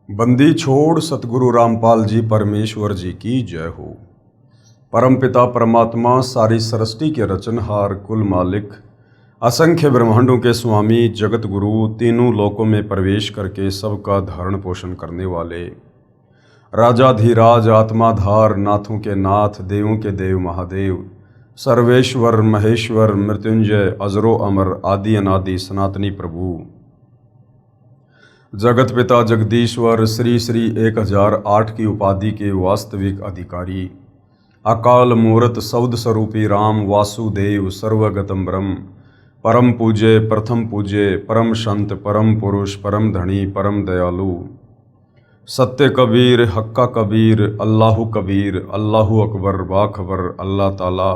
बंदी छोड़ सतगुरु रामपाल जी परमेश्वर जी की जय हो। परमपिता परमात्मा सारी सृष्टि के रचनहार कुल मालिक असंख्य ब्रह्मांडों के स्वामी जगत गुरु तीनों लोकों में प्रवेश करके सबका धारण पोषण करने वाले राजाधिराज आत्माधार नाथों के नाथ देवों के देव महादेव सर्वेश्वर महेश्वर मृत्युंजय अजरो अमर आदि अनादि सनातनी प्रभु जगत पिता जगदीश्वर श्री श्री 1008 की उपाधि के वास्तविक अधिकारी अकाल मूर्त सौद स्वरूपी राम वासुदेव सर्वगतम ब्रह्म परम पूज्य प्रथम पूज्य परम संत परम पुरुष परम धनी परम दयालु सत्य कबीर हक्का कबीर अल्लाहु कबीर अल्लाहु अकबर बाखबर अल्लाह ताला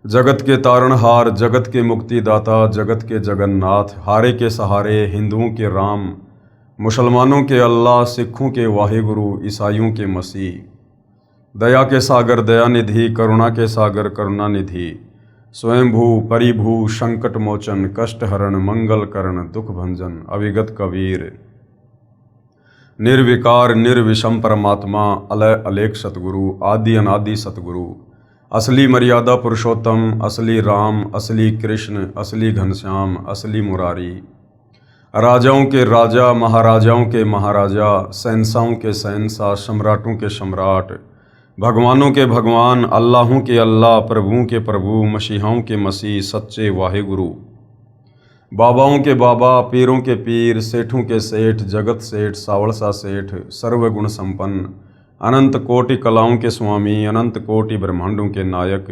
जगत के तारणहार जगत के मुक्तिदाता जगत के जगन्नाथ हारे के सहारे हिंदुओं के राम मुसलमानों के अल्लाह सिखों के वाहिगुरु ईसाइयों के मसीह दया के सागर दयानिधि करुणा के सागर करुणानिधि स्वयंभू परिभू संकट मोचन कष्ट हरण मंगल करण दुख भंजन अविगत कबीर निर्विकार निर्विषम परमात्मा अलय अलेख सतगुरु आदि अनादि सतगुरु असली मर्यादा पुरुषोत्तम असली राम असली कृष्ण असली घनश्याम असली मुरारी राजाओं के राजा महाराजाओं के महाराजा शहंशाहों के शहंशाह सम्राटों के सम्राट भगवानों के भगवान अल्लाहों के अल्लाह प्रभुओं के प्रभु मसीहाओं के मसीह सच्चे वाहिगुरु बाबाओं के बाबा पीरों के पीर सेठों के सेठ जगत सेठ सावड़सा सेठ सर्वगुण संपन्न अनंत कोटि कलाओं के स्वामी अनंत कोटि ब्रह्मांडों के नायक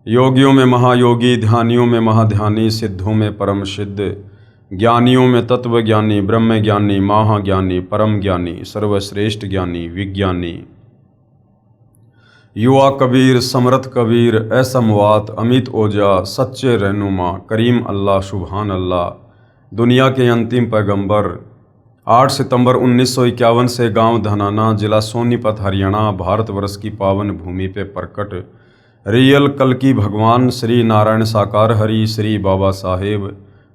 योगियों में महायोगी ध्यानियों में महाध्यानी सिद्धों में परम सिद्ध ज्ञानियों में तत्व ज्ञानी ब्रह्म ज्ञानी महाज्ञानी परम ज्ञानी सर्वश्रेष्ठ ज्ञानी विज्ञानी युवा कबीर समर्थ कबीर असमवात अमित ओजा सच्चे रहनुमा करीम अल्लाह सुभान अल्लाह दुनिया के अंतिम पैगंबर 8 सितंबर 1951 से गांव धनाना जिला सोनीपत हरियाणा भारतवर्ष की पावन भूमि पे प्रकट रियल कल की भगवान श्री नारायण साकार हरि श्री बाबा साहेब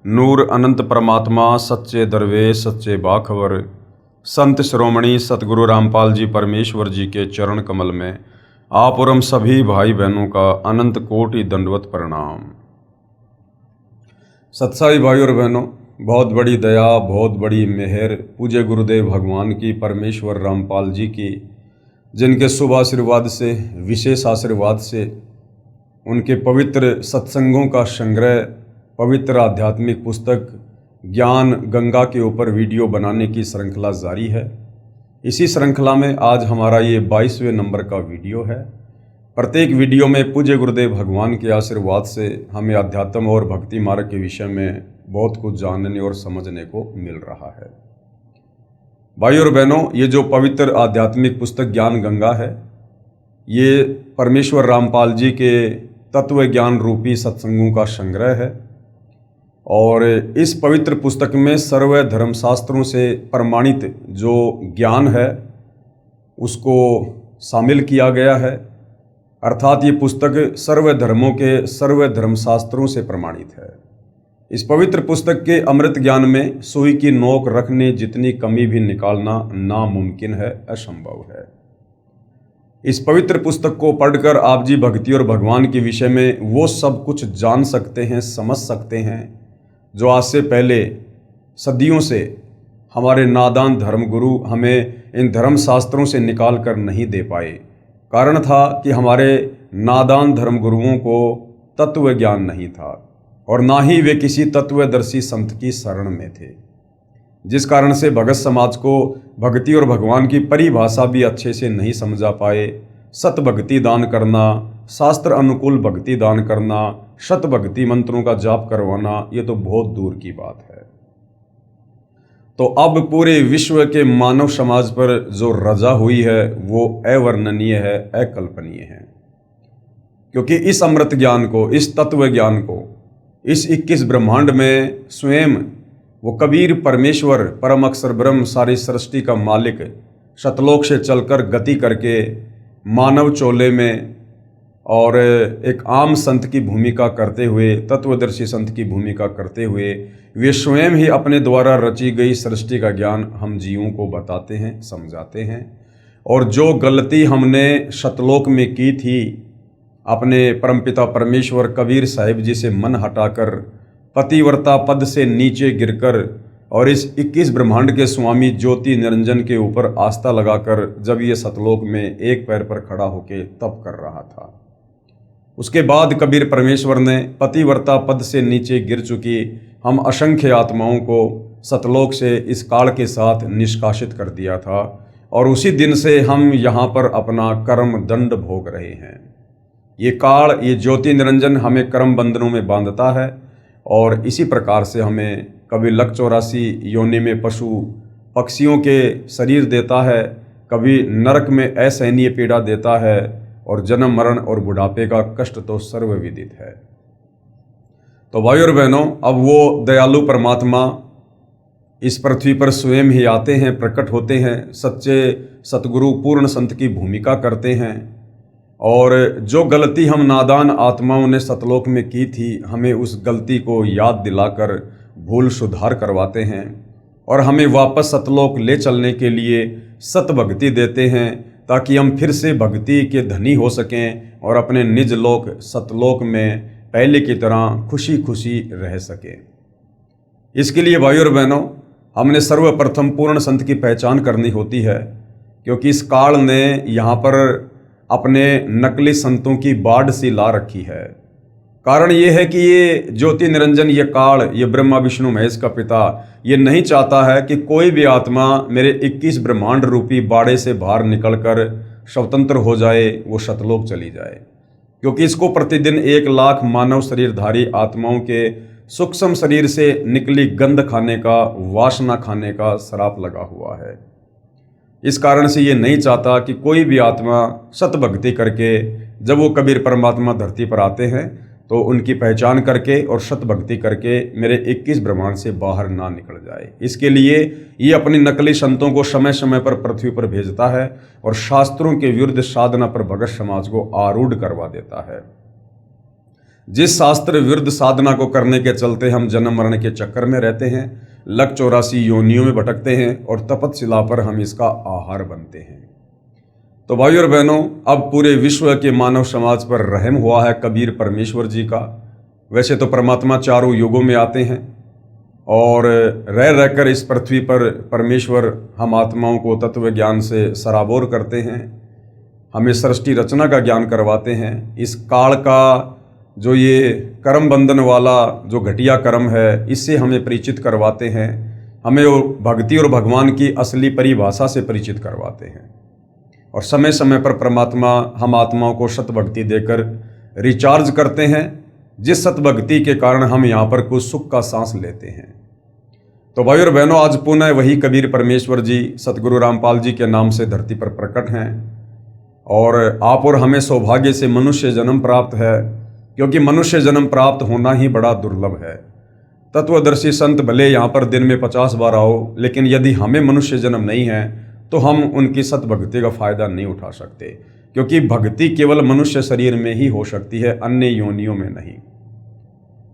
नूर अनंत परमात्मा सच्चे दरवेश सच्चे बाखबर संत श्रोमणी सतगुरु रामपाल जी परमेश्वर जी के चरण कमल में आप और हम सभी भाई बहनों का अनंत कोटि दंडवत प्रणाम। सत्साई भाई और बहनों, बहुत बड़ी दया बहुत बड़ी मेहर पूज्य गुरुदेव भगवान की परमेश्वर रामपाल जी की, जिनके शुभ आशीर्वाद से विशेष आशीर्वाद से उनके पवित्र सत्संगों का संग्रह पवित्र आध्यात्मिक पुस्तक ज्ञान गंगा के ऊपर वीडियो बनाने की श्रृंखला जारी है। इसी श्रृंखला में आज हमारा ये 22वें नंबर का वीडियो है। प्रत्येक वीडियो में पूज्य गुरुदेव भगवान के आशीर्वाद से हमें अध्यात्म और भक्ति मार्ग के विषय में बहुत कुछ जानने और समझने को मिल रहा है। भाई और बहनों, ये जो पवित्र आध्यात्मिक पुस्तक ज्ञान गंगा है, ये परमेश्वर रामपाल जी के तत्व ज्ञान रूपी सत्संगों का संग्रह है और इस पवित्र पुस्तक में सर्व धर्मशास्त्रों से प्रमाणित जो ज्ञान है उसको शामिल किया गया है। अर्थात ये पुस्तक सर्व धर्मों के सर्व धर्मशास्त्रों से प्रमाणित है। इस पवित्र पुस्तक के अमृत ज्ञान में सुई की नोक रखने जितनी कमी भी निकालना नामुमकिन है, असंभव है। इस पवित्र पुस्तक को पढ़कर आप जी भक्ति और भगवान के विषय में वो सब कुछ जान सकते हैं, समझ सकते हैं जो आज से पहले सदियों से हमारे नादान धर्मगुरु हमें इन धर्म शास्त्रों से निकाल कर नहीं दे पाए। कारण था कि हमारे नादान धर्मगुरुओं को तत्व ज्ञान नहीं था और ना ही वे किसी तत्वदर्शी संत की शरण में थे, जिस कारण से भगत समाज को भक्ति और भगवान की परिभाषा भी अच्छे से नहीं समझा पाए। सत भक्ति दान करना, शास्त्र अनुकूल भक्ति दान करना, शत भक्ति मंत्रों का जाप करवाना, ये तो बहुत दूर की बात है। तो अब पूरे विश्व के मानव समाज पर जो रजा हुई है वो अवर्णनीय है, अकल्पनीय है। क्योंकि इस अमृत ज्ञान को, इस तत्व ज्ञान को, इस 21 ब्रह्मांड में स्वयं वो कबीर परमेश्वर परम अक्षर ब्रह्म सारी सृष्टि का मालिक शतलोक से चलकर गति करके मानव चोले में और एक आम संत की भूमिका करते हुए, तत्वदर्शी संत की भूमिका करते हुए वे स्वयं ही अपने द्वारा रची गई सृष्टि का ज्ञान हम जीवों को बताते हैं, समझाते हैं। और जो गलती हमने सतलोक में की थी, अपने परमपिता परमेश्वर कबीर साहिब जी से मन हटाकर पतिव्रता पद से नीचे गिरकर और इस 21 ब्रह्मांड के स्वामी ज्योति निरंजन के ऊपर आस्था लगाकर जब ये सतलोक में एक पैर पर खड़ा होकर तप कर रहा था, उसके बाद कबीर परमेश्वर ने पतिव्रता पद से नीचे गिर चुकी हम असंख्य आत्माओं को सतलोक से इस काल के साथ निष्कासित कर दिया था। और उसी दिन से हम यहाँ पर अपना कर्म दंड भोग रहे हैं। ये काल, ये ज्योति निरंजन हमें कर्म बंधनों में बांधता है और इसी प्रकार से हमें कभी लक 84 योनि में पशु पक्षियों के शरीर देता है, कभी नरक में असहनीय पीड़ा देता है और जन्म मरण और बुढ़ापे का कष्ट तो सर्वविदित है। तो भाइयों और बहनों, अब वो दयालु परमात्मा इस पृथ्वी पर स्वयं ही आते हैं, प्रकट होते हैं, सच्चे सतगुरु पूर्ण संत की भूमिका करते हैं और जो गलती हम नादान आत्माओं ने सतलोक में की थी, हमें उस गलती को याद दिलाकर भूल सुधार करवाते हैं और हमें वापस सतलोक ले चलने के लिए सत भक्ति देते हैं, ताकि हम फिर से भक्ति के धनी हो सकें और अपने निज लोक सतलोक में पहले की तरह खुशी खुशी रह सकें। इसके लिए भाइयों और बहनों, हमने सर्वप्रथम पूर्ण संत की पहचान करनी होती है, क्योंकि इस काल ने यहाँ पर अपने नकली संतों की बाढ़ सी ला रखी है। कारण ये है कि ये ज्योति निरंजन, ये काल, ये ब्रह्मा विष्णु महेश का पिता, ये नहीं चाहता है कि कोई भी आत्मा मेरे 21 ब्रह्मांड रूपी बाड़े से बाहर निकलकर स्वतंत्र हो जाए, वो सतलोक चली जाए। क्योंकि इसको प्रतिदिन 1 लाख मानव शरीरधारी आत्माओं के सूक्ष्म शरीर से निकली गंध खाने का, वासना खाने का श्राप लगा हुआ है। इस कारण से ये नहीं चाहता कि कोई भी आत्मा सतभक्ति करके, जब वो कबीर परमात्मा धरती पर आते हैं तो उनकी पहचान करके और सतभक्ति करके मेरे 21 ब्रह्मांड से बाहर ना निकल जाए। इसके लिए ये अपनी नकली संतों को समय समय पर पृथ्वी पर भेजता है और शास्त्रों के विरुद्ध साधना पर भगत समाज को आरूढ़ करवा देता है। जिस शास्त्र विरुद्ध साधना को करने के चलते हम जन्म मरण के चक्कर में रहते हैं, लक 84 योनियों में भटकते हैं और तपतशिला पर हम इसका आहार बनते हैं। तो भाइयों और बहनों, अब पूरे विश्व के मानव समाज पर रहम हुआ है कबीर परमेश्वर जी का। वैसे तो परमात्मा चारों युगों में आते हैं और रह रहकर इस पृथ्वी पर परमेश्वर हम आत्माओं को तत्व ज्ञान से सराबोर करते हैं, हमें सृष्टि रचना का ज्ञान करवाते हैं। इस काल का जो ये कर्म बंधन वाला जो घटिया कर्म है, इससे हमें परिचित करवाते हैं, हमें भक्ति और भगवान की असली परिभाषा से परिचित करवाते हैं। और समय समय पर परमात्मा हम आत्माओं को सतभक्ति देकर रिचार्ज करते हैं, जिस सतभक्ति के कारण हम यहाँ पर कुछ सुख का सांस लेते हैं। तो भाइयों और बहनों, आज पुनः वही कबीर परमेश्वर जी सतगुरु रामपाल जी के नाम से धरती पर प्रकट हैं और आप और हमें सौभाग्य से मनुष्य जन्म प्राप्त है, क्योंकि मनुष्य जन्म प्राप्त होना ही बड़ा दुर्लभ है। तत्वदर्शी संत भले यहाँ पर दिन में 50 बार आओ, लेकिन यदि हमें मनुष्य जन्म नहीं है तो हम उनकी सतभक्ति का फायदा नहीं उठा सकते, क्योंकि भक्ति केवल मनुष्य शरीर में ही हो सकती है, अन्य योनियों में नहीं।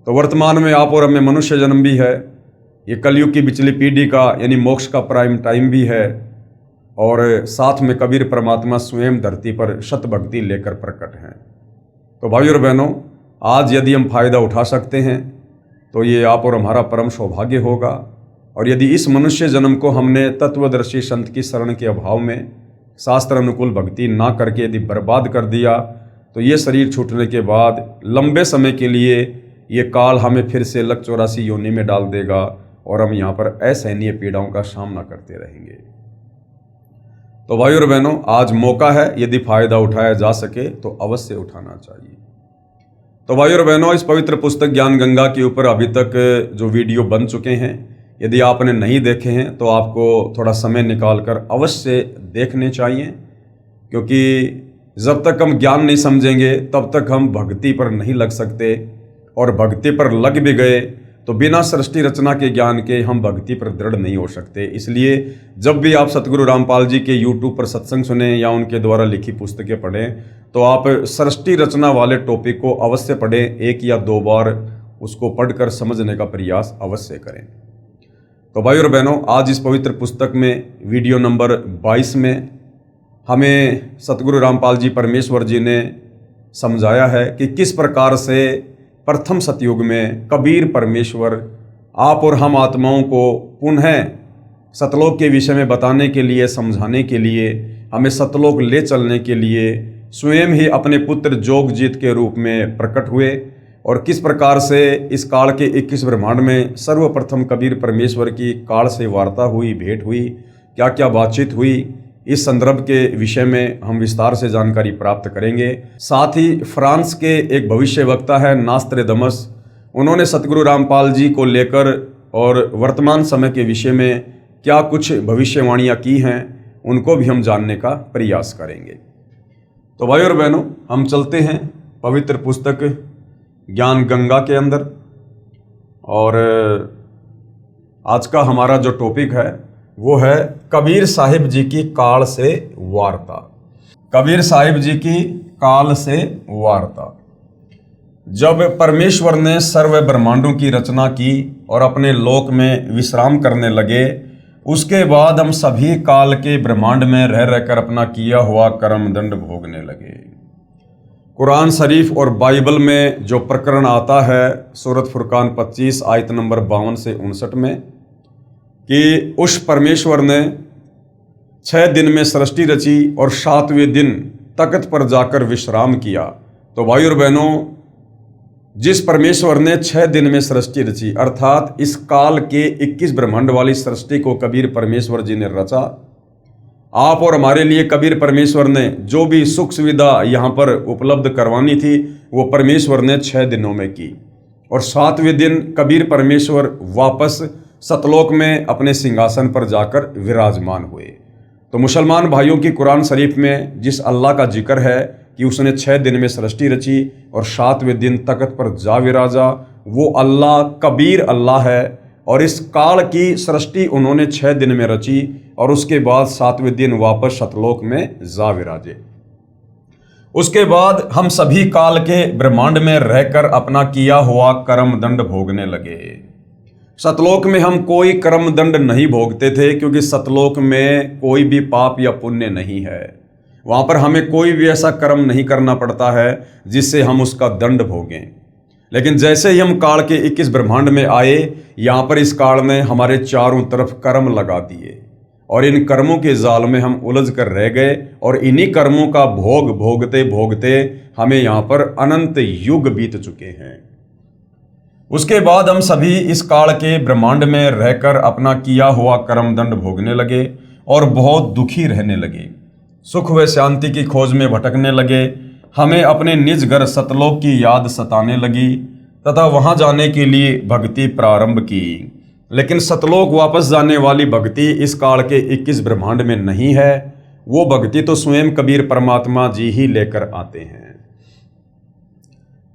तो वर्तमान में आप और हमें मनुष्य जन्म भी है, ये कलयुग की पिछली पीढ़ी का यानी मोक्ष का प्राइम टाइम भी है और साथ में कबीर परमात्मा स्वयं धरती पर सतभक्ति लेकर प्रकट हैं। तो भाइयों और बहनों, आज यदि हम फायदा उठा सकते हैं तो ये आप और हमारा परम सौभाग्य होगा। और यदि इस मनुष्य जन्म को हमने तत्वदर्शी संत की शरण के अभाव में शास्त्र अनुकूल भक्ति ना करके यदि बर्बाद कर दिया, तो ये शरीर छूटने के बाद लंबे समय के लिए ये काल हमें फिर से लक 84 योनि में डाल देगा और हम यहाँ पर असहनीय पीड़ाओं का सामना करते रहेंगे। तो भाइयों और बहनों, आज मौका है, यदि फायदा उठाया जा सके तो अवश्य उठाना चाहिए। तो भाइयों और बहनों, इस पवित्र पुस्तक ज्ञान गंगा के ऊपर अभी तक जो वीडियो बन चुके हैं, यदि आपने नहीं देखे हैं तो आपको थोड़ा समय निकालकर अवश्य देखने चाहिए, क्योंकि जब तक हम ज्ञान नहीं समझेंगे तब तक हम भक्ति पर नहीं लग सकते, और भक्ति पर लग भी गए तो बिना सृष्टि रचना के ज्ञान के हम भक्ति पर दृढ़ नहीं हो सकते। इसलिए जब भी आप सतगुरु रामपाल जी के YouTube पर सत्संग सुने या उनके द्वारा लिखी पुस्तकें पढ़ें, तो आप सृष्टि रचना वाले टॉपिक को अवश्य पढ़ें, एक या दो बार उसको पढ़कर समझने का प्रयास अवश्य करें। तो भाई और बहनों, आज इस पवित्र पुस्तक में वीडियो नंबर 22 में हमें सतगुरु रामपाल जी परमेश्वर जी ने समझाया है कि किस प्रकार से प्रथम सतयुग में कबीर परमेश्वर आप और हम आत्माओं को पुनः सतलोक के विषय में बताने के लिए, समझाने के लिए, हमें सतलोक ले चलने के लिए स्वयं ही अपने पुत्र जोगजीत के रूप में प्रकट हुए और किस प्रकार से इस काल के 21 ब्रह्मांड में सर्वप्रथम कबीर परमेश्वर की काल से वार्ता हुई, भेंट हुई, क्या क्या बातचीत हुई, इस संदर्भ के विषय में हम विस्तार से जानकारी प्राप्त करेंगे। साथ ही फ्रांस के एक भविष्य वक्ता है नास्त्रैदामस, उन्होंने सतगुरु रामपाल जी को लेकर और वर्तमान समय के विषय में क्या कुछ भविष्यवाणियाँ की हैं, उनको भी हम जानने का प्रयास करेंगे। तो भाई और बहनों, हम चलते हैं पवित्र पुस्तक ज्ञान गंगा के अंदर और आज का हमारा जो टॉपिक है वो है कबीर साहिब जी की काल से वार्ता। कबीर साहिब जी की काल से वार्ता। जब परमेश्वर ने सर्व ब्रह्मांडों की रचना की और अपने लोक में विश्राम करने लगे, उसके बाद हम सभी काल के ब्रह्मांड में रह रहकर अपना किया हुआ कर्म दंड भोगने लगे। कुरान शरीफ और बाइबल में जो प्रकरण आता है सूरत फुरकान 25 आयत नंबर 52 से 59 में कि उस परमेश्वर ने 6 दिन में सृष्टि रची और 7वें दिन तख्त पर जाकर विश्राम किया। तो भाई और बहनों, जिस परमेश्वर ने 6 दिन में सृष्टि रची अर्थात इस काल के 21 ब्रह्मांड वाली सृष्टि को कबीर परमेश्वर जी ने रचा। आप और हमारे लिए कबीर परमेश्वर ने जो भी सुख सुविधा यहाँ पर उपलब्ध करवानी थी वो परमेश्वर ने 6 दिनों में की और 7वें दिन कबीर परमेश्वर वापस सतलोक में अपने सिंहासन पर जाकर विराजमान हुए। तो मुसलमान भाइयों की कुरान शरीफ में जिस अल्लाह का जिक्र है कि उसने 6 दिन में सृष्टि रची और 7वें दिन तख्त पर जा विराजा, वो अल्लाह कबीर अल्लाह है और इस काल की सृष्टि उन्होंने 6 दिन में रची और उसके बाद 7वें दिन वापस सतलोक में जा विराजे। उसके बाद हम सभी काल के ब्रह्मांड में रहकर अपना किया हुआ कर्म दंड भोगने लगे। सतलोक में हम कोई कर्म दंड नहीं भोगते थे क्योंकि सतलोक में कोई भी पाप या पुण्य नहीं है। वहाँ पर हमें कोई भी ऐसा कर्म नहीं करना पड़ता है जिससे हम उसका दंड भोगें। लेकिन जैसे ही हम काल के 21 ब्रह्मांड में आए, यहाँ पर इस काल ने हमारे चारों तरफ कर्म लगा दिए और इन कर्मों के जाल में हम उलझ कर रह गए और इन्हीं कर्मों का भोग भोगते भोगते हमें यहाँ पर अनंत युग बीत चुके हैं। उसके बाद हम सभी इस काल के ब्रह्मांड में रहकर अपना किया हुआ कर्म दंड भोगने लगे और बहुत दुखी रहने लगे, सुख व शांति की खोज में भटकने लगे। हमें अपने निज घर सतलोक की याद सताने लगी तथा वहां जाने के लिए भक्ति प्रारंभ की। लेकिन सतलोक वापस जाने वाली भक्ति इस काल के 21 ब्रह्मांड में नहीं है। वो भक्ति तो स्वयं कबीर परमात्मा जी ही लेकर आते हैं।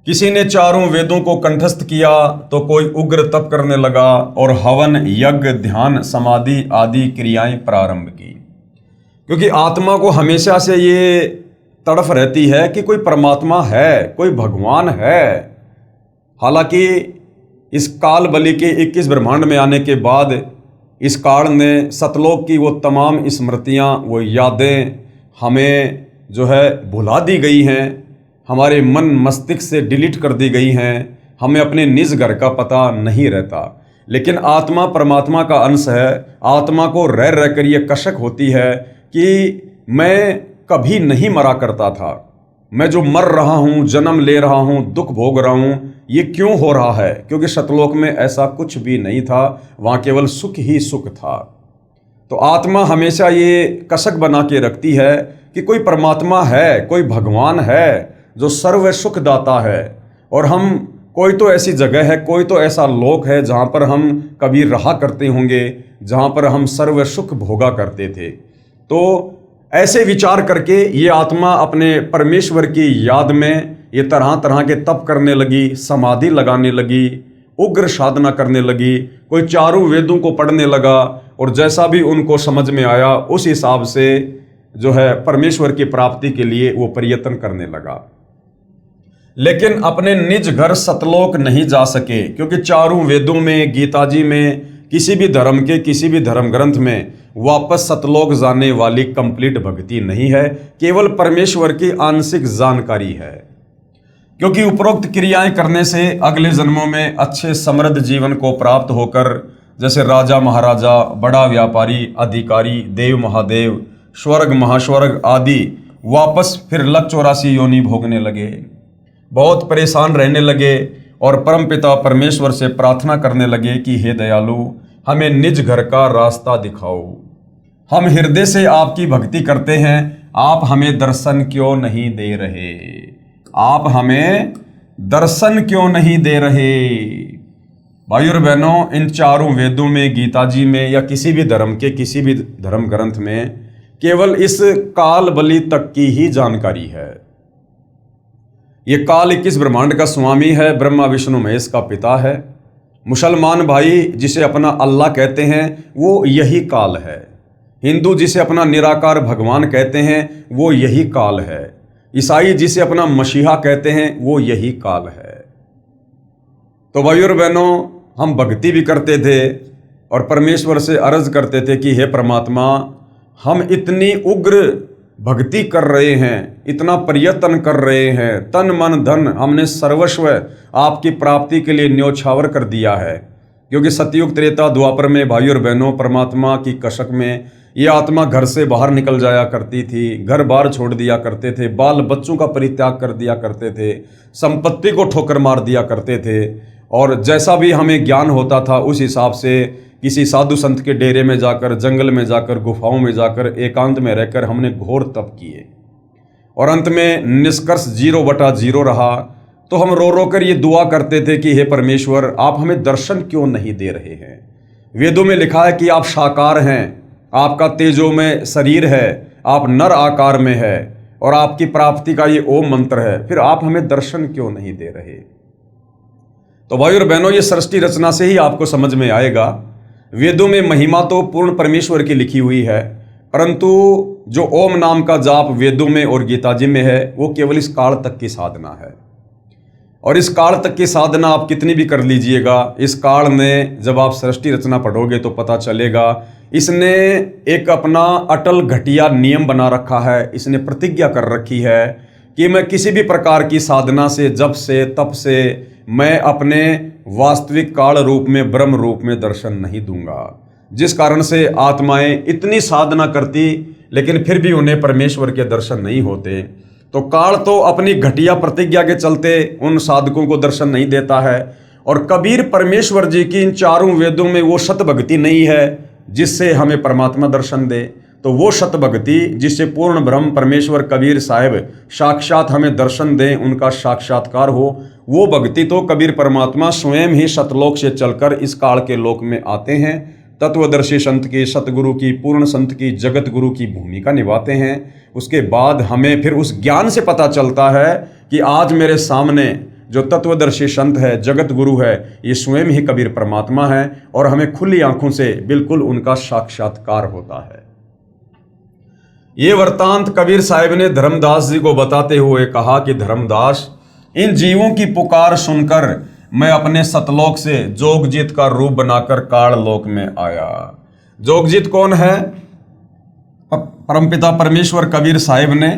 किसी ने चारों वेदों को कंठस्थ किया तो कोई उग्र तप करने लगा और हवन, यज्ञ, ध्यान, समाधि आदि क्रियाएं प्रारंभ की। क्योंकि आत्मा को हमेशा से ये तड़फ रहती है कि कोई परमात्मा है, कोई भगवान है। हालांकि इस काल बलि के 21 ब्रह्मांड में आने के बाद इस काल ने सतलोक की वो तमाम स्मृतियाँ, वो यादें हमें जो है भुला दी गई हैं, हमारे मन मस्तिष्क से डिलीट कर दी गई हैं। हमें अपने निज घर का पता नहीं रहता। लेकिन आत्मा परमात्मा का अंश है। आत्मा को रह रहकर ये कशक होती है कि मैं कभी नहीं मरा करता था, मैं जो मर रहा हूँ, जन्म ले रहा हूँ, दुख भोग रहा हूँ, ये क्यों हो रहा है? क्योंकि सतलोक में ऐसा कुछ भी नहीं था, वहाँ केवल सुख ही सुख था। तो आत्मा हमेशा ये कसक बना के रखती है कि कोई परमात्मा है, कोई भगवान है जो सर्व सुख दाता है और हम कोई तो ऐसी जगह है, कोई तो ऐसा लोक है जहाँ पर हम कभी रहा करते होंगे, जहाँ पर हम सर्व सुख भोगा करते थे। तो ऐसे विचार करके ये आत्मा अपने परमेश्वर की याद में ये तरह तरह के तप करने लगी, समाधि लगाने लगी, उग्र साधना करने लगी, कोई चारों वेदों को पढ़ने लगा और जैसा भी उनको समझ में आया उस हिसाब से जो है परमेश्वर की प्राप्ति के लिए वो प्रयत्न करने लगा। लेकिन अपने निज घर सतलोक नहीं जा सके, क्योंकि चारों वेदों में, गीता जी में, किसी भी धर्म के किसी भी धर्म ग्रंथ में वापस सतलोक जाने वाली कंप्लीट भक्ति नहीं है, केवल परमेश्वर की आंशिक जानकारी है। क्योंकि उपरोक्त क्रियाएं करने से अगले जन्मों में अच्छे समृद्ध जीवन को प्राप्त होकर जैसे राजा महाराजा, बड़ा व्यापारी, अधिकारी, देव महादेव, स्वर्ग महास्वर्ग आदि वापस फिर लक 84 योनि भोगने लगे, बहुत परेशान रहने लगे और परमपिता परमेश्वर से प्रार्थना करने लगे कि हे दयालु, हमें निज घर का रास्ता दिखाओ। हम हृदय से आपकी भक्ति करते हैं, आप हमें दर्शन क्यों नहीं दे रहे? आप हमें दर्शन क्यों नहीं दे रहे? भाइयों और बहनों, इन चारों वेदों में, गीता जी में या किसी भी धर्म के किसी भी धर्म ग्रंथ में केवल इस काल बलि तक की ही जानकारी है। ये काल 21 ब्रह्मांड का स्वामी है, ब्रह्मा विष्णु महेश का पिता है। मुसलमान भाई जिसे अपना अल्लाह कहते हैं वो यही काल है। हिंदू जिसे अपना निराकार भगवान कहते हैं वो यही काल है। ईसाई जिसे अपना मसीहा कहते हैं वो यही काल है। तो भाइयों और बहनों, हम भक्ति भी करते थे और परमेश्वर से अर्ज करते थे कि हे परमात्मा, हम इतनी उग्र भक्ति कर रहे हैं, इतना प्रयत्न कर रहे हैं, तन मन धन हमने सर्वस्व आपकी प्राप्ति के लिए न्योछावर कर दिया है। क्योंकि सतयुग त्रेता द्वापर में भाइयों और बहनों, परमात्मा की कसक में ये आत्मा घर से बाहर निकल जाया करती थी, घर बार छोड़ दिया करते थे, बाल बच्चों का परित्याग कर दिया करते थे, संपत्ति को ठोकर मार दिया करते थे, और जैसा भी हमें ज्ञान होता था उस हिसाब से किसी साधु संत के डेरे में जाकर, जंगल में जाकर, गुफाओं में जाकर, एकांत में रहकर हमने घोर तप किए और अंत में निष्कर्ष 0/0 रहा। तो हम रो रो कर ये दुआ करते थे कि हे परमेश्वर, आप हमें दर्शन क्यों नहीं दे रहे हैं? वेदों में लिखा है कि आप साकार हैं, आपका तेजोमय शरीर है, आप नर आकार में है और आपकी प्राप्ति का ये ओम मंत्र है, फिर आप हमें दर्शन क्यों नहीं दे रहे? तो भाइयों और बहनों, ये सृष्टि रचना से ही आपको समझ में आएगा। वेदों में महिमा तो पूर्ण परमेश्वर की लिखी हुई है, परंतु जो ओम नाम का जाप वेदों में और गीता जी में है वो केवल इस काल तक की साधना है। और इस काल तक की साधना आप कितनी भी कर लीजिएगा, इस काल में जब आप सृष्टि रचना पढ़ोगे तो पता चलेगा इसने एक अपना अटल घटिया नियम बना रखा है। इसने प्रतिज्ञा कर रखी है कि मैं किसी भी प्रकार की साधना से, जप से, तप से मैं अपने वास्तविक काल रूप में, ब्रह्म रूप में दर्शन नहीं दूंगा। जिस कारण से आत्माएं इतनी साधना करती लेकिन फिर भी उन्हें परमेश्वर के दर्शन नहीं होते। तो काल तो अपनी घटिया प्रतिज्ञा के चलते उन साधकों को दर्शन नहीं देता है। और कबीर परमेश्वर जी की इन चारों वेदों में वो सत भक्ति नहीं है जिससे हमें परमात्मा दर्शन दे। तो वो सत भक्ति जिससे पूर्ण ब्रह्म परमेश्वर कबीर साहिब साक्षात हमें दर्शन दें, उनका साक्षात्कार हो, वो भक्ति तो कबीर परमात्मा स्वयं ही सतलोक से चलकर इस काल के लोक में आते हैं, तत्वदर्शी संत की, सतगुरु की, पूर्ण संत की, जगत गुरु की भूमिका निभाते हैं। उसके बाद हमें फिर उस ज्ञान से पता चलता है कि आज मेरे सामने जो तत्वदर्शी संत है, जगत गुरु है, ये स्वयं ही कबीर परमात्मा है और हमें खुली आंखों से बिल्कुल उनका साक्षात्कार होता है। ये वृत्तांत कबीर साहिब ने धर्मदास जी को बताते हुए कहा कि धर्मदास, इन जीवों की पुकार सुनकर मैं अपने सतलोक से जोगजीत का रूप बनाकर काल लोक में आया। जोगजीत कौन है? परमपिता परमेश्वर कबीर साहिब ने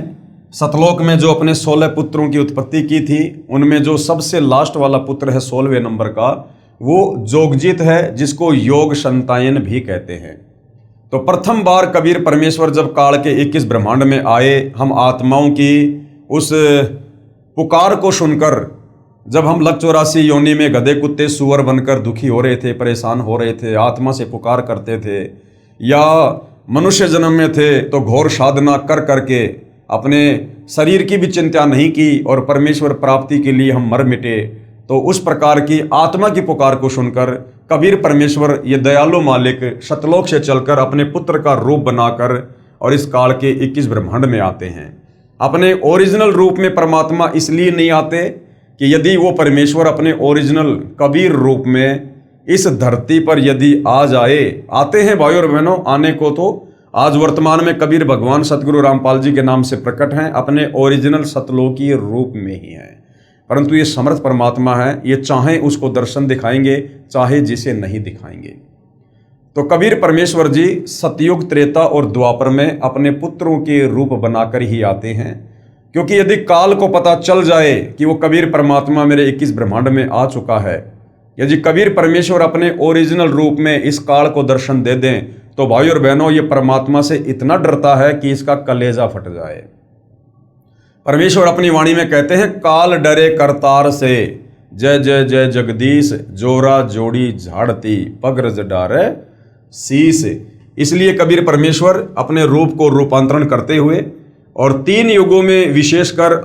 सतलोक में जो अपने 16 पुत्रों की उत्पत्ति की थी, उनमें जो सबसे लास्ट वाला पुत्र है 16वें नंबर का, वो जोगजीत है, जिसको योग संतायन भी कहते हैं। तो प्रथम बार कबीर परमेश्वर जब काल के 21 ब्रह्मांड में आए, हम आत्माओं की उस पुकार को सुनकर, जब हम लक 84 योनि में गधे कुत्ते सूअर बनकर दुखी हो रहे थे, परेशान हो रहे थे, आत्मा से पुकार करते थे, या मनुष्य जन्म में थे तो घोर साधना कर करके अपने शरीर की भी चिंता नहीं की और परमेश्वर प्राप्ति के लिए हम मर मिटे, तो उस प्रकार की आत्मा की पुकार को सुनकर कबीर परमेश्वर ये दयालु मालिक सतलोक से चलकर अपने पुत्र का रूप बनाकर और इस काल के 21 ब्रह्मांड में आते हैं। अपने ओरिजिनल रूप में परमात्मा इसलिए नहीं आते कि यदि वो परमेश्वर अपने ओरिजिनल कबीर रूप में इस धरती पर यदि आ जाए, आते हैं भाइयों और बहनों, आने को तो आज वर्तमान में कबीर भगवान सतगुरु रामपाल जी के नाम से प्रकट हैं, अपने ओरिजिनल सतलोकी रूप में ही हैं। परंतु ये समर्थ परमात्मा है, ये चाहे उसको दर्शन दिखाएंगे, चाहे जिसे नहीं दिखाएंगे। तो कबीर परमेश्वर जी सतयुग, त्रेता और द्वापर में अपने पुत्रों के रूप बनाकर ही आते हैं, क्योंकि यदि काल को पता चल जाए कि वो कबीर परमात्मा मेरे 21 ब्रह्मांड में आ चुका है, यदि कबीर परमेश्वर अपने ओरिजिनल रूप में इस काल को दर्शन दे दें, तो भाई और बहनों, ये परमात्मा से इतना डरता है कि इसका कलेजा फट जाए। परमेश्वर अपनी वाणी में कहते हैं, काल डरे करतार से, जय जय जय जगदीश, जोरा जोड़ी झाड़ती, पगरज डारे शीस। इसलिए कबीर परमेश्वर अपने रूप को रूपांतरण करते हुए और 3 युगों में विशेषकर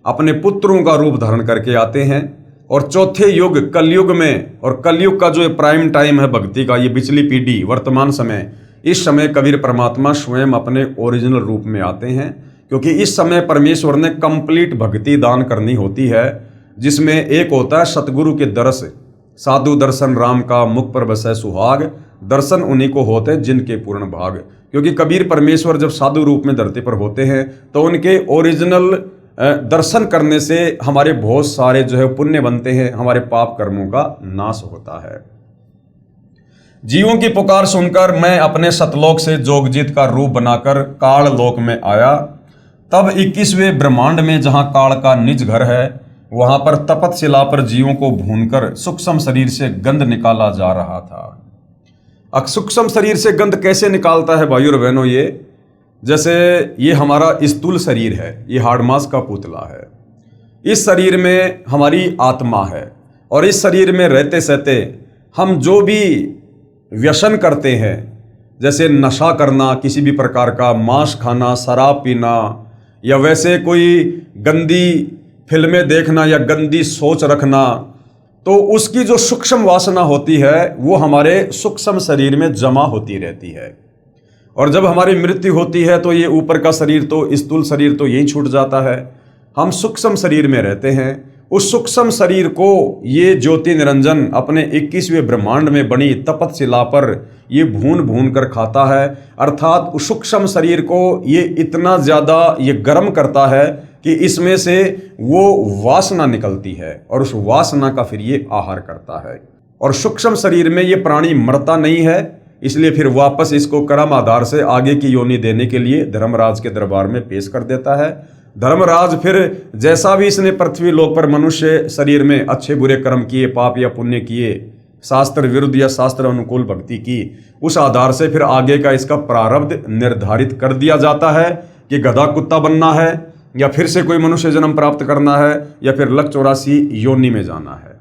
अपने पुत्रों का रूप धारण करके आते हैं। और चौथे युग कलयुग में, और कलयुग का जो प्राइम टाइम है भक्ति का, ये पिछली पीढ़ी, वर्तमान समय, इस समय कबीर परमात्मा स्वयं अपने ओरिजिनल रूप में आते हैं, क्योंकि इस समय परमेश्वर ने कंप्लीट भक्ति दान करनी होती है, जिसमें एक होता है सतगुरु के दर्श, साधु दर्शन राम का मुख पर बसे सुहाग, दर्शन उन्हीं को होते जिनके पूर्ण भाग। क्योंकि कबीर परमेश्वर जब साधु रूप में धरती पर होते हैं तो उनके ओरिजिनल दर्शन करने से हमारे बहुत सारे जो है पुण्य बनते हैं, हमारे पाप कर्मों का नाश होता है। जीवों की पुकार सुनकर मैं अपने सतलोक से जोगजीत का रूप बनाकर काल लोक में आया। तब 21वें ब्रह्मांड में जहां काल का निज घर है, वहां पर तपत शिला पर जीवों को भूनकर सूक्ष्म शरीर से गंध निकाला जा रहा था। अब सूक्ष्म शरीर से गंध कैसे निकालता है भाइयों और बहनों? ये जैसे ये हमारा स्थूल शरीर है, ये हाड़ मांस का पुतला है। इस शरीर में हमारी आत्मा है, और इस शरीर में रहते सहते हम जो भी व्यसन करते हैं, जैसे नशा करना, किसी भी प्रकार का मांस खाना, शराब पीना, या वैसे कोई गंदी फिल्में देखना या गंदी सोच रखना, तो उसकी जो सूक्ष्म वासना होती है वो हमारे सूक्ष्म शरीर में जमा होती रहती है। और जब हमारी मृत्यु होती है तो ये ऊपर का शरीर, तो स्थूल शरीर तो यही छूट जाता है, हम सूक्ष्म शरीर में रहते हैं। उस सूक्ष्म शरीर को ये ज्योति निरंजन अपने 21वें ब्रह्मांड में बनी तपत शिला पर ये भून भून कर खाता है। अर्थात उस सूक्ष्म शरीर को ये इतना ज़्यादा ये गर्म करता है कि इसमें से वो वासना निकलती है, और उस वासना का फिर ये आहार करता है। और सूक्ष्म शरीर में ये प्राणी मरता नहीं है, इसलिए फिर वापस इसको कर्म आधार से आगे की योनि देने के लिए धर्मराज के दरबार में पेश कर देता है। धर्मराज फिर जैसा भी इसने पृथ्वी लोक पर मनुष्य शरीर में अच्छे बुरे कर्म किए, पाप या पुण्य किए, शास्त्र विरुद्ध या शास्त्र अनुकूल भक्ति की, उस आधार से फिर आगे का इसका प्रारब्ध निर्धारित कर दिया जाता है कि गधा कुत्ता बनना है, या फिर से कोई मनुष्य जन्म प्राप्त करना है, या फिर लक 84 योनि में जाना है।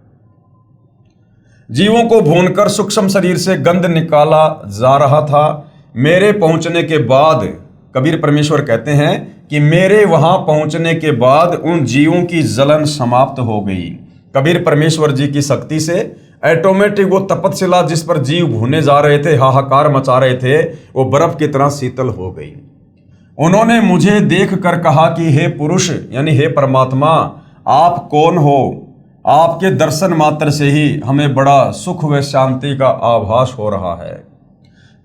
जीवों को भूनकर सूक्ष्म शरीर से गंध निकाला जा रहा था। मेरे पहुंचने के बाद, कबीर परमेश्वर कहते हैं कि मेरे वहां पहुंचने के बाद उन जीवों की जलन समाप्त हो गई। कबीर परमेश्वर जी की शक्ति से ऑटोमेटिक वो तपतशिला जिस पर जीव भूने जा रहे थे, हाहाकार मचा रहे थे, वो बर्फ की तरह शीतल हो गई। उन्होंने मुझे देख कर कहा कि हे पुरुष, यानी हे परमात्मा, आप कौन हो? आपके दर्शन मात्र से ही हमें बड़ा सुख व शांति का आभास हो रहा है।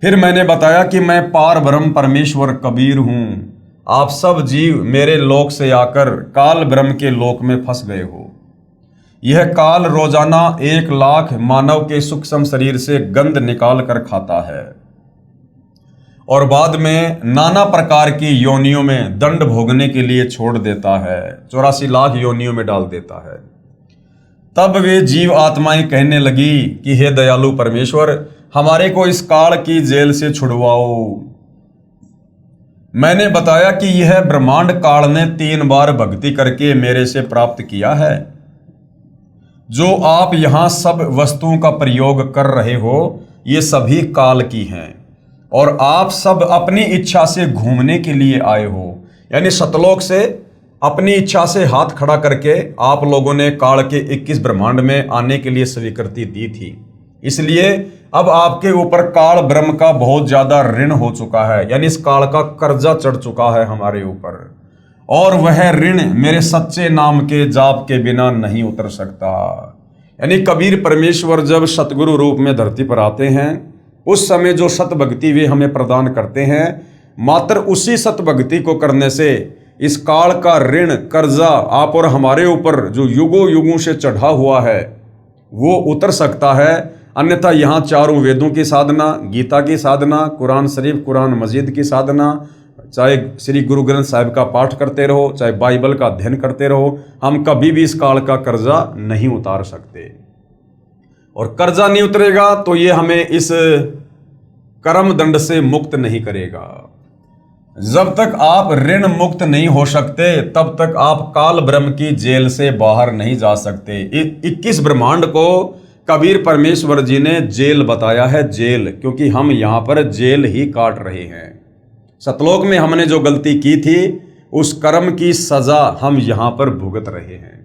फिर मैंने बताया कि मैं पार ब्रह्म परमेश्वर कबीर हूँ। आप सब जीव मेरे लोक से आकर काल ब्रह्म के लोक में फंस गए हो। यह काल रोजाना 1 लाख मानव के सूक्ष्म शरीर से गंध निकाल कर खाता है, और बाद में नाना प्रकार की योनियों में दंड भोगने के लिए छोड़ देता है, 84 लाख योनियों में डाल देता है। तब वे जीव आत्माएं कहने लगी कि हे दयालु परमेश्वर, हमारे को इस काल की जेल से छुड़वाओ। मैंने बताया कि यह ब्रह्मांड काल ने 3 बार भक्ति करके मेरे से प्राप्त किया है। जो आप यहां सब वस्तुओं का प्रयोग कर रहे हो, ये सभी काल की हैं, और आप सब अपनी इच्छा से घूमने के लिए आए हो। यानी सतलोक से अपनी इच्छा से हाथ खड़ा करके आप लोगों ने काल के 21 ब्रह्मांड में आने के लिए स्वीकृति दी थी। इसलिए अब आपके ऊपर काल ब्रह्म का बहुत ज्यादा ऋण हो चुका है, यानी इस काल का कर्जा चढ़ चुका है हमारे ऊपर, और वह ऋण मेरे सच्चे नाम के जाप के बिना नहीं उतर सकता। यानी कबीर परमेश्वर जब सतगुरु रूप में धरती पर आते हैं उस समय जो सत भक्ति वे हमें प्रदान करते हैं, मात्र उसी सत भक्ति को करने से इस काल का ऋण कर्जा आप और हमारे ऊपर जो युगों युगों से चढ़ा हुआ है वो उतर सकता है। अन्यथा यहाँ चारों वेदों की साधना, गीता की साधना, कुरान शरीफ, कुरान मजीद की साधना, चाहे श्री गुरु ग्रंथ साहिब का पाठ करते रहो, चाहे बाइबल का अध्ययन करते रहो, हम कभी भी इस काल का कर्जा नहीं उतार सकते। और कर्जा नहीं उतरेगा तो ये हमें इस कर्म दंड से मुक्त नहीं करेगा। जब तक आप ऋण मुक्त नहीं हो सकते तब तक आप काल ब्रह्म की जेल से बाहर नहीं जा सकते। 21 ब्रह्मांड को कबीर परमेश्वर जी ने जेल बताया है, जेल, क्योंकि हम यहाँ पर जेल ही काट रहे हैं। सतलोक में हमने जो गलती की थी उस कर्म की सजा हम यहाँ पर भुगत रहे हैं।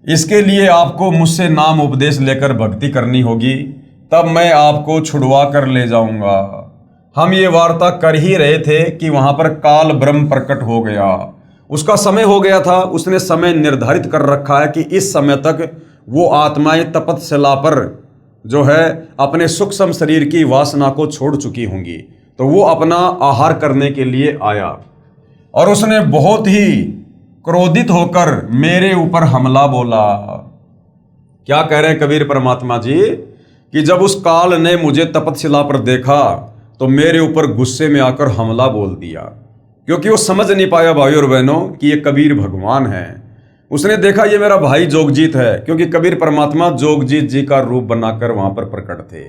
इसके लिए आपको मुझसे नाम उपदेश लेकर भक्ति करनी होगी, तब मैं आपको छुड़वा कर ले जाऊंगा। हम ये वार्ता कर ही रहे थे कि वहां पर काल ब्रह्म प्रकट हो गया, उसका समय हो गया था। उसने समय निर्धारित कर रखा है कि इस समय तक वो आत्माएं तपस्या पर जो है अपने सूक्ष्म शरीर की वासना को छोड़ चुकी होंगी, तो वो अपना आहार करने के लिए आया और उसने बहुत ही क्रोधित होकर मेरे ऊपर हमला बोला। क्या कह रहे हैं कबीर परमात्मा जी कि जब उस काल ने मुझे तपस्या पर देखा तो मेरे ऊपर गुस्से में आकर हमला बोल दिया, क्योंकि वो समझ नहीं पाया भाई और बहनों कि ये कबीर भगवान है। उसने देखा ये मेरा भाई जोगजीत है, क्योंकि कबीर परमात्मा जोगजीत जी का रूप बनाकर वहां पर प्रकट थे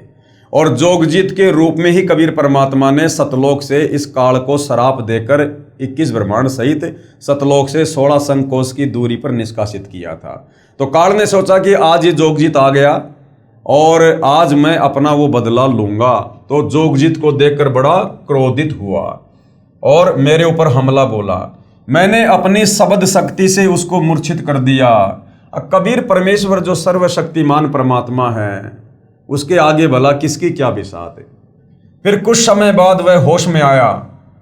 और जोगजीत के रूप में ही कबीर परमात्मा ने सतलोक से इस काल को श्राप देकर 21 ब्रह्मांड सहित सतलोक से 16 संकोश की दूरी पर निष्कासित किया था। तो काल ने सोचा कि आज ये जोगजीत आ गया और आज मैं अपना वो बदला लूंगा। तो जोगजीत को देखकर बड़ा क्रोधित हुआ और मेरे ऊपर हमला बोला। मैंने अपनी शब्द शक्ति से उसको मूर्छित कर दिया। कबीर परमेश्वर जो सर्वशक्तिमान परमात्मा है, उसके आगे भला किसकी क्या बिसात है। फिर कुछ समय बाद वह होश में आया।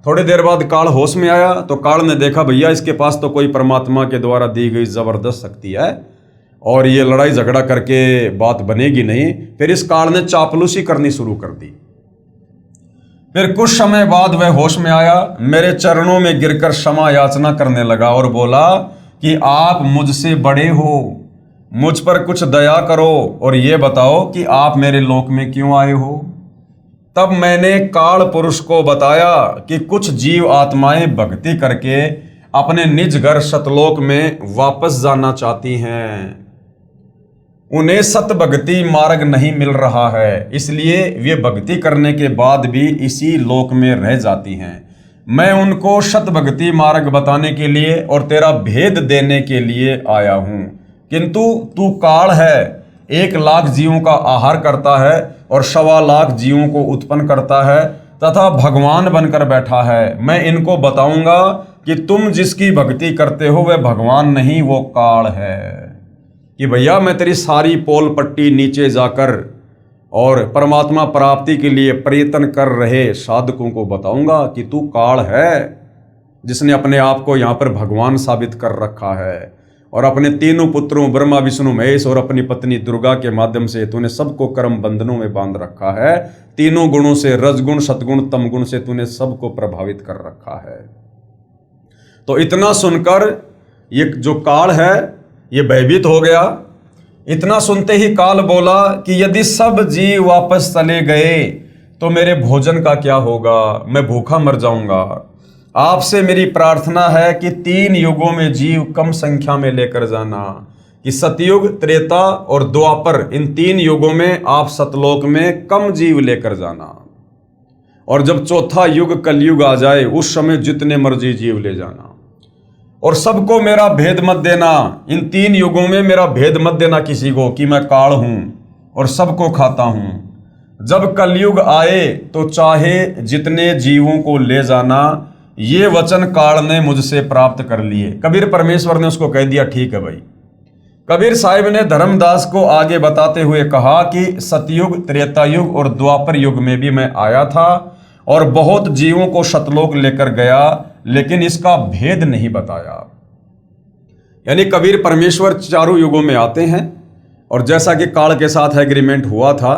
थोड़ी देर बाद काल होश में आया तो काल ने देखा भैया इसके पास तो कोई परमात्मा के द्वारा दी गई जबरदस्त शक्ति है और ये लड़ाई झगड़ा करके बात बनेगी नहीं। फिर इस काल ने चापलूसी करनी शुरू कर दी। फिर कुछ समय बाद वह होश में आया, मेरे चरणों में गिरकर क्षमा याचना करने लगा और बोला कि आप मुझसे बड़े हो, मुझ पर कुछ दया करो और ये बताओ कि आप मेरे लोक में क्यों आए हो। तब मैंने काल पुरुष को बताया कि कुछ जीव आत्माएं भक्ति करके अपने निज घर सतलोक में वापस जाना चाहती हैं, उन्हें सत भक्ति मार्ग नहीं मिल रहा है, इसलिए वे भक्ति करने के बाद भी इसी लोक में रह जाती हैं। मैं उनको सत भक्ति मार्ग बताने के लिए और तेरा भेद देने के लिए आया हूँ, किंतु तू काल है, 1 लाख जीवों का आहार करता है और 1.25 लाख जीवों को उत्पन्न करता है तथा भगवान बनकर बैठा है। मैं इनको बताऊंगा कि तुम जिसकी भक्ति करते हो वह भगवान नहीं, वो काल है। कि भैया मैं तेरी सारी पोल पट्टी नीचे जाकर और परमात्मा प्राप्ति के लिए प्रयत्न कर रहे साधकों को बताऊंगा कि तू काल है, जिसने अपने आप को यहाँ पर भगवान साबित कर रखा है और अपने तीनों पुत्रों ब्रह्मा विष्णु महेश और अपनी पत्नी दुर्गा के माध्यम से तूने सबको कर्म बंधनों में बांध रखा है। तीनों गुणों से, रजगुण सतगुण तमगुण से तूने सबको प्रभावित कर रखा है। तो इतना सुनकर ये जो काल है ये भयभीत हो गया। इतना सुनते ही काल बोला कि यदि सब जीव वापस चले गए तो मेरे भोजन का क्या होगा, मैं भूखा मर जाऊंगा। आपसे मेरी प्रार्थना है कि 3 युगों में जीव कम संख्या में लेकर जाना, कि सतयुग, त्रेता और द्वापर, इन 3 युगों में आप सतलोक में कम जीव लेकर जाना और जब चौथा युग कलयुग आ जाए उस समय जितने मर्जी जीव ले जाना और सबको मेरा भेद मत देना। इन 3 युगों में मेरा भेद मत देना किसी को कि मैं काल हूं और सबको खाता हूं। जब कलयुग आए तो चाहे जितने जीवों को ले जाना। ये वचन काल ने मुझसे प्राप्त कर लिए। कबीर परमेश्वर ने उसको कह दिया ठीक है भाई। कबीर साहिब ने धर्मदास को आगे बताते हुए कहा कि सतयुग, त्रेता युग और द्वापर युग में भी मैं आया था और बहुत जीवों को सतलोक लेकर गया, लेकिन इसका भेद नहीं बताया। यानी कबीर परमेश्वर चारों युगों में आते हैं और जैसा कि काल के साथ एग्रीमेंट हुआ था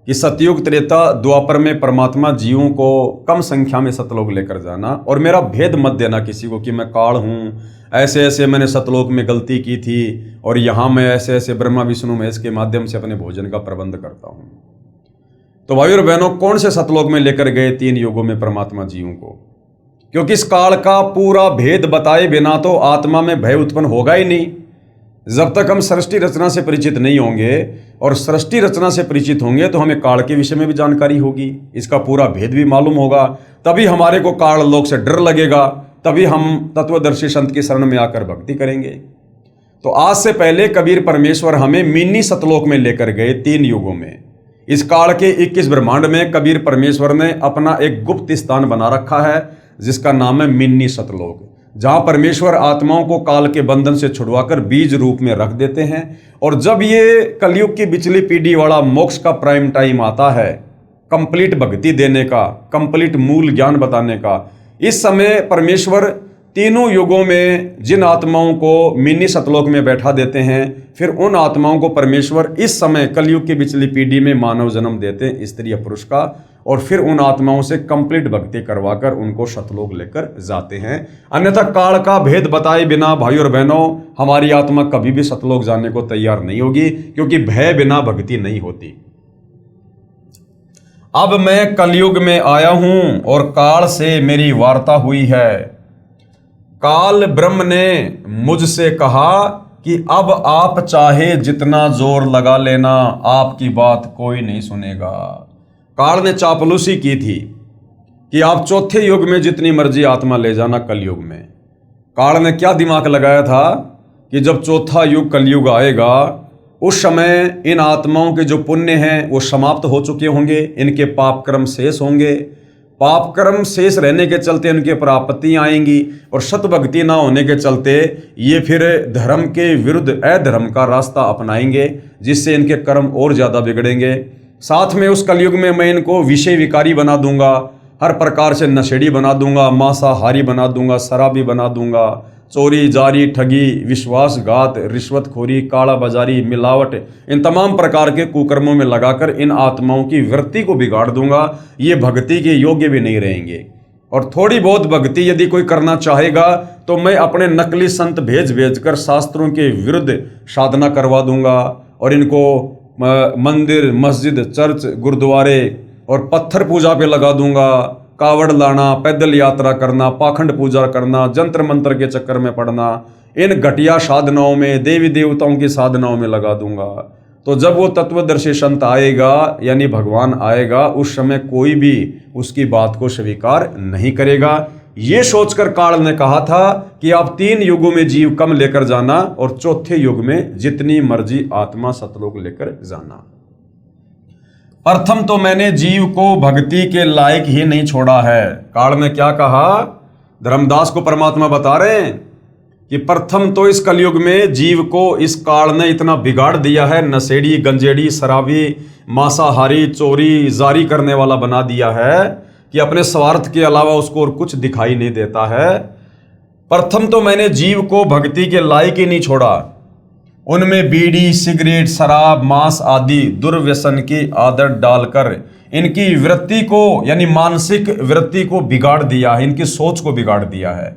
कि सतयुग त्रेता द्वापर में परमात्मा जीवों को कम संख्या में सतलोक लेकर जाना, और मेरा भेद मत देना किसी को कि मैं काल हूँ, ऐसे ऐसे मैंने सतलोक में गलती की थी और यहाँ मैं ऐसे ऐसे ब्रह्मा विष्णु महेश के माध्यम से अपने भोजन का प्रबंध करता हूँ। तो भाई और बहनों, कौन से सतलोक में लेकर गए 3 युगों में परमात्मा जीवों को? क्योंकि इस काल का पूरा भेद बताए बिना तो आत्मा में भय उत्पन्न होगा ही नहीं। जब तक हम सृष्टि रचना से परिचित नहीं होंगे और सृष्टि रचना से परिचित होंगे तो हमें काल के विषय में भी जानकारी होगी, इसका पूरा भेद भी मालूम होगा, तभी हमारे को काल लोक से डर लगेगा, तभी हम तत्वदर्शी संत की शरण में आकर भक्ति करेंगे। तो आज से पहले कबीर परमेश्वर हमें मिनी सतलोक में लेकर गए 3 युगों में। इस काल के 21 ब्रह्मांड में कबीर परमेश्वर ने अपना एक गुप्त स्थान बना रखा है जिसका नाम है मिनी सतलोक, जहां परमेश्वर आत्माओं को काल के बंधन से छुड़वाकर बीज रूप में रख देते हैं। और जब ये कलयुग की बिचली पीढ़ी वाला मोक्ष का प्राइम टाइम आता है, कंप्लीट भक्ति देने का, कंप्लीट मूल ज्ञान बताने का, इस समय परमेश्वर तीनों युगों में जिन आत्माओं को मिनी सतलोक में बैठा देते हैं, फिर उन आत्माओं को परमेश्वर इस समय कलयुग की बिचली पीढ़ी में मानव जन्म देते हैं, स्त्री या पुरुष का, और फिर उन आत्माओं से कंप्लीट भक्ति करवाकर उनको सतलोक लेकर जाते हैं। अन्यथा काल का भेद बताए बिना भाई और बहनों हमारी आत्मा कभी भी सतलोक जाने को तैयार नहीं होगी, क्योंकि भय बिना भक्ति नहीं होती। अब मैं कलयुग में आया हूं और काल से मेरी वार्ता हुई है। काल ब्रह्म ने मुझसे कहा कि अब आप चाहे जितना जोर लगा लेना, आपकी बात कोई नहीं सुनेगा। काल ने चापलूसी की थी कि आप चौथे युग में जितनी मर्जी आत्मा ले जाना कलयुग में। काल ने क्या दिमाग लगाया था कि जब चौथा युग कलयुग आएगा उस समय इन आत्माओं के जो पुण्य हैं वो समाप्त हो चुके होंगे, इनके पाप कर्म शेष होंगे, पाप कर्म शेष रहने के चलते इनके ऊपर आपत्तियां आएंगी, और सतभक्ति ना होने के चलते ये फिर धर्म के विरुद्ध अधर्म का रास्ता अपनाएंगे, जिससे इनके कर्म और ज़्यादा बिगड़ेंगे। साथ में उस कलयुग में मैं इनको विषय विकारी बना दूंगा, हर प्रकार से नशेड़ी बना दूंगा, मांसाहारी बना दूंगा, शराबी बना दूंगा, चोरी जारी ठगी विश्वासघात रिश्वतखोरी काला बाजारी मिलावट इन तमाम प्रकार के कुकर्मों में लगाकर इन आत्माओं की वृत्ति को बिगाड़ दूंगा। ये भक्ति के योग्य भी नहीं रहेंगे। और थोड़ी बहुत भक्ति यदि कोई करना चाहेगा तो मैं अपने नकली संत भेज कर शास्त्रों के विरुद्ध साधना करवा दूंगा, और इनको मंदिर मस्जिद चर्च गुरुद्वारे और पत्थर पूजा पे लगा दूंगा, कावड़ लाना, पैदल यात्रा करना, पाखंड पूजा करना, जंत्र मंत्र के चक्कर में पड़ना, इन घटिया साधनाओं में, देवी देवताओं की साधनाओं में लगा दूंगा। तो जब वो तत्वदर्शी संत आएगा यानी भगवान आएगा, उस समय कोई भी उसकी बात को स्वीकार नहीं करेगा। ये सोचकर काल ने कहा था कि आप 3 युगों में जीव कम लेकर जाना और चौथे युग में जितनी मर्जी आत्मा सतलोक लेकर जाना। प्रथम तो मैंने जीव को भक्ति के लायक ही नहीं छोड़ा है। काल ने क्या कहा? धर्मदास को परमात्मा बता रहे हैं कि प्रथम तो इस कलयुग में जीव को इस काल ने इतना बिगाड़ दिया है, नशेड़ी गंजेड़ी शराबी मांसाहारी चोरी जारी करने वाला बना दिया है कि अपने स्वार्थ के अलावा उसको और कुछ दिखाई नहीं देता है। प्रथम तो मैंने जीव को भक्ति के लायक ही नहीं छोड़ा, उनमें बीड़ी सिगरेट शराब मांस आदि दुर्व्यसन की आदत डालकर इनकी वृत्ति को यानी मानसिक वृत्ति को बिगाड़ दिया है, इनकी सोच को बिगाड़ दिया है।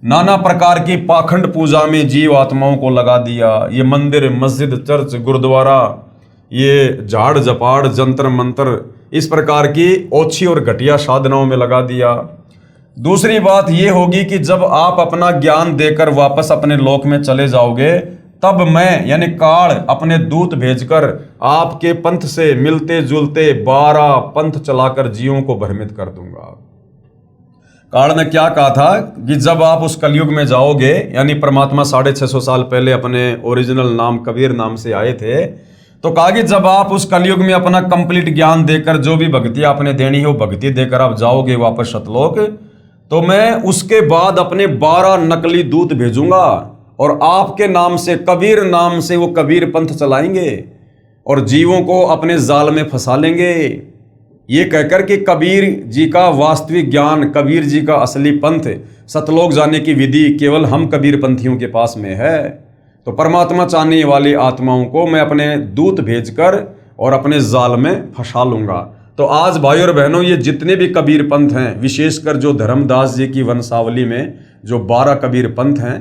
नाना प्रकार की पाखंड पूजा में जीव आत्माओं को लगा दिया। ये मंदिर मस्जिद चर्च गुरुद्वारा, ये झाड़ जपाड़ जंतर मंत्र, इस प्रकार की ओछी और घटिया साधनाओं में लगा दिया। दूसरी बात ये होगी कि जब आप अपना ज्ञान देकर वापस अपने लोक में चले जाओगे, तब मैं यानी काल अपने दूत भेजकर आपके पंथ से मिलते जुलते 12 पंथ चलाकर जीवों को भ्रमित कर दूंगा। काल ने क्या कहा था कि जब आप उस कलयुग में जाओगे, यानी परमात्मा 650 साल पहले अपने ओरिजिनल नाम कबीर नाम से आए थे, तो कहा कि जब आप उस कलयुग में अपना कंप्लीट ज्ञान देकर जो भी भक्ति आपने देनी है वो भक्ति देकर आप जाओगे वापस सतलोक, तो मैं उसके बाद अपने 12 नकली दूत भेजूंगा और आपके नाम से कबीर नाम से वो कबीर पंथ चलाएंगे और जीवों को अपने जाल में फंसा लेंगे, ये कहकर कि कबीर जी का वास्तविक ज्ञान, कबीर जी का असली पंथ, सतलोक जाने की विधि केवल हम कबीर पंथियों के पास में है। तो परमात्मा चाहने वाली आत्माओं को मैं अपने दूत भेजकर और अपने जाल में फंसा लूंगा। तो आज भाई और बहनों, ये जितने भी कबीर पंथ हैं, विशेषकर जो धर्मदास जी की वंशावली में जो 12 कबीर पंथ हैं,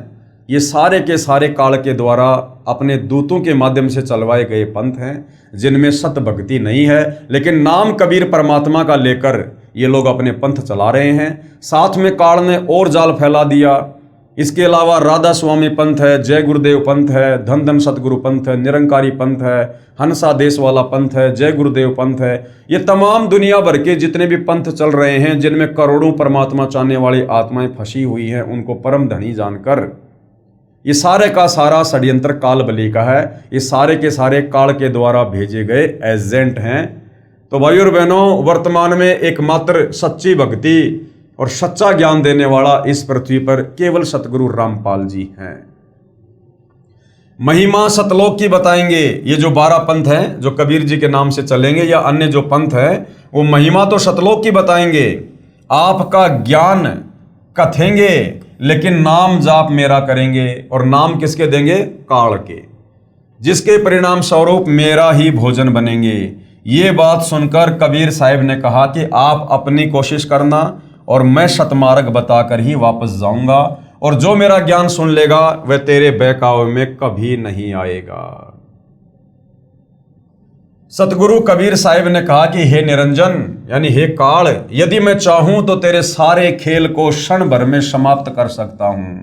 ये सारे के सारे काल के द्वारा अपने दूतों के माध्यम से चलवाए गए पंथ हैं, जिनमें सत भक्ति नहीं है, लेकिन नाम कबीर परमात्मा का लेकर ये लोग अपने पंथ चला रहे हैं। साथ में काल ने और जाल फैला दिया। इसके अलावा राधा स्वामी पंथ है, जय गुरुदेव पंथ है, धन धन सतगुरु पंथ है, निरंकारी पंथ है, हंसा देश वाला पंथ है, जय गुरुदेव पंथ है। ये तमाम दुनिया भर के जितने भी पंथ चल रहे हैं, जिनमें करोड़ों परमात्मा चाहने वाली आत्माएं फंसी हुई हैं, उनको परम धनी जानकर ये सारे का सारा षड्यंत्र काल बली का है। ये सारे के सारे काल के द्वारा भेजे गए एजेंट हैं। तो भाई और बहनों, वर्तमान में एकमात्र सच्ची भक्ति और सच्चा ज्ञान देने वाला इस पृथ्वी पर केवल सतगुरु रामपाल जी हैं। महिमा सतलोक की बताएंगे। ये जो 12 पंथ हैं जो कबीर जी के नाम से चलेंगे, या अन्य जो पंथ है, वो महिमा तो सतलोक की बताएंगे, आपका ज्ञान कथेंगे, लेकिन नाम जाप मेरा करेंगे। और नाम किसके देंगे? काल के, जिसके परिणाम स्वरूप मेरा ही भोजन बनेंगे। ये बात सुनकर कबीर साहिब ने कहा कि आप अपनी कोशिश करना और मैं सतमार्ग बताकर ही वापस जाऊंगा, और जो मेरा ज्ञान सुन लेगा वह तेरे बहकावे में कभी नहीं आएगा। सतगुरु कबीर साहिब ने कहा कि हे निरंजन, यानी हे काल, यदि मैं चाहूं तो तेरे सारे खेल को क्षण भर में समाप्त कर सकता हूं।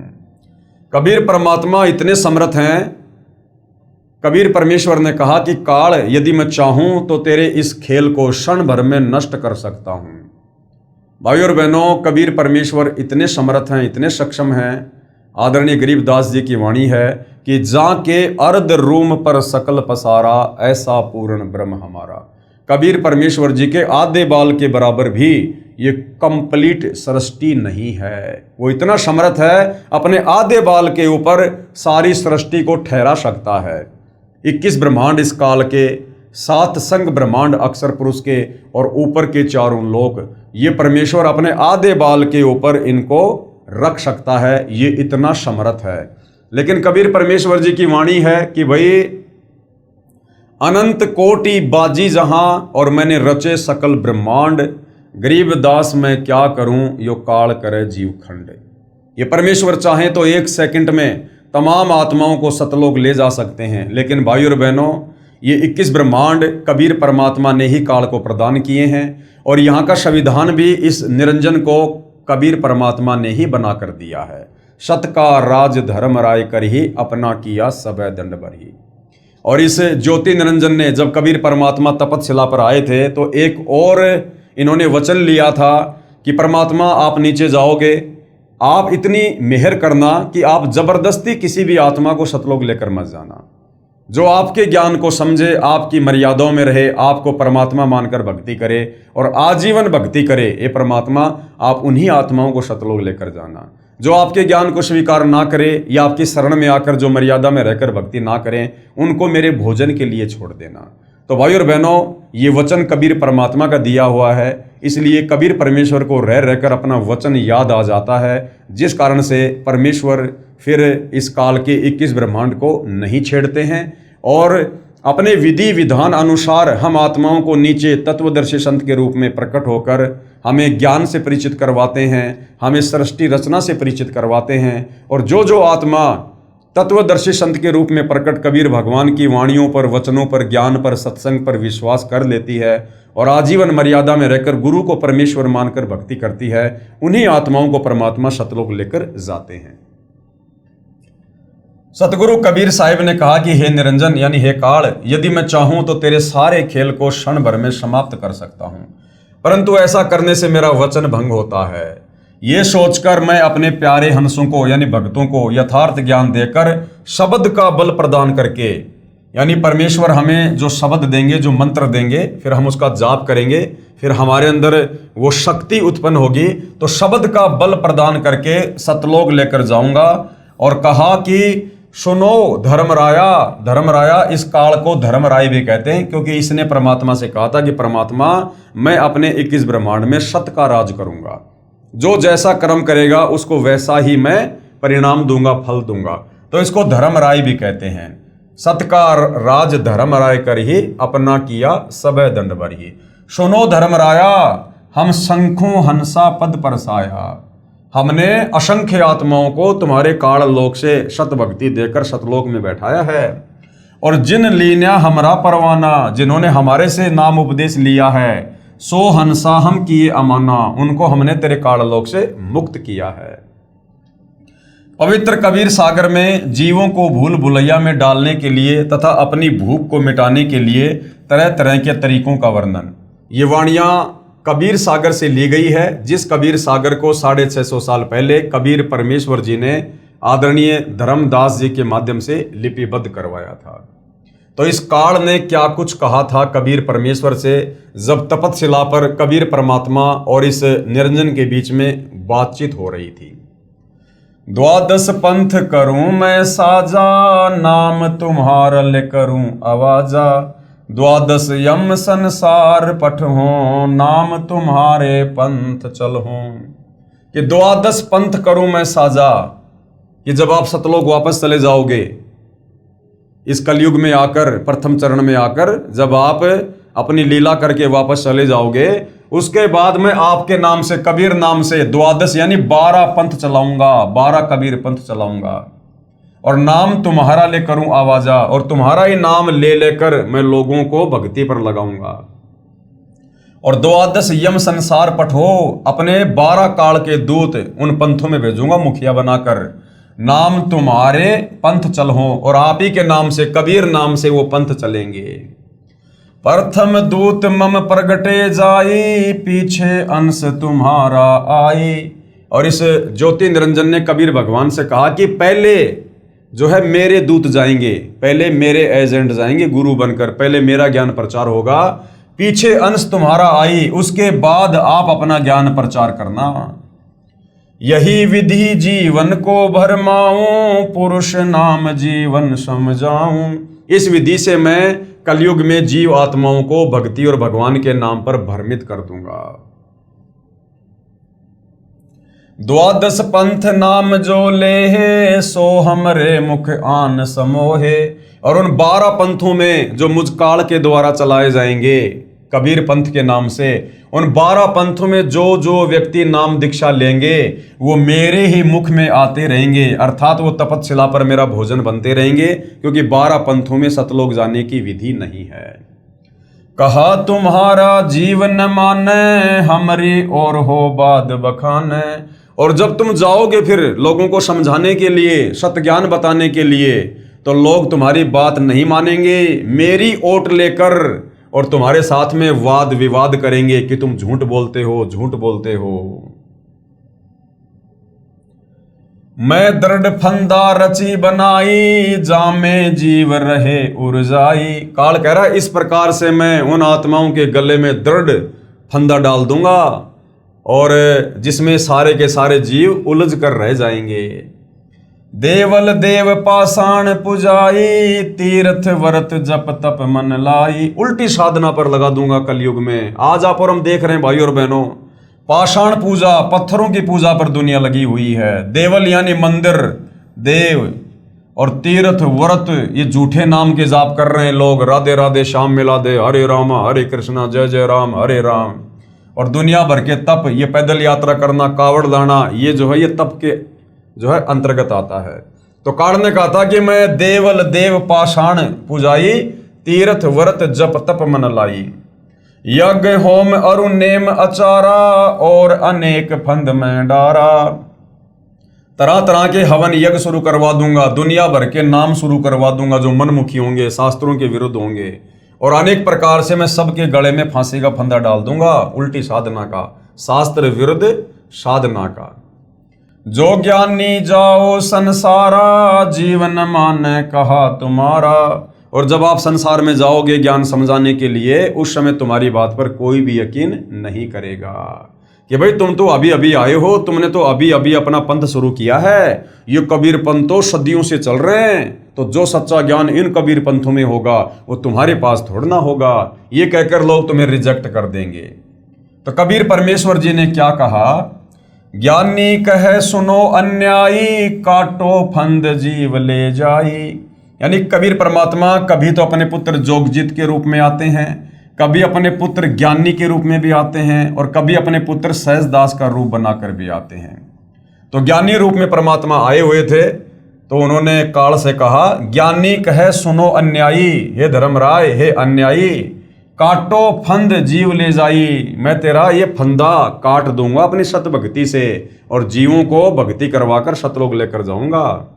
कबीर परमात्मा इतने समर्थ हैं। कबीर परमेश्वर ने कहा कि काल, यदि मैं चाहूं तो तेरे इस खेल को क्षण भर में नष्ट कर सकता हूं। भाई और बहनों, कबीर परमेश्वर इतने समर्थ हैं, इतने सक्षम हैं। आदरणीय गरीबदास जी की वाणी है कि जाके अर्ध रूम पर सकल पसारा, ऐसा पूर्ण ब्रह्म हमारा। कबीर परमेश्वर जी के आधे बाल के बराबर भी ये कंप्लीट सृष्टि नहीं है। वो इतना समर्थ है, अपने आधे बाल के ऊपर सारी सृष्टि को ठहरा सकता है। 21 ब्रह्मांड इस काल के, 7 संग ब्रह्मांड अक्षर पुरुष के, और ऊपर के 4 लोक, ये परमेश्वर अपने आधे बाल के ऊपर इनको रख सकता है। ये इतना समर्थ है। लेकिन कबीर परमेश्वर जी की वाणी है कि भाई, अनंत कोटि बाजी जहां और मैंने रचे सकल ब्रह्मांड, गरीबदास मैं क्या करूं यो काल करे जीव खंड। ये परमेश्वर चाहे तो 1 सेकंड में तमाम आत्माओं को सतलोक ले जा सकते हैं। लेकिन भाई और बहनों, ये 21 ब्रह्मांड कबीर परमात्मा ने ही काल को प्रदान किए हैं, और यहाँ का संविधान भी इस निरंजन को कबीर परमात्मा ने ही बना कर दिया है। सत का राज धर्म राय कर ही अपना किया सबे दंड बरही। और इस ज्योति निरंजन ने जब कबीर परमात्मा तपतशिला पर आए थे, तो एक और इन्होंने वचन लिया था कि परमात्मा आप नीचे जाओगे, आप इतनी मेहर करना कि आप जबरदस्ती किसी भी आत्मा को सतलोक लेकर मत जाना। जो आपके ज्ञान को समझे, आपकी मर्यादाओं में रहे, आपको परमात्मा मानकर भक्ति करे और आजीवन भक्ति करे, ये परमात्मा आप उन्हीं आत्माओं को सतलोक लेकर जाना। जो आपके ज्ञान को स्वीकार ना करे या आपकी शरण में आकर जो मर्यादा में रहकर भक्ति ना करें, उनको मेरे भोजन के लिए छोड़ देना। तो भाई और बहनों, ये वचन कबीर परमात्मा का दिया हुआ है, इसलिए कबीर परमेश्वर को रह रहकर अपना वचन याद आ जाता है, जिस कारण से परमेश्वर फिर इस काल के 21 ब्रह्मांड को नहीं छेड़ते हैं, और अपने विधि विधान अनुसार हम आत्माओं को नीचे तत्वदर्शी संत के रूप में प्रकट होकर हमें ज्ञान से परिचित करवाते हैं, हमें सृष्टि रचना से परिचित करवाते हैं। और जो आत्मा तत्वदर्शी संत के रूप में प्रकट कबीर भगवान की वाणियों पर, वचनों पर, ज्ञान पर, सत्संग पर विश्वास कर लेती है और आजीवन मर्यादा में रहकर गुरु को परमेश्वर मानकर भक्ति करती है, उन्हीं आत्माओं को परमात्मा सतलोक लेकर जाते हैं। सतगुरु कबीर साहिब ने कहा कि हे निरंजन, यानी हे काल, यदि मैं चाहूं तो तेरे सारे खेल को क्षण भर में समाप्त कर सकता हूं, परंतु ऐसा करने से मेरा वचन भंग होता है। ये सोचकर मैं अपने प्यारे हंसों को यानी भक्तों को यथार्थ ज्ञान देकर शब्द का बल प्रदान करके, यानी परमेश्वर हमें जो शब्द देंगे, जो मंत्र देंगे, फिर हम उसका जाप करेंगे, फिर हमारे अंदर वो शक्ति उत्पन्न होगी, तो शब्द का बल प्रदान करके सतलोक लेकर जाऊंगा। और कहा कि सुनो धर्मराया, धर्मराया, इस काल को धर्मराय भी कहते हैं, क्योंकि इसने परमात्मा से कहा था कि परमात्मा, मैं अपने 21 ब्रह्मांड में सत का राज करूंगा, जो जैसा कर्म करेगा उसको वैसा ही मैं परिणाम दूंगा, फल दूंगा। तो इसको धर्मराय भी कहते हैं। सत्कार राज धर्म राय कर ही अपना किया सब दंड बरही। सुनो धर्मराया हम शंखों हंसा पद परसाया, हमने असंख्य आत्माओं को तुम्हारे काल लोक से सत भक्ति देकर सतलोक में बैठाया है। और जिन लीना हमरा परवाना, जिन्होंने हमारे से नाम उपदेश लिया है, सो हंसा हम किए अमाना, उनको हमने तेरे काल लोक से मुक्त किया है। पवित्र कबीर सागर में जीवों को भूल भुलैया में डालने के लिए तथा अपनी भूख को मिटाने के लिए तरह तरह के तरीकों का वर्णन। ये वाणियां कबीर सागर से ली गई है, जिस कबीर सागर को 650 साल पहले कबीर परमेश्वर जी ने आदरणीय धर्मदास जी के माध्यम से लिपिबद्ध करवाया था। तो इस काल ने क्या कुछ कहा था कबीर परमेश्वर से, जब तपतशिला पर कबीर परमात्मा और इस निरंजन के बीच में बातचीत हो रही थी। द्वादश पंथ करूं मैं साजा, नाम तुम्हारा ले करूं आवाजा, द्वादश यम संसार पठो, नाम तुम्हारे पंथ चलो। कि द्वादश पंथ करूं मैं साजा, कि जब आप सतलोक वापस चले जाओगे, इस कलयुग में आकर, प्रथम चरण में आकर जब आप अपनी लीला करके वापस चले जाओगे, उसके बाद मैं आपके नाम से, कबीर नाम से द्वादश यानी 12 पंथ चलाऊंगा, 12 कबीर पंथ चलाऊंगा। और नाम तुम्हारा ले करूं आवाजा, और तुम्हारा ही नाम ले लेकर मैं लोगों को भक्ति पर लगाऊंगा। और द्वादश यम संसार पठो, अपने 12 काल के दूत उन पंथों में भेजूंगा मुखिया बनाकर। नाम तुम्हारे पंथ चलो, और आप ही के नाम से, कबीर नाम से वो पंथ चलेंगे। प्रथम दूत मम प्रगटे जाई, पीछे अंश तुम्हारा आई। और इस ज्योति निरंजन ने कबीर भगवान से कहा कि पहले जो है मेरे दूत जाएंगे, पहले मेरे एजेंट जाएंगे गुरु बनकर, पहले मेरा ज्ञान प्रचार होगा, पीछे अंश तुम्हारा आई, उसके बाद आप अपना ज्ञान प्रचार करना। यही विधि जीवन को भरमाऊं, पुरुष नाम जीवन समझाऊं। इस विधि से मैं कलयुग में जीव आत्माओं को भक्ति और भगवान के नाम पर भ्रमित कर दूंगा। द्वादश पंथ नाम जो ले, सो हमरे मुख आन समोहे। और उन 12 पंथों में जो मुझ काल के द्वारा चलाए जाएंगे कबीर पंथ के नाम से, उन 12 पंथों में जो जो व्यक्ति नाम दीक्षा लेंगे वो मेरे ही मुख में आते रहेंगे, अर्थात वो तपतशिला पर मेरा भोजन बनते रहेंगे, क्योंकि 12 पंथों में सतलोक जाने की विधि नहीं है। कहा तुम्हारा जीवन माने, हमारी और हो बाद बखाने। और जब तुम जाओगे फिर लोगों को समझाने के लिए, सत्य ज्ञान बताने के लिए, तो लोग तुम्हारी बात नहीं मानेंगे, मेरी ओट लेकर और तुम्हारे साथ में वाद विवाद करेंगे कि तुम झूठ बोलते हो, झूठ बोलते हो। मैं दृढ़ फंदा रची बनाई, जामे जीव रहे उर्जाई। काल कह रहा है इस प्रकार से मैं उन आत्माओं के गले में दृढ़ फंदा डाल दूंगा, और जिसमें सारे के सारे जीव उलझ कर रह जाएंगे। देवल देव पाषाण पुजाई, तीर्थ व्रत जप तप मन लाई। उल्टी साधना पर लगा दूंगा कलयुग में। आज आप और हम देख रहे हैं भाई और बहनों, पाषाण पूजा, पत्थरों की पूजा पर दुनिया लगी हुई है। देवल यानी मंदिर, देव, और तीर्थ व्रत ये झूठे नाम के जाप कर रहे हैं लोग। राधे राधे श्याम मिला दे, हरे राम हरे कृष्णा जय जय राम हरे राम। और दुनिया भर के तप, ये पैदल यात्रा करना, कावड़ लाना, ये जो है ये तप के जो है अंतर्गत आता है। तो काल ने कहा था कि मैं देवल देव पाषाण पुजाई, तीर्थ व्रत जप तप मन लाई। यज्ञ होम अरु नेम अचारा, और अनेक फंद में डारा। तरह तरह के हवन यज्ञ शुरू करवा दूंगा, दुनिया भर के नाम शुरू करवा दूंगा जो मनमुखी होंगे, शास्त्रों के विरुद्ध होंगे, और अनेक प्रकार से मैं सबके गले में फांसी का फंदा डाल दूंगा, उल्टी साधना का, शास्त्र विरुद्ध साधना का। जो ज्ञानी जाओ संसारा, जीवन माने कहा तुम्हारा। और जब आप संसार में जाओगे ज्ञान समझाने के लिए, उस समय तुम्हारी बात पर कोई भी यकीन नहीं करेगा कि भाई तुम तो अभी अभी आए हो, तुमने तो अभी अभी अपना पंथ शुरू किया है, ये कबीर पंथ तो सदियों से चल रहे हैं, तो जो सच्चा ज्ञान इन कबीर पंथों में होगा वो तुम्हारे पास थोड़ा ना होगा। ये कहकर लोग तुम्हें रिजेक्ट कर देंगे। तो कबीर परमेश्वर जी ने क्या कहा, ज्ञानी कहे सुनो अन्यायी, काटो फंद जीव ले जाई। यानी कबीर परमात्मा कभी तो अपने पुत्र जोगजीत के रूप में आते हैं, कभी अपने पुत्र ज्ञानी के रूप में भी आते हैं, और कभी अपने पुत्र सहजदास का रूप बनाकर भी आते हैं। तो ज्ञानी रूप में परमात्मा आए हुए थे, तो उन्होंने काल से कहा, ज्ञानी कहे सुनो अन्यायी, हे धर्मराय हे अन्यायी, काटो फंद जीव ले जाई, मैं तेरा ये फंदा काट दूंगा अपनी सत भक्ति से, और जीवों को भक्ति करवाकर सतलोक लेकर जाऊंगा।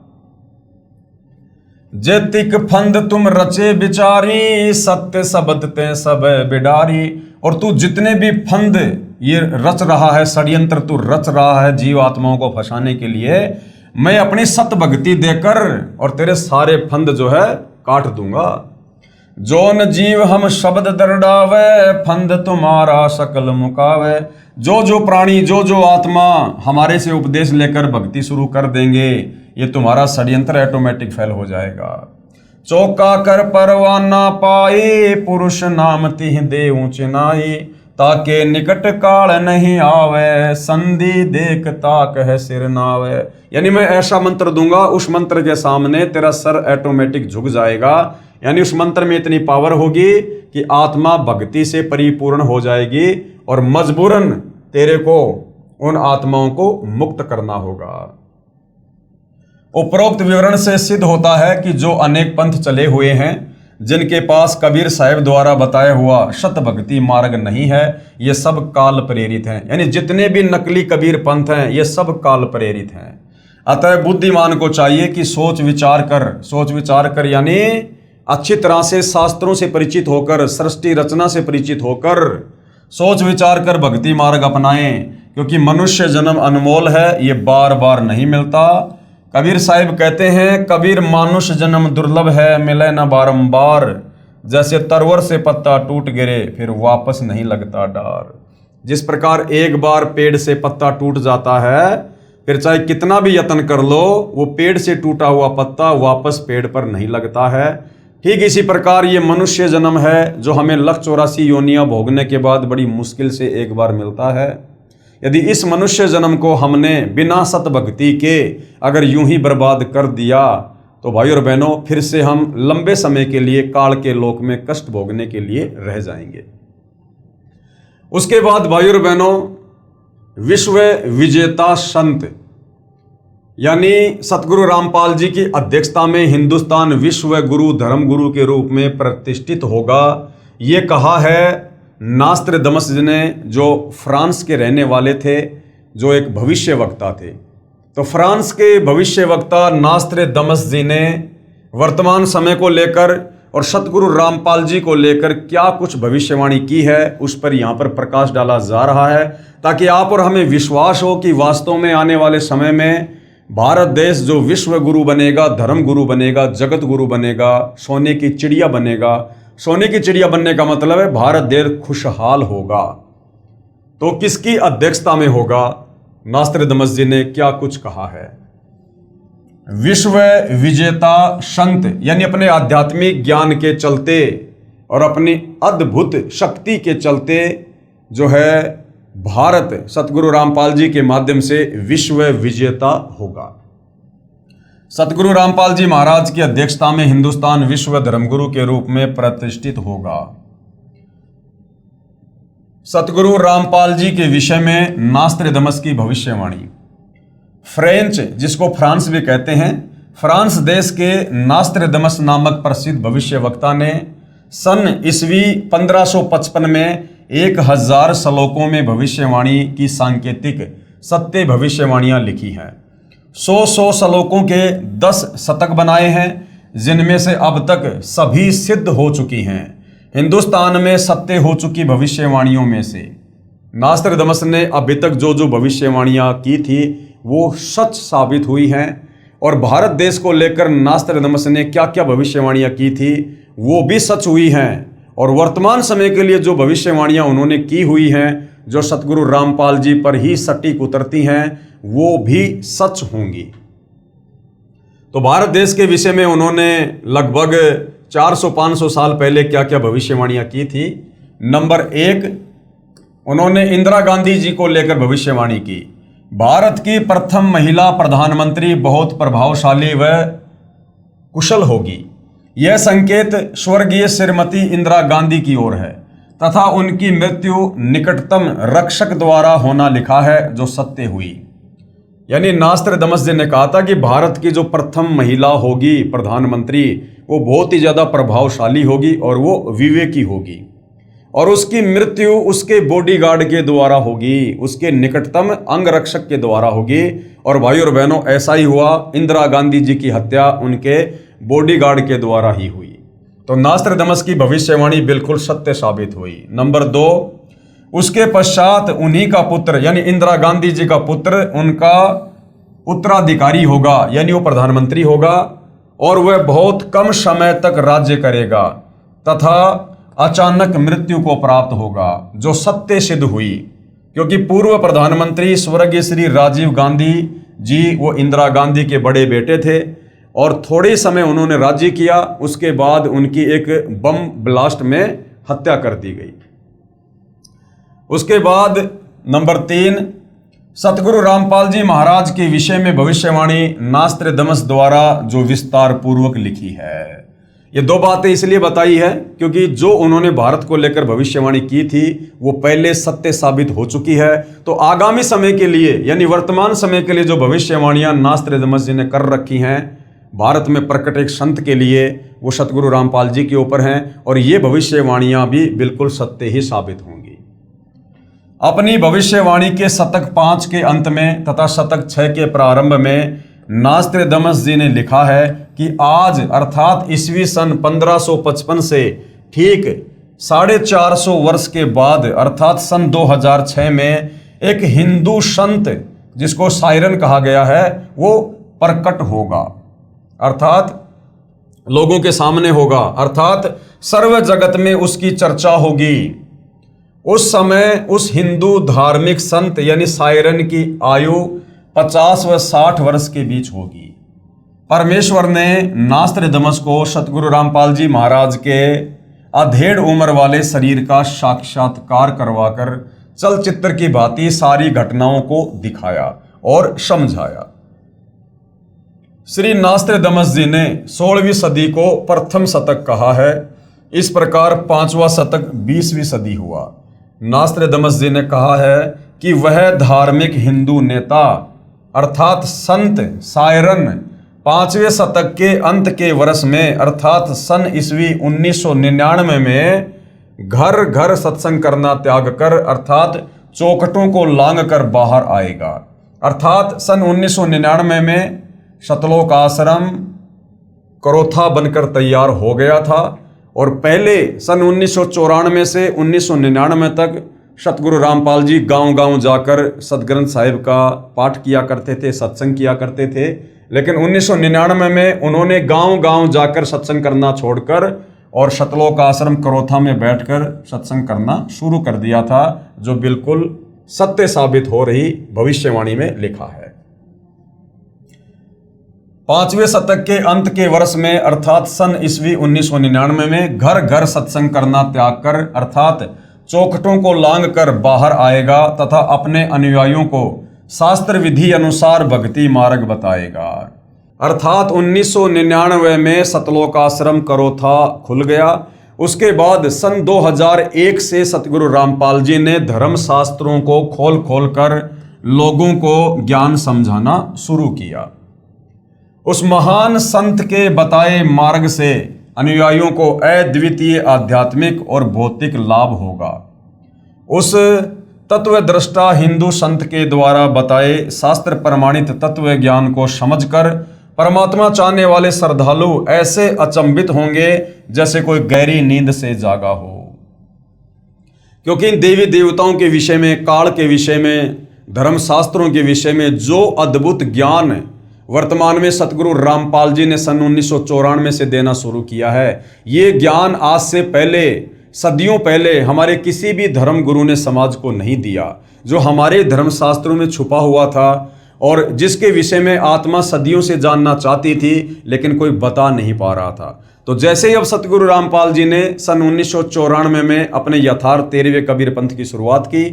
जेतिक फंद तुम रचे बिचारी, सत्य शब्द ते सब बिडारी। और तू जितने भी फंद ये रच रहा है, षड्यंत्र तू रच रहा है जीव आत्माओं को फंसाने के लिए, मैं अपनी सत भक्ति देकर और तेरे सारे फंद जो है काट दूंगा। जोन जीव हम शब्द दरडावे, फंद तुम्हारा सकल मुकावे। जो जो प्राणी, जो जो आत्मा हमारे से उपदेश लेकर भक्ति शुरू कर देंगे, ये तुम्हारा षड्यंत्र ऑटोमेटिक फेल हो जाएगा। चौका कर परवाना पाए, पुरुष नाम तिह दे ऊंच नाई, ताके निकट काल नहीं आवे, संधि देख ताक है सिर नावे। यानी मैं ऐसा मंत्र दूंगा, उस मंत्र के सामने तेरा सर ऑटोमेटिक झुक जाएगा। यानी उस मंत्र में इतनी पावर होगी कि आत्मा भक्ति से परिपूर्ण हो जाएगी, और मजबूरन तेरे को उन आत्माओं को मुक्त करना होगा। उपरोक्त विवरण से सिद्ध होता है कि जो अनेक पंथ चले हुए हैं, जिनके पास कबीर साहब द्वारा बताया हुआ शत भक्ति मार्ग नहीं है, ये सब काल प्रेरित हैं। यानी जितने भी नकली कबीर पंथ हैं, ये सब काल प्रेरित हैं। अतः बुद्धिमान को चाहिए कि सोच विचार कर यानी अच्छी तरह से शास्त्रों से परिचित होकर, सृष्टि रचना से परिचित होकर, सोच विचार कर भक्ति मार्ग अपनाएं, क्योंकि मनुष्य जन्म अनमोल है, ये बार बार नहीं मिलता। कबीर साहिब कहते हैं, कबीर मानुष जन्म दुर्लभ है, मिले न बारंबार, जैसे तरवर से पत्ता टूट गिरे फिर वापस नहीं लगता डार। जिस प्रकार एक बार पेड़ से पत्ता टूट जाता है, फिर चाहे कितना भी यत्न कर लो, वो पेड़ से टूटा हुआ पत्ता वापस पेड़ पर नहीं लगता है। ठीक इसी प्रकार ये मनुष्य जन्म है, जो हमें 184 योनियां भोगने के बाद बड़ी मुश्किल से एक बार मिलता है। यदि इस मनुष्य जन्म को हमने बिना सत भक्ति के अगर यूं ही बर्बाद कर दिया, तो भाई और बहनों, फिर से हम लंबे समय के लिए काल के लोक में कष्ट भोगने के लिए रह जाएंगे। उसके बाद भाई और बहनों, विश्व विजेता संत यानी सतगुरु रामपाल जी की अध्यक्षता में हिंदुस्तान विश्व गुरु धर्म गुरु के रूप में प्रतिष्ठित होगा, ये कहा है नास्त्रदमस ने, जो फ्रांस के रहने वाले थे, जो एक भविष्य वक्ता थे। तो फ्रांस के भविष्य वक्ता नास्त्रदमस जी ने वर्तमान समय को लेकर और सतगुरु रामपाल जी को लेकर क्या कुछ भविष्यवाणी की है, उस पर यहाँ पर प्रकाश डाला जा रहा है, ताकि आप और हमें विश्वास हो कि वास्तव में आने वाले समय में भारत देश जो विश्व गुरु बनेगा, धर्म गुरु बनेगा, जगत गुरु बनेगा, सोने की चिड़िया बनेगा। सोने की चिड़िया बनने का मतलब है भारत देश खुशहाल होगा। तो किसकी अध्यक्षता में होगा? नास्त्रदमस जी ने क्या कुछ कहा है? विश्व विजेता संत यानी अपने आध्यात्मिक ज्ञान के चलते और अपनी अद्भुत शक्ति के चलते जो है भारत सतगुरु रामपाल जी के माध्यम से विश्व विजेता होगा। सतगुरु रामपाल जी महाराज की अध्यक्षता में हिंदुस्तान विश्व धर्मगुरु के रूप में प्रतिष्ठित होगा। सतगुरु रामपाल जी के विषय में नास्त्रदमस की भविष्यवाणी। फ्रेंच, जिसको फ्रांस भी कहते हैं, फ्रांस देश के नास्त्रदमस नामक प्रसिद्ध भविष्यवक्ता ने सन ईस्वी 1555 में 1000 श्लोकों में भविष्यवाणी की सांकेतिक सत्य भविष्यवाणियां लिखी हैं। 100 श्लोकों के 10 शतक बनाए हैं, जिनमें से अब तक सभी सिद्ध हो चुकी हैं। हिंदुस्तान में सत्य हो चुकी भविष्यवाणियों में से नास्त्रदमस ने अभी तक जो जो भविष्यवाणियां की थी वो सच साबित हुई हैं, और भारत देश को लेकर नास्त्रदमस ने क्या क्या भविष्यवाणियां की थी वो भी सच हुई हैं, और वर्तमान समय के लिए जो भविष्यवाणियां उन्होंने की हुई हैं, जो सतगुरु रामपाल जी पर ही सटीक उतरती हैं, वो भी सच होंगी। तो भारत देश के विषय में उन्होंने लगभग 400-500 साल पहले क्या क्या भविष्यवाणियां की थी। नंबर 1, उन्होंने इंदिरा गांधी जी को लेकर भविष्यवाणी की। भारत की प्रथम महिला प्रधानमंत्री बहुत प्रभावशाली व कुशल होगी। यह संकेत स्वर्गीय श्रीमती इंदिरा गांधी की ओर है तथा उनकी मृत्यु निकटतम रक्षक द्वारा होना लिखा है, जो सत्य हुई। यानी नास्त्रदमस जी ने कहा था कि भारत की जो प्रथम महिला होगी प्रधानमंत्री, वो बहुत ही ज़्यादा प्रभावशाली होगी और वो विवेकी होगी, और उसकी मृत्यु उसके बॉडीगार्ड के द्वारा होगी, उसके निकटतम अंगरक्षक के द्वारा होगी। और भाई और बहनों, ऐसा ही हुआ। इंदिरा गांधी जी की हत्या उनके बॉडीगार्ड के द्वारा ही हुई। तो नास्त्रदमस की भविष्यवाणी बिल्कुल सत्य साबित हुई। नंबर 2, उसके पश्चात उन्हीं का पुत्र यानी इंदिरा गांधी जी का पुत्र उनका उत्तराधिकारी होगा, यानी वो प्रधानमंत्री होगा, और वह बहुत कम समय तक राज्य करेगा तथा अचानक मृत्यु को प्राप्त होगा, जो सत्य सिद्ध हुई। क्योंकि पूर्व प्रधानमंत्री स्वर्गीय श्री राजीव गांधी जी वो इंदिरा गांधी के बड़े बेटे थे, और थोड़े समय उन्होंने राज्य किया, उसके बाद उनकी एक बम ब्लास्ट में हत्या कर दी गई। उसके बाद नंबर 3, सतगुरु रामपाल जी महाराज के विषय में भविष्यवाणी नास्त्रदमस द्वारा जो विस्तार पूर्वक लिखी है। ये 2 बातें इसलिए बताई है क्योंकि जो उन्होंने भारत को लेकर भविष्यवाणी की थी वो पहले सत्य साबित हो चुकी है। तो आगामी समय के लिए यानी वर्तमान समय के लिए जो भविष्यवाणियां नास्त्रदमस जी ने कर रखी हैं भारत में प्रकट एक संत के लिए, वो सतगुरु रामपाल जी के ऊपर हैं, और ये भविष्यवाणियां भी बिल्कुल सत्य ही साबित होंगी। अपनी भविष्यवाणी के शतक 5 के अंत में तथा शतक 6 के प्रारंभ में नास्त्रदमस जी ने लिखा है कि आज अर्थात ईस्वी सन 1555 से ठीक 450 वर्ष के बाद अर्थात सन 2006 में एक हिंदू संत जिसको सायरन कहा गया है वो प्रकट होगा, अर्थात लोगों के सामने होगा, अर्थात सर्व जगत में उसकी चर्चा होगी। उस समय उस हिंदू धार्मिक संत यानी सायरन की आयु 50 व 60 वर्ष के बीच होगी। परमेश्वर ने नास्त्रदमस को सतगुरु रामपाल जी महाराज के अधेड़ उम्र वाले शरीर का साक्षात्कार करवाकर चलचित्र की भांति सारी घटनाओं को दिखाया और समझाया। श्री नास्त्रदमस जी ने 16वीं सदी को प्रथम शतक कहा है। इस प्रकार 5वां शतक 20वीं सदी हुआ। नास्त्रदमस जी ने कहा है कि वह धार्मिक हिंदू नेता अर्थात संत सायरन 5वें शतक के अंत के वर्ष में अर्थात सन ईस्वी 1999 में घर घर सत्संग करना त्याग कर अर्थात चौखटों को लांग कर बाहर आएगा। अर्थात सन 1999 में सतलोक आश्रम करोथा बनकर तैयार हो गया था, और पहले सन 1994 से 1999 तक सतगुरु रामपाल जी गांव-गांव जाकर सतग्रंथ साहिब का पाठ किया करते थे, सत्संग किया करते थे। लेकिन 1999 में उन्होंने गांव-गांव जाकर सत्संग करना छोड़कर और सतलोक आश्रम करोथा में बैठकर सत्संग करना शुरू कर दिया था, जो बिल्कुल सत्य साबित हो रही भविष्यवाणी में लिखा है। 5वें शतक के अंत के वर्ष में अर्थात सन ईस्वी 1999 में घर घर सत्संग करना त्याग कर अर्थात चौखटों को लांग कर बाहर आएगा तथा अपने अनुयायियों को शास्त्र विधि अनुसार भक्ति मार्ग बताएगा। अर्थात 1999 में सतलोक आश्रम करोथा खुल गया। उसके बाद सन 2001 से सतगुरु रामपाल जी ने धर्म शास्त्रों को खोल खोल कर लोगों को ज्ञान समझाना शुरू किया। उस महान संत के बताए मार्ग से अनुयायियों को अद्वितीय आध्यात्मिक और भौतिक लाभ होगा। उस तत्वदृष्टा हिंदू संत के द्वारा बताए शास्त्र प्रमाणित तत्व ज्ञान को समझकर परमात्मा चाहने वाले श्रद्धालु ऐसे अचंभित होंगे जैसे कोई गहरी नींद से जागा हो। क्योंकि इन देवी देवताओं के विषय में, काल के विषय में, धर्म शास्त्रों के विषय में जो अद्भुत ज्ञान वर्तमान में सतगुरु रामपाल जी ने सन 1994 से देना शुरू किया है, ये ज्ञान आज से पहले सदियों पहले हमारे किसी भी धर्म गुरु ने समाज को नहीं दिया। जो हमारे धर्म शास्त्रों में छुपा हुआ था और जिसके विषय में आत्मा सदियों से जानना चाहती थी लेकिन कोई बता नहीं पा रहा था। तो जैसे ही अब सतगुरु रामपाल जी ने सन 1994 में अपने यथार्थ 13वें कबीर पंथ की शुरुआत की,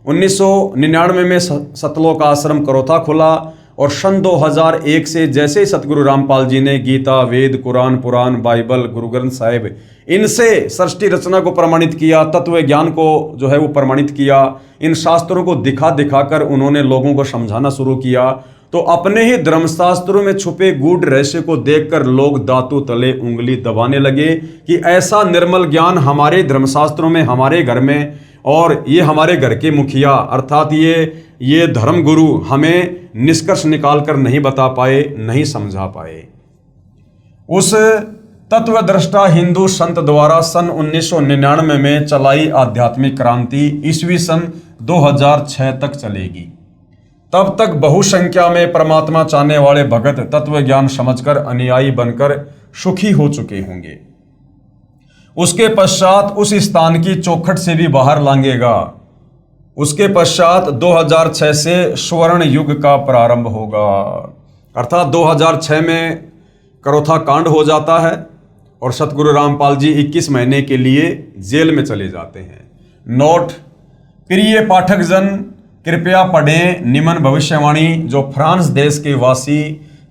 1999 में सतलोक आश्रम करोथा खुला और सन 2001 से जैसे ही सतगुरु रामपाल जी ने गीता, वेद, कुरान, पुराण, बाइबल, गुरु ग्रंथ साहिब इनसे सृष्टि रचना को प्रमाणित किया, तत्व ज्ञान को जो है वो प्रमाणित किया, इन शास्त्रों को दिखा दिखाकर उन्होंने लोगों को समझाना शुरू किया, तो अपने ही धर्मशास्त्रों में छुपे गूढ़ रहस्य को देखकर लोग दांतों तले उंगली दबाने लगे कि ऐसा निर्मल ज्ञान हमारे धर्मशास्त्रों में, हमारे घर में, और ये हमारे घर के मुखिया अर्थात ये धर्म गुरु हमें निष्कर्ष निकाल कर नहीं बता पाए, नहीं समझा पाए। उस तत्वदृष्टा हिंदू संत द्वारा सन 1999 में चलाई आध्यात्मिक क्रांति ईस्वी सन 2006 तक चलेगी। तब तक बहुसंख्या में परमात्मा चाहने वाले भगत तत्व ज्ञान समझकर अनुयायी बनकर सुखी हो चुके होंगे। उसके पश्चात उस स्थान की चौखट से भी बाहर लांघेगा। उसके पश्चात 2006 से स्वर्ण युग का प्रारंभ होगा, अर्थात 2006 में करोथा कांड हो जाता है और सतगुरु रामपाल जी 21 महीने के लिए जेल में चले जाते हैं। नोट: प्रिय पाठक जन, कृपया पढ़ें निम्न भविष्यवाणी जो फ्रांस देश के वासी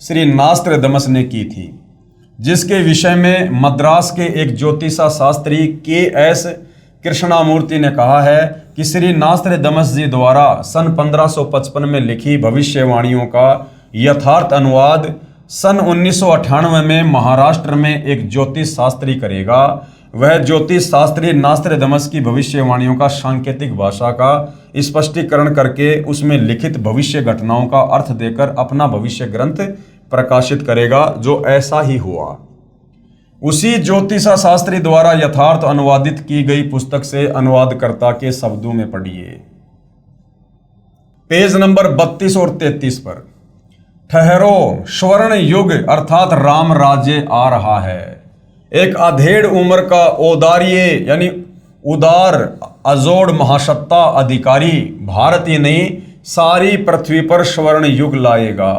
श्री नास्त्रदमस ने की थी, जिसके विषय में मद्रास के एक ज्योतिषा शास्त्री के.एस. कृष्णामूर्ति ने कहा है कि श्री नास्त्रदमस जी द्वारा सन 1555 में लिखी भविष्यवाणियों का यथार्थ अनुवाद सन 1998 में महाराष्ट्र में एक ज्योतिष शास्त्री करेगा। वह ज्योतिष शास्त्री नास्त्रदमस की भविष्यवाणियों का सांकेतिक भाषा का स्पष्टीकरण करके उसमें लिखित भविष्य घटनाओं का अर्थ देकर अपना भविष्य ग्रंथ प्रकाशित करेगा, जो ऐसा ही हुआ। उसी ज्योतिषा शास्त्री द्वारा यथार्थ अनुवादित की गई पुस्तक से अनुवादकर्ता के शब्दों में पढ़िए। पेज नंबर 32 और 33 पर, ठहरो, स्वर्ण युग अर्थात राम राज्य आ रहा है। एक अधेड़ उम्र का औदार्य यानी उदार अजोड़ महासत्ता अधिकारी भारत ही नहीं सारी पृथ्वी पर स्वर्ण युग लाएगा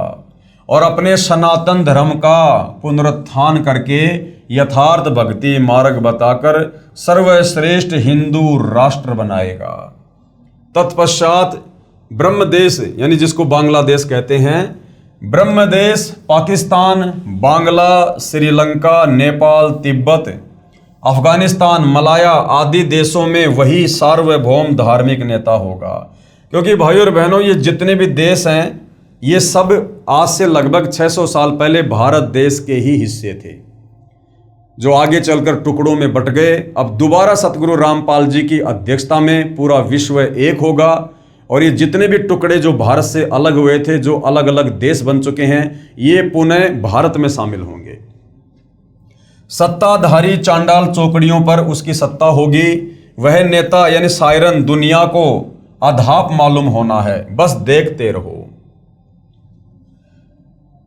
और अपने सनातन धर्म का पुनरुत्थान करके यथार्थ भक्ति मार्ग बताकर सर्वश्रेष्ठ हिंदू राष्ट्र बनाएगा। तत्पश्चात ब्रह्मदेश यानी जिसको बांग्लादेश कहते हैं, ब्रह्मदेश पाकिस्तान, बांग्ला, श्रीलंका, नेपाल, तिब्बत, अफगानिस्तान, मलाया आदि देशों में वही सार्वभौम धार्मिक नेता होगा। क्योंकि भाइयों और बहनों, ये जितने भी देश हैं ये सब आज से लगभग 600 साल पहले भारत देश के ही हिस्से थे, जो आगे चलकर टुकड़ों में बट गए। अब दोबारा सतगुरु रामपाल जी की अध्यक्षता में पूरा विश्व एक होगा और ये जितने भी टुकड़े जो भारत से अलग हुए थे, जो अलग अलग देश बन चुके हैं, ये पुनः भारत में शामिल होंगे। सत्ताधारी चांडाल चौकड़ियों पर उसकी सत्ता होगी। वह नेता यानी सायरन दुनिया को अधाप मालूम होना है, बस देखते रहो।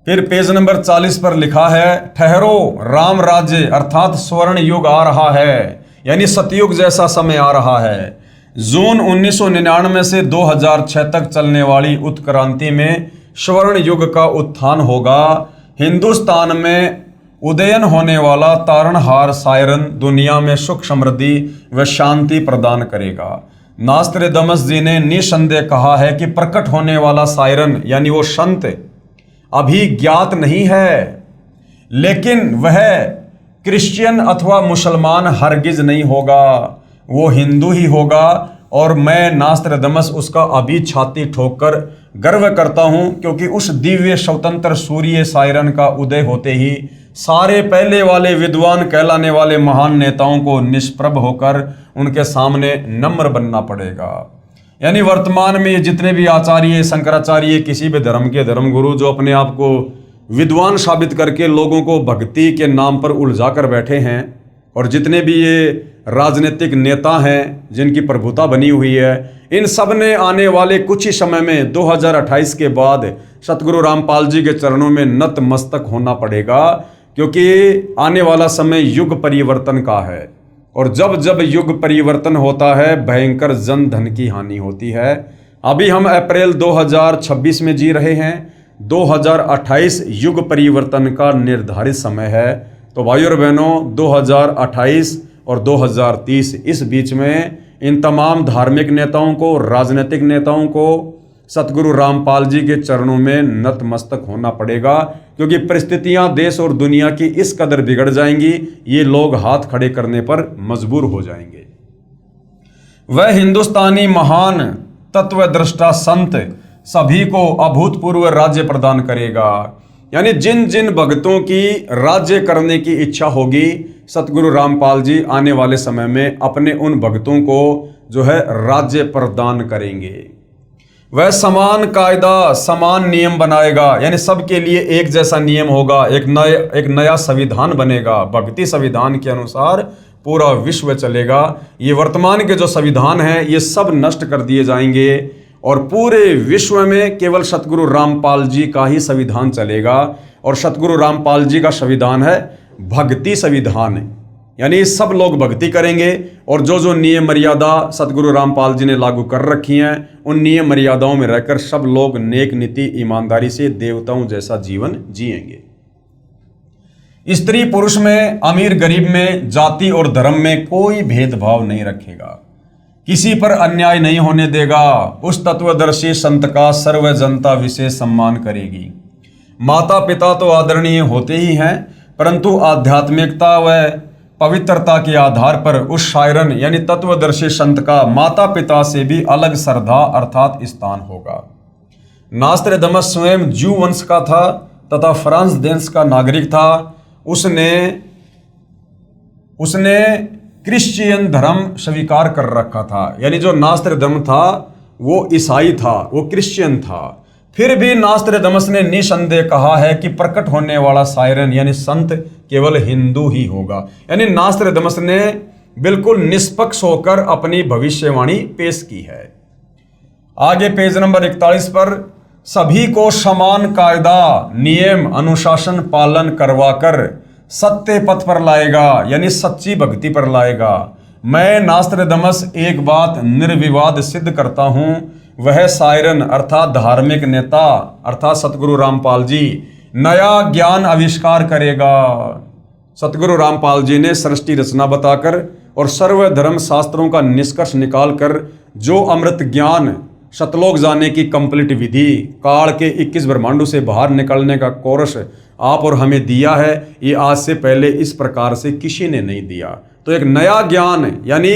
फिर पेज नंबर 40 पर लिखा है, ठहरो, राम राज्य अर्थात स्वर्ण युग आ रहा है, यानी सतयुग जैसा समय आ रहा है। जून 1999 से 2006 तक चलने वाली उत्क्रांति में स्वर्ण युग का उत्थान होगा। हिंदुस्तान में उदयन होने वाला तारणहार सायरन दुनिया में सुख समृद्धि व शांति प्रदान करेगा। नास्त्रदमस जी ने निसंदेह कहा है कि प्रकट होने वाला सायरन यानी वो संत अभी ज्ञात नहीं है, लेकिन वह क्रिश्चियन अथवा मुसलमान हरगिज नहीं होगा, वो हिंदू ही होगा। और मैं नास्त्रदमस उसका अभी छाती ठोककर गर्व करता हूं, क्योंकि उस दिव्य स्वतंत्र सूर्य सायरन का उदय होते ही सारे पहले वाले विद्वान कहलाने वाले महान नेताओं को निष्प्रभ होकर उनके सामने नम्र बनना पड़ेगा। यानी वर्तमान में ये जितने भी आचार्य, शंकराचार्य, किसी भी धर्म के धर्मगुरु जो अपने आप को विद्वान साबित करके लोगों को भक्ति के नाम पर उलझा कर बैठे हैं, और जितने भी ये राजनीतिक नेता हैं जिनकी प्रभुता बनी हुई है, इन सब ने आने वाले कुछ ही समय में 2028 के बाद सतगुरु रामपाल जी के चरणों में नतमस्तक होना पड़ेगा, क्योंकि आने वाला समय युग परिवर्तन का है। और जब जब युग परिवर्तन होता है भयंकर जन धन की हानि होती है। अभी हम अप्रैल 2026 में जी रहे हैं, 2028 युग परिवर्तन का निर्धारित समय है। तो भाइयों और बहनों, 2028 और 2030 इस बीच में इन तमाम धार्मिक नेताओं को, राजनीतिक नेताओं को, सतगुरु रामपाल जी के चरणों में नतमस्तक होना पड़ेगा, क्योंकि परिस्थितियां देश और दुनिया की इस कदर बिगड़ जाएंगी, ये लोग हाथ खड़े करने पर मजबूर हो जाएंगे। वह हिंदुस्तानी महान तत्वदृष्टा संत सभी को अभूतपूर्व राज्य प्रदान करेगा। यानी जिन जिन भक्तों की राज्य करने की इच्छा होगी, सतगुरु रामपाल जी आने वाले समय में अपने उन भक्तों को जो है राज्य प्रदान करेंगे। वह समान कायदा समान नियम बनाएगा, यानी सबके लिए एक जैसा नियम होगा, एक नया संविधान बनेगा, भक्ति संविधान के अनुसार पूरा विश्व चलेगा। ये वर्तमान के जो संविधान हैं ये सब नष्ट कर दिए जाएंगे और पूरे विश्व में केवल सतगुरु रामपाल जी का ही संविधान चलेगा। और सतगुरु रामपाल जी का संविधान है भक्ति संविधान, यानी सब लोग भक्ति करेंगे और जो जो नियम मर्यादा सतगुरु रामपाल जी ने लागू कर रखी हैं उन नियम मर्यादाओं में रहकर सब लोग नेक नीति ईमानदारी से देवताओं जैसा जीवन जिएंगे। स्त्री पुरुष में, अमीर गरीब में, जाति और धर्म में कोई भेदभाव नहीं रखेगा, किसी पर अन्याय नहीं होने देगा। उस तत्वदर्शी संत का सर्व जनता विशेष सम्मान करेगी। माता पिता तो आदरणीय होते ही हैं, परंतु आध्यात्मिकता व पवित्रता के आधार पर उस शायरन यानी तत्वदर्शी संत का माता पिता से भी अलग श्रद्धा अर्थात स्थान होगा। नास्त्रदामस स्वयं ज्यू वंश का था तथा फ्रांस देश का नागरिक था। उसने क्रिश्चियन धर्म स्वीकार कर रखा था, यानी जो नास्त्रदामस था वो ईसाई था, वो क्रिश्चियन था। फिर भी नास्त्रदामस ने निसंदेह कहा है कि प्रकट होने वाला शायरन यानी संत केवल हिंदू ही होगा। यानी नास्त्रदामस ने बिल्कुल निष्पक्ष होकर अपनी भविष्यवाणी पेश की है। आगे पेज नंबर 41 पर सभी को समान कायदा नियम अनुशासन पालन करवाकर सत्य पथ पर लाएगा, यानी सच्ची भक्ति पर लाएगा। मैं नास्त्रदामस एक बात निर्विवाद सिद्ध करता हूं, वह शायरन अर्थात धार्मिक नेता अर्थात सतगुरु रामपाल जी नया ज्ञान आविष्कार करेगा। सतगुरु रामपाल जी ने सृष्टि रचना बताकर और सर्वधर्म शास्त्रों का निष्कर्ष निकालकर जो अमृत ज्ञान शतलोक जाने की कंप्लीट विधि काल के 21 ब्रह्मांडों से बाहर निकलने का कोर्स आप और हमें दिया है, ये आज से पहले इस प्रकार से किसी ने नहीं दिया। तो एक नया ज्ञान यानी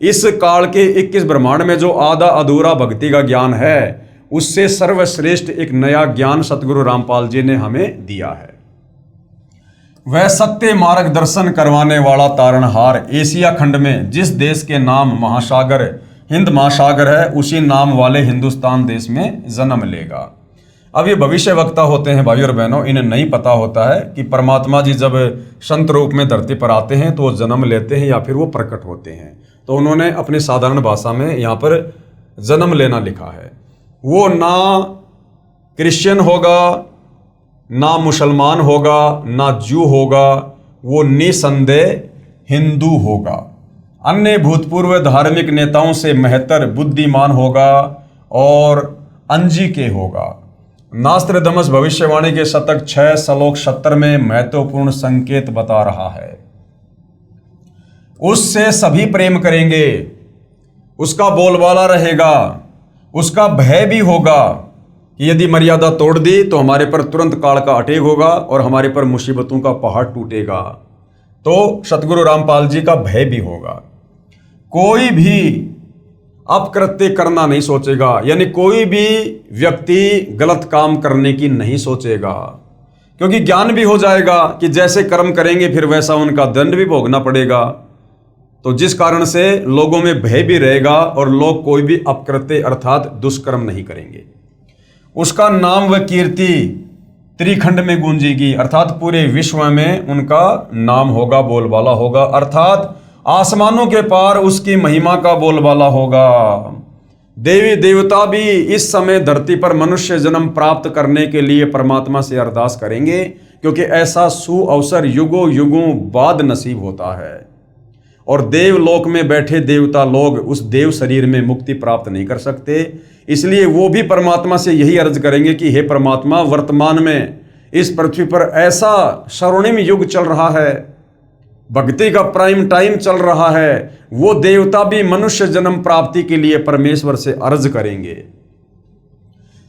इस काल के 21 ब्रह्मांड में जो आधा अधूरा भक्ति का ज्ञान है उससे सर्वश्रेष्ठ एक नया ज्ञान सतगुरु रामपाल जी ने हमें दिया है। वह सत्य मार्गदर्शन करवाने वाला तारणहार एशिया खंड में जिस देश के नाम महासागर हिंद महासागर है उसी नाम वाले हिंदुस्तान देश में जन्म लेगा। अब ये भविष्य वक्ता होते हैं भाई और बहनों, इन्हें नहीं पता होता है कि परमात्मा जी जब संत रूप में धरती पर आते हैं तो वो जन्म लेते हैं या फिर वो प्रकट होते हैं। तो उन्होंने अपनी साधारण भाषा में यहाँ पर जन्म लेना लिखा है। वो ना क्रिश्चियन होगा, ना मुसलमान होगा, ना जू होगा, वो निसंदेह हिंदू होगा। अन्य भूतपूर्व धार्मिक नेताओं से महत्तर बुद्धिमान होगा और अंजिके होगा। नास्त्रदामस भविष्यवाणी के शतक 6 श्लोक 70 में महत्वपूर्ण संकेत बता रहा है। उससे सभी प्रेम करेंगे, उसका बोलबाला रहेगा, उसका भय भी होगा कि यदि मर्यादा तोड़ दी तो हमारे पर तुरंत काल का अटैक होगा और हमारे पर मुसीबतों का पहाड़ टूटेगा। तो सतगुरु रामपाल जी का भय भी होगा। कोई भी अपकृत्य करना नहीं सोचेगा, यानी कोई भी व्यक्ति गलत काम करने की नहीं सोचेगा, क्योंकि ज्ञान भी हो जाएगा कि जैसे कर्म करेंगे फिर वैसा उनका दंड भी भोगना पड़ेगा। तो जिस कारण से लोगों में भय भी रहेगा और लोग कोई भी अपकृत्य अर्थात दुष्कर्म नहीं करेंगे। उसका नाम व कीर्ति त्रिखंड में गूंजेगी, अर्थात पूरे विश्व में उनका नाम होगा, बोलबाला होगा, अर्थात आसमानों के पार उसकी महिमा का बोलबाला होगा। देवी देवता भी इस समय धरती पर मनुष्य जन्म प्राप्त करने के लिए परमात्मा से अरदास करेंगे, क्योंकि ऐसा सुअवसर युगों युगों बाद नसीब होता है। और देवलोक में बैठे देवता लोग उस देव शरीर में मुक्ति प्राप्त नहीं कर सकते, इसलिए वो भी परमात्मा से यही अर्ज करेंगे कि हे परमात्मा, वर्तमान में इस पृथ्वी पर ऐसा स्वर्णिम युग चल रहा है, भक्ति का प्राइम टाइम चल रहा है, वो देवता भी मनुष्य जन्म प्राप्ति के लिए परमेश्वर से अर्ज करेंगे।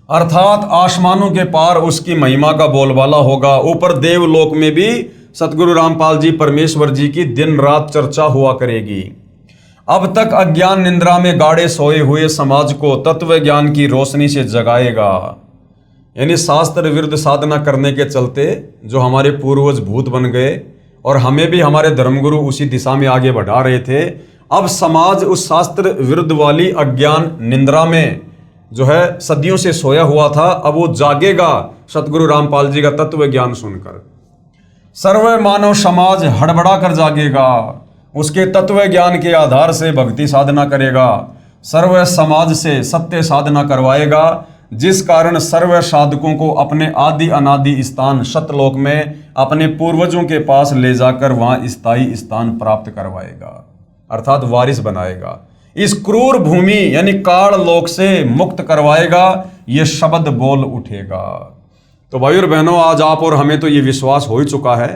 अर्थात आसमानों के पार उसकी महिमा का बोलबाला होगा। ऊपर देवलोक में भी सतगुरु रामपाल जी परमेश्वर जी की दिन रात चर्चा हुआ करेगी। अब तक अज्ञान निंद्रा में गाड़े सोए हुए समाज को तत्व ज्ञान की रोशनी से जगाएगा। यानी शास्त्र विरुद्ध साधना करने के चलते जो हमारे पूर्वज भूत बन गए और हमें भी हमारे धर्मगुरु उसी दिशा में आगे बढ़ा रहे थे, अब समाज उस शास्त्र विरुद्ध वाली अज्ञान निंद्रा में जो है सदियों से सोया हुआ था, अब वो जागेगा सतगुरु रामपाल जी का तत्व ज्ञान सुनकर। सर्व मानव समाज हड़बड़ा कर जागेगा, उसके तत्व ज्ञान के आधार से भक्ति साधना करेगा, सर्व समाज से सत्य साधना करवाएगा, जिस कारण सर्व साधकों को अपने आदि अनादि स्थान सतलोक में अपने पूर्वजों के पास ले जाकर वहां स्थायी स्थान प्राप्त करवाएगा, अर्थात वारिस बनाएगा। इस क्रूर भूमि यानी काल लोक से मुक्त करवाएगा, ये शब्द बोल उठेगा। तो भाई और बहनों, आज आप और हमें तो ये विश्वास हो ही चुका है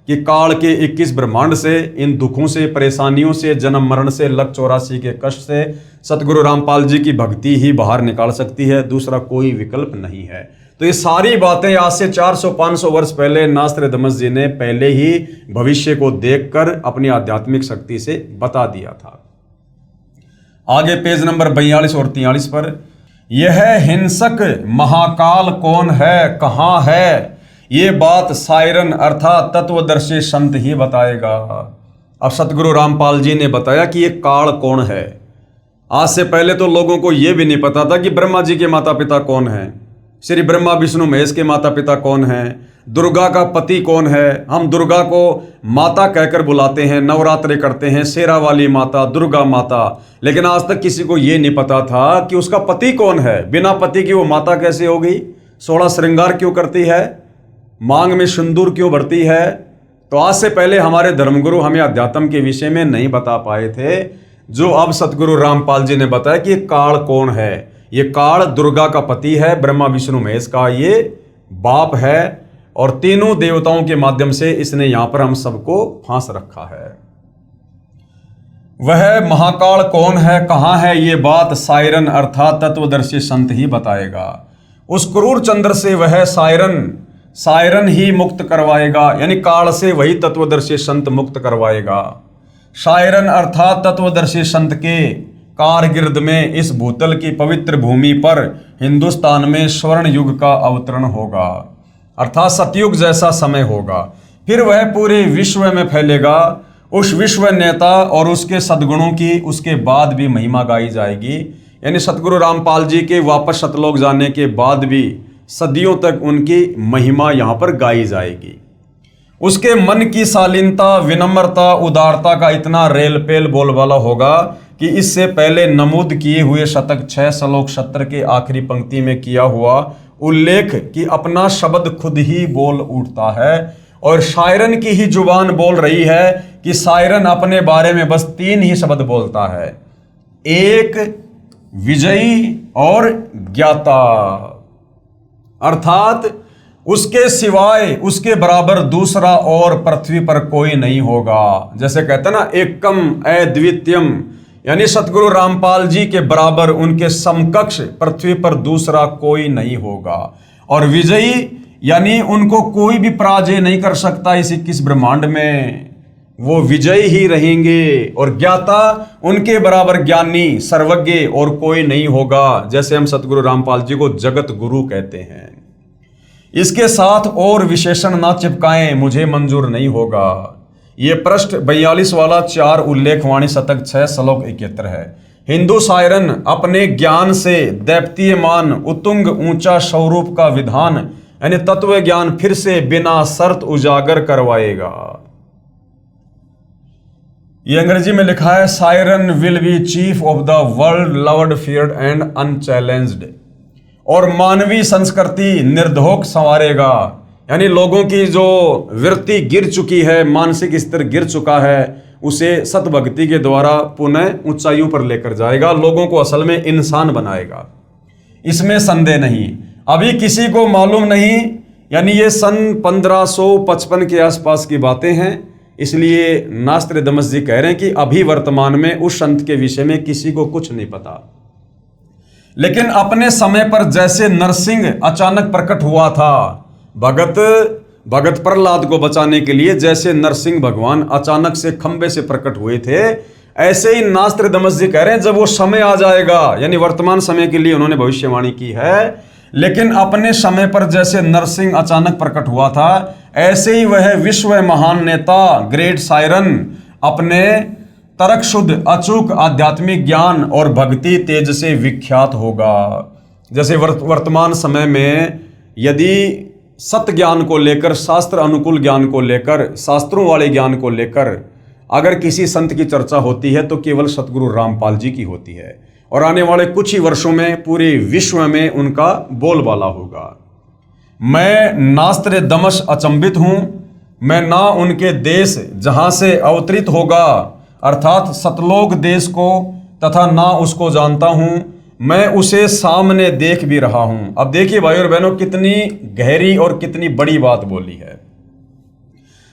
कि काल के 21 ब्रह्मांड से, इन दुखों से, परेशानियों से, जन्म मरण से, लक 84 के कष्ट से सतगुरु रामपाल जी की भक्ति ही बाहर निकाल सकती है, दूसरा कोई विकल्प नहीं है। तो ये सारी बातें आज से 400-500 वर्ष पहले नास्त्रदामस जी ने पहले ही भविष्य को देखकर अपनी आध्यात्मिक शक्ति से बता दिया था। आगे पेज नंबर 42 और 43 पर, यह हिंसक महाकाल कौन है, कहाँ है, ये बात सायरन अर्थात तत्वदर्शी संत ही बताएगा। अब सतगुरु रामपाल जी ने बताया कि ये काल कौन है। आज से पहले तो लोगों को यह भी नहीं पता था कि ब्रह्मा जी के माता पिता कौन हैं, श्री ब्रह्मा विष्णु महेश के माता पिता कौन हैं, दुर्गा का पति कौन है। हम दुर्गा को माता कहकर बुलाते हैं, नवरात्रे करते हैं, शेरा वाली माता, दुर्गा माता, लेकिन आज तक किसी को यह नहीं पता था कि उसका पति कौन है। बिना पति की वो माता कैसे होगी, 16 श्रृंगार क्यों करती है, मांग में सिंदूर क्यों भरती है। तो आज से पहले हमारे धर्मगुरु हमें अध्यात्म के विषय में नहीं बता पाए थे, जो अब सतगुरु रामपाल जी ने बताया कि ये काल कौन है। ये काल दुर्गा का पति है, ब्रह्मा विष्णु महेश का ये बाप है, और तीनों देवताओं के माध्यम से इसने यहां पर हम सबको फांस रखा है। वह महाकाल कौन है, कहां है, ये बात सायरन अर्थात तत्वदर्शी संत ही बताएगा। उस क्रूर चंद्र से वह सायरन ही मुक्त करवाएगा, यानी काल से वही तत्वदर्शी संत मुक्त करवाएगा। सायरन अर्थात तत्वदर्शी संत के कारगिर्द में इस भूतल की पवित्र भूमि पर हिंदुस्तान में स्वर्ण युग का अवतरण होगा, अर्थात सतयुग जैसा समय होगा। फिर वह पूरे विश्व में फैलेगा। उस विश्व नेता और उसके सद्गुणों की उसके बाद भी महिमा गाई जाएगी, यानी सतगुरु रामपाल जी के वापस सतलोक जाने के बाद भी सदियों तक उनकी महिमा यहाँ पर गाई जाएगी। उसके मन की शालीनता, विनम्रता, उदारता का इतना रेलपेल बोलबाला होगा कि इससे पहले नमूद किए हुए शतक 6 श्लोक 70 के आखिरी पंक्ति में किया हुआ उल्लेख कि अपना शब्द खुद ही बोल उठता है, और शायरन की ही जुबान बोल रही है कि शायरन अपने बारे में बस 3 ही शब्द बोलता है, एक, विजयी और ज्ञाता, अर्थात उसके सिवाय उसके बराबर दूसरा और पृथ्वी पर कोई नहीं होगा। जैसे कहते हैं ना, एकम अद्वितीयम, यानी सतगुरु रामपाल जी के बराबर उनके समकक्ष पृथ्वी पर दूसरा कोई नहीं होगा। और विजयी यानी उनको कोई भी पराजय नहीं कर सकता इस 21 ब्रह्मांड में, वो विजयी ही रहेंगे। और ज्ञाता, उनके बराबर ज्ञानी सर्वज्ञ और कोई नहीं होगा, जैसे हम सतगुरु रामपाल जी को जगत गुरु कहते हैं। इसके साथ और विशेषण ना चिपकाएं, मुझे मंजूर नहीं होगा। ये पृष्ठ 42 वाला 4 उल्लेखवाणी शतक 6 श्लोक 71 है। हिंदू शायरन अपने ज्ञान से दैप्तीयमान उत्तुंग ऊंचा स्वरूप का विधान यानी तत्व ज्ञान फिर से बिना शर्त उजागर करवाएगा। ये अंग्रेजी में लिखा है, siren will be chief of the world loved feared and unchallenged, और मानवीय संस्कृति निर्धोक संवारेगा, यानी लोगों की जो वृत्ति गिर चुकी है, मानसिक स्तर गिर चुका है, उसे सतभक्ति के द्वारा पुनः ऊंचाइयों पर लेकर जाएगा, लोगों को असल में इंसान बनाएगा, इसमें संदेह नहीं। अभी किसी को मालूम नहीं, यानी ये सन 1555 के आसपास की बातें हैं, इसलिए नास्त्रदामस जी कह रहे हैं कि अभी वर्तमान में उस संत के विषय में किसी को कुछ नहीं पता। लेकिन अपने समय पर जैसे नरसिंह अचानक प्रकट हुआ था, भगत प्रहलाद को बचाने के लिए जैसे नरसिंह भगवान अचानक से खंबे से प्रकट हुए थे, ऐसे ही नास्त्रदमस जी कह रहे हैं जब वो समय आ जाएगा, यानी वर्तमान समय के लिए उन्होंने भविष्यवाणी की है। लेकिन अपने समय पर जैसे नरसिंह अचानक प्रकट हुआ था, ऐसे ही वह विश्व महान नेता ग्रेट सायरन अपने तर्क शुद्ध अचूक आध्यात्मिक ज्ञान और भक्ति तेज से विख्यात होगा। जैसे वर्तमान समय में यदि सत्य ज्ञान को लेकर, शास्त्र अनुकूल ज्ञान को लेकर, शास्त्रों वाले ज्ञान को लेकर अगर किसी संत की चर्चा होती है तो केवल सतगुरु रामपाल जी की होती है, और आने वाले कुछ ही वर्षों में पूरे विश्व में उनका बोलबाला होगा। मैं नास्त्रदमस अचंभित हूं, मैं ना उनके देश जहां से अवतरित होगा अर्थात सतलोक देश को, तथा ना उसको जानता हूं, मैं उसे सामने देख भी रहा हूं। अब देखिए भाई और बहनों, कितनी गहरी और कितनी बड़ी बात बोली है।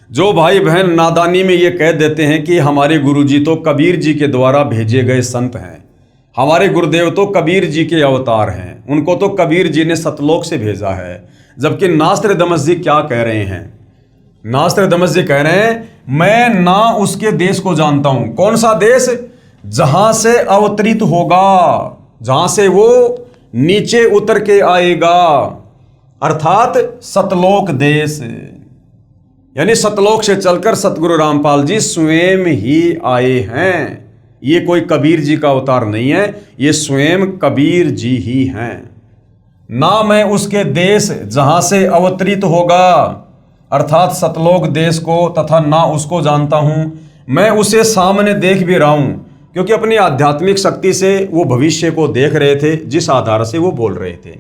जो भाई बहन नादानी में ये कह देते हैं कि हमारे गुरुजी तो कबीर जी के द्वारा भेजे गए संत हैं, हमारे गुरुदेव तो कबीर जी के अवतार हैं, उनको तो कबीर जी ने सतलोक से भेजा है, जबकि नास्त्रदमस जी क्या कह रहे हैं? नास्त्रदमस जी कह रहे हैं मैं ना उसके देश को जानता हूं। कौन सा देश? जहां से अवतरित होगा, जहां से वो नीचे उतर के आएगा, अर्थात सतलोक देश। यानी सतलोक से चलकर सतगुरु रामपाल जी स्वयं ही आए हैं। ये कोई कबीर जी का अवतार नहीं है, ये स्वयं कबीर जी ही हैं। ना मैं उसके देश जहां से अवतरित होगा अर्थात सतलोक देश को, तथा ना उसको जानता हूं, मैं उसे सामने देख भी रहा हूं, क्योंकि अपनी आध्यात्मिक शक्ति से वो भविष्य को देख रहे थे, जिस आधार से वो बोल रहे थे।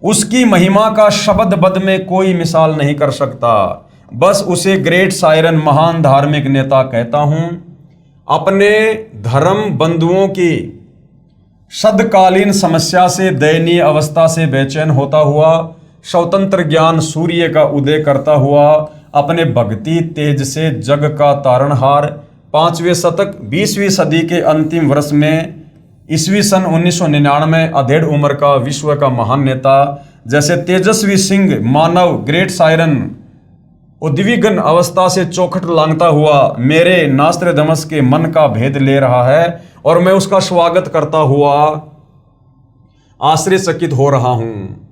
उसकी महिमा का शब्द बद में कोई मिसाल नहीं कर सकता, बस उसे ग्रेट सायरन महान धार्मिक नेता कहता हूं। अपने धर्म बंधुओं की सदकालीन समस्या से, दयनीय अवस्था से बेचैन होता हुआ, स्वतंत्र ज्ञान सूर्य का उदय करता हुआ, अपने भक्ति तेज से जग का तारणहार, 5वें शतक 20वीं सदी के अंतिम वर्ष में ईस्वी सन 1999 अधेड़ उम्र का विश्व का महान नेता, जैसे तेजस्वी सिंह मानव ग्रेट सायरन उद्विग्न अवस्था से चौखट लांघता हुआ मेरे नास्त्रदमस के मन का भेद ले रहा है, और मैं उसका स्वागत करता हुआ आश्चर्यचकित हो रहा हूं,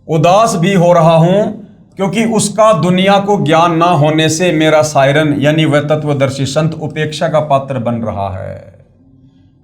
उदास भी हो रहा हूं, क्योंकि उसका दुनिया को ज्ञान ना होने से मेरा सायरन यानी वह तत्वदर्शी संत उपेक्षा का पात्र बन रहा है।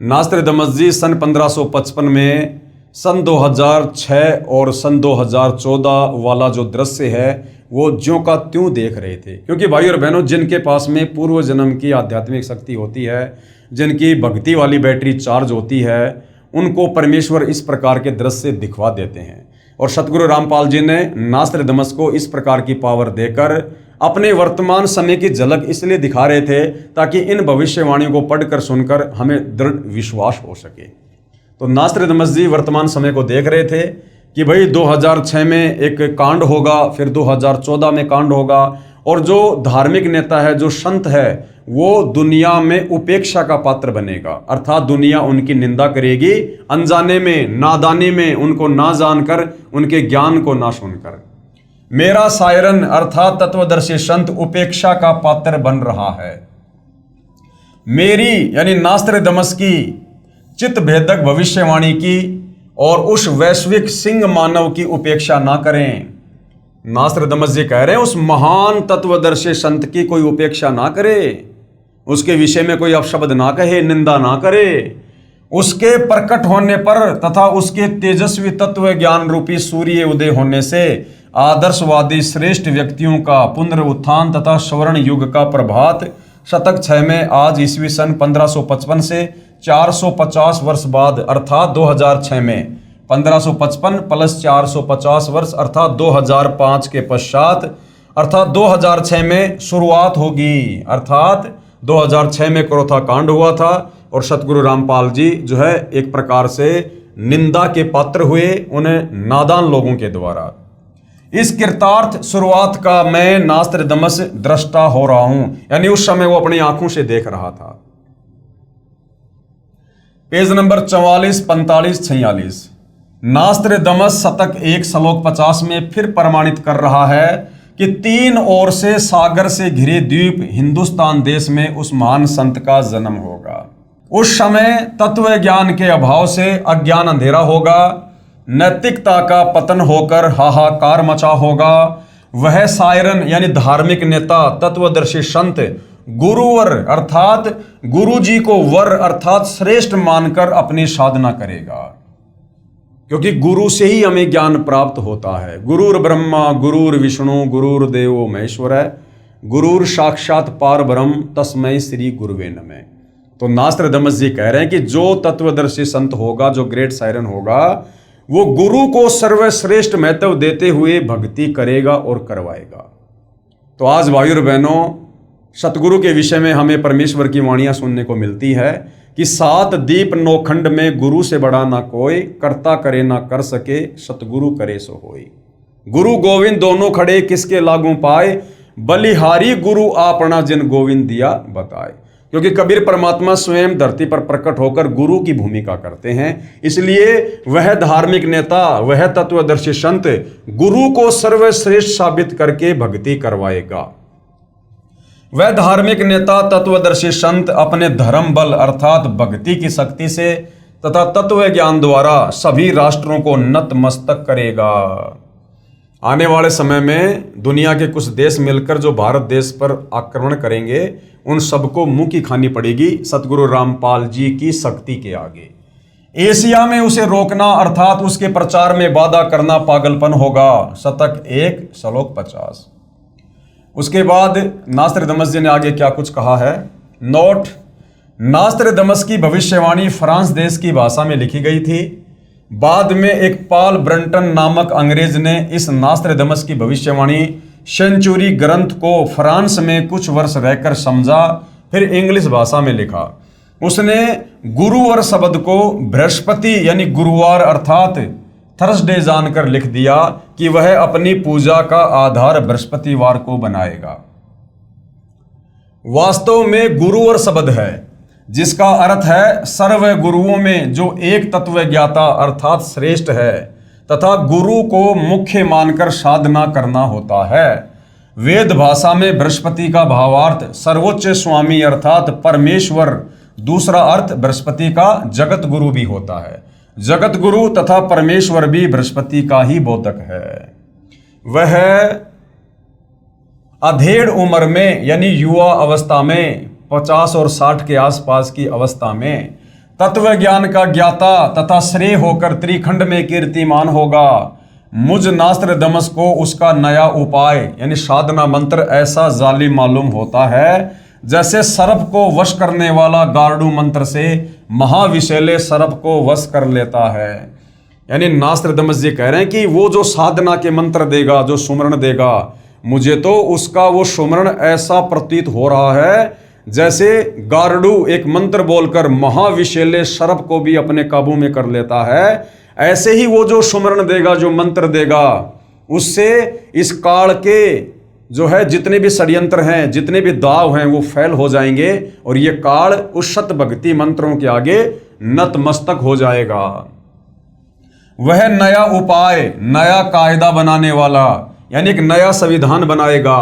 नास्त्रदमस जी सन 1555 में, सन 2006 और सन 2014 वाला जो दृश्य है वो ज्यों का त्यों देख रहे थे। क्योंकि भाई और बहनों, जिनके पास में पूर्व जन्म की आध्यात्मिक शक्ति होती है, जिनकी भक्ति वाली बैटरी चार्ज होती है, उनको परमेश्वर इस प्रकार के दृश्य दिखवा देते हैं। और सतगुरु रामपाल जी ने नास्त्रदमस को इस प्रकार की पावर देकर अपने वर्तमान समय की झलक इसलिए दिखा रहे थे ताकि इन भविष्यवाणियों को पढ़कर सुनकर हमें दृढ़ विश्वास हो सके। तो नास्त्रदमस जी वर्तमान समय को देख रहे थे कि भाई 2006 में एक कांड होगा, फिर 2014 में कांड होगा, और जो धार्मिक नेता है, जो संत है, वो दुनिया में उपेक्षा का पात्र बनेगा, अर्थात दुनिया उनकी निंदा करेगी, अनजाने में, नादानी में, उनको ना जानकर, उनके ज्ञान को ना सुनकर। मेरा सायरन अर्थात तत्वदर्शी संत उपेक्षा का पात्र बन रहा है। मेरी यानी नास्त्रदमस की चित्त भेदक भविष्यवाणी की और उस वैश्विक सिंह मानव की उपेक्षा ना करें। नास्त्रदमस जी कह रहे हैं उस महान तत्वदर्शी संत की कोई उपेक्षा ना करे, उसके विषय में कोई अपशब्द ना कहे, निंदा ना करे। उसके प्रकट होने पर तथा उसके तेजस्वी तत्व ज्ञान रूपी सूर्य उदय होने से आदर्शवादी श्रेष्ठ व्यक्तियों का पुनरुत्थान तथा स्वर्ण युग का प्रभात शतक 6 में आज ईस्वी सन 1555 से 450 वर्ष बाद अर्थात 2006 में 1555 प्लस 450 वर्ष अर्थात 2005 के पश्चात अर्थात 2006 में शुरुआत होगी। अर्थात 2006 में क्रोथा कांड हुआ था और सतगुरु रामपाल जी जो है एक प्रकार से निंदा के पात्र हुए उन्हें नादान लोगों के द्वारा। इस कृतार्थ शुरुआत का मैं नास्त्रदमस दृष्टा हो रहा हूं, यानी उस समय वो अपनी आंखों से देख रहा था। Page number 44, 45, 46। नास्त्रदमस शतक 1 श्लोक 50 में फिर प्रमाणित कर रहा है कि 3 ओर से सागर से घिरे द्वीप हिंदुस्तान देश में उस महान संत का जन्म होगा। उस समय तत्व ज्ञान के अभाव से अज्ञान अंधेरा होगा, नैतिकता का पतन होकर हाहाकार मचा होगा। वह सायरन यानी धार्मिक नेता, तत्वदर्शी संत गुरुवर अर्थात गुरु जी को वर अर्थात श्रेष्ठ मानकर अपनी साधना करेगा, क्योंकि गुरु से ही हमें ज्ञान प्राप्त होता है। गुरुर ब्रह्मा गुरुर विष्णु गुरुर्देवो महेश्वर है, गुरुर साक्षात पार ब्रह्म तस्मै श्री गुरुवे नमः। तो नास्त्रदमस जी कह रहे हैं कि जो तत्वदर्शी संत होगा, जो ग्रेट सायरन होगा, वो गुरु को सर्वश्रेष्ठ महत्व देते हुए भक्ति करेगा और करवाएगा। तो आज भाइयों और बहनों, सतगुरु के विषय में हमें परमेश्वर की वाणियां सुनने को मिलती है कि 7 दीप नौखंड में गुरु से बड़ा ना कोई, करता करे ना कर सके, सतगुरु करे सो होई। गुरु गोविंद दोनों खड़े किसके लागू पाए, बलिहारी गुरु आपना जिन गोविंद दिया बताए। क्योंकि कबीर परमात्मा स्वयं धरती पर प्रकट होकर गुरु की भूमिका करते हैं, इसलिए वह धार्मिक नेता, वह तत्वदर्शी संत गुरु को सर्वश्रेष्ठ साबित करके भक्ति करवाएगा। वह धार्मिक नेता, तत्वदर्शी संत अपने धर्म बल अर्थात भक्ति की शक्ति से तथा तत्व ज्ञान द्वारा सभी राष्ट्रों को नतमस्तक करेगा। आने वाले समय में दुनिया के कुछ देश मिलकर जो भारत देश पर आक्रमण करेंगे, उन सबको मुंह की खानी पड़ेगी सतगुरु रामपाल जी की शक्ति के आगे। एशिया में उसे रोकना अर्थात उसके प्रचार में बाधा करना पागलपन होगा। शतक 1 श्लोक 50। उसके बाद नास्त्रदमस जी ने आगे क्या कुछ कहा है। नोट, नास्त्रदमस की भविष्यवाणी फ्रांस देश की भाषा में लिखी गई थी। बाद में एक पॉल ब्रंटन नामक अंग्रेज ने इस नास्त्रदमस की भविष्यवाणी सेंचुरी ग्रंथ को फ्रांस में कुछ वर्ष रहकर समझा, फिर इंग्लिश भाषा में लिखा। उसने गुरुवार शब्द को बृहस्पति यानी गुरुवार अर्थात थर्सडे जानकर लिख दिया कि वह अपनी पूजा का आधार बृहस्पतिवार को बनाएगा। वास्तव में गुरुवार शब्द है जिसका अर्थ है सर्व गुरुओं में जो एक तत्व ज्ञाता अर्थात श्रेष्ठ है तथा गुरु को मुख्य मानकर साधना करना होता है। वेद भाषा में बृहस्पति का भावार्थ सर्वोच्च स्वामी अर्थात परमेश्वर, दूसरा अर्थ बृहस्पति का जगत गुरु भी होता है। जगत गुरु तथा परमेश्वर भी बृहस्पति का ही बोधक है। वह अधेड़ उम्र में यानी युवा अवस्था में 50 और 60 के आसपास की अवस्था में तत्व ज्ञान का ज्ञाता तथा श्रेय होकर त्रिखंड में कीर्तिमान होगा। मुझ नास्त्रदमस को उसका नया उपाय यानी साधना मंत्र ऐसा जालिम मालूम होता है जैसे सर्प को वश करने वाला गार्डू मंत्र से महाविशैले सर्प को वश कर लेता है। यानी नास्त्रदमस जी कह रहे हैं कि वो जो साधना के मंत्र देगा, जो सुमरण देगा, मुझे तो उसका वो सुमरण ऐसा प्रतीत हो रहा है जैसे गार्डू एक मंत्र बोलकर महाविशैले सर्प को भी अपने काबू में कर लेता है। ऐसे ही वो जो सुमरण देगा, जो मंत्र देगा, उससे इस काल के जो है जितने भी षड्यंत्र हैं, जितने भी दाव हैं, वो फैल हो जाएंगे और ये काल उस सत भक्ति मंत्रों के आगे नतमस्तक हो जाएगा। वह नया उपाय, नया कायदा बनाने वाला यानी एक नया संविधान बनाएगा।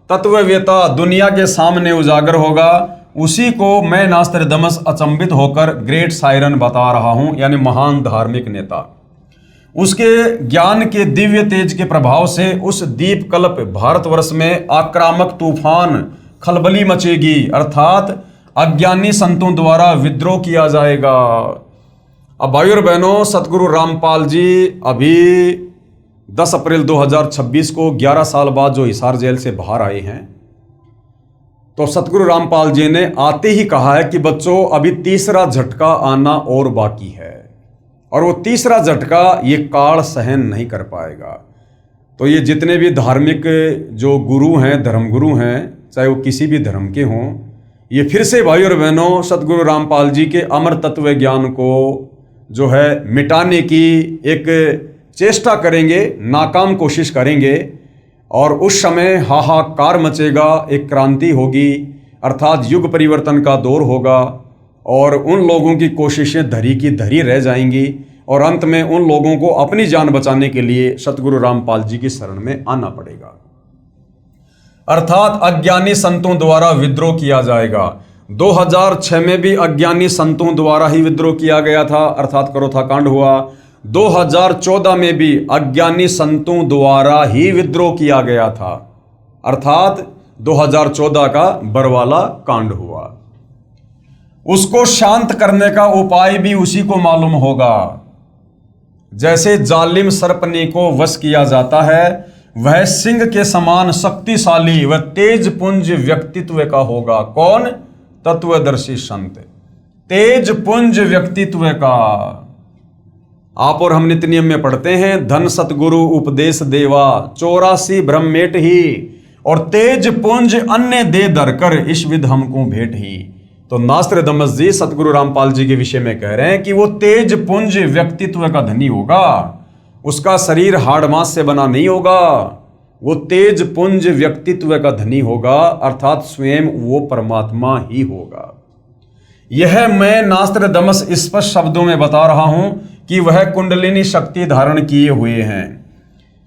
तत्ववेता दुनिया के सामने उजागर होगा। उसी को मैं नास्त्रदमस अचंभित होकर ग्रेट सायरन बता रहा हूं, यानी महान धार्मिक नेता। उसके ज्ञान के दिव्य तेज के प्रभाव से उस दीपकल्प भारतवर्ष में आक्रामक तूफान खलबली मचेगी अर्थात अज्ञानी संतों द्वारा विद्रोह किया जाएगा। अब भाइयों और बहनों, सतगुरु रामपाल जी अभी 10 अप्रैल 2026 को 11 साल बाद जो हिसार जेल से बाहर आए हैं, तो सतगुरु रामपाल जी ने आते ही कहा है कि बच्चों अभी तीसरा झटका आना और बाकी है और वो तीसरा झटका ये काल सहन नहीं कर पाएगा। तो ये जितने भी धार्मिक जो गुरु हैं, धर्मगुरु हैं, चाहे वो किसी भी धर्म के हों, ये फिर से भाई और बहनों सतगुरु रामपाल जी के अमर तत्व ज्ञान को जो है मिटाने की एक चेष्टा करेंगे, नाकाम कोशिश करेंगे और उस समय हाहाकार मचेगा, एक क्रांति होगी अर्थात युग परिवर्तन का दौर होगा और उन लोगों की कोशिशें धरी की धरी रह जाएंगी और अंत में उन लोगों को अपनी जान बचाने के लिए सतगुरु रामपाल जी की शरण में आना पड़ेगा। अर्थात अज्ञानी संतों द्वारा विद्रोह किया जाएगा। 2006 में भी अज्ञानी संतों द्वारा ही विद्रोह किया गया था, अर्थात करोथा कांड हुआ। 2014 में भी अज्ञानी संतों द्वारा ही विद्रोह किया गया था, अर्थात 2014 का बरवाला कांड हुआ। उसको शांत करने का उपाय भी उसी को मालूम होगा। जैसे जालिम सर्पनी को वश किया जाता है, वह सिंह के समान शक्तिशाली व तेज पुंज व्यक्तित्व का होगा। कौन? तत्वदर्शी संत, तेज पुंज व्यक्तित्व का। आप और हम नित्य नियम में पढ़ते हैं, धन सतगुरु उपदेश देवा 84 ब्रह्मेट ही, और तेज पुंज अन्य दे धरकर इस विध हमको भेंट ही। तो नास्त्रदमस जी सतगुरु रामपाल जी के विषय में कह रहे हैं कि वो तेज पुंज व्यक्तित्व का धनी होगा। उसका शरीर हाड़ मांस से बना नहीं होगा, वो तेज पुंज व्यक्तित्व का धनी होगा, अर्थात स्वयं वो परमात्मा ही होगा। यह मैं नास्त्रदमस स्पष्ट शब्दों में बता रहा हूं कि वह कुंडलिनी शक्ति धारण किए हुए हैं।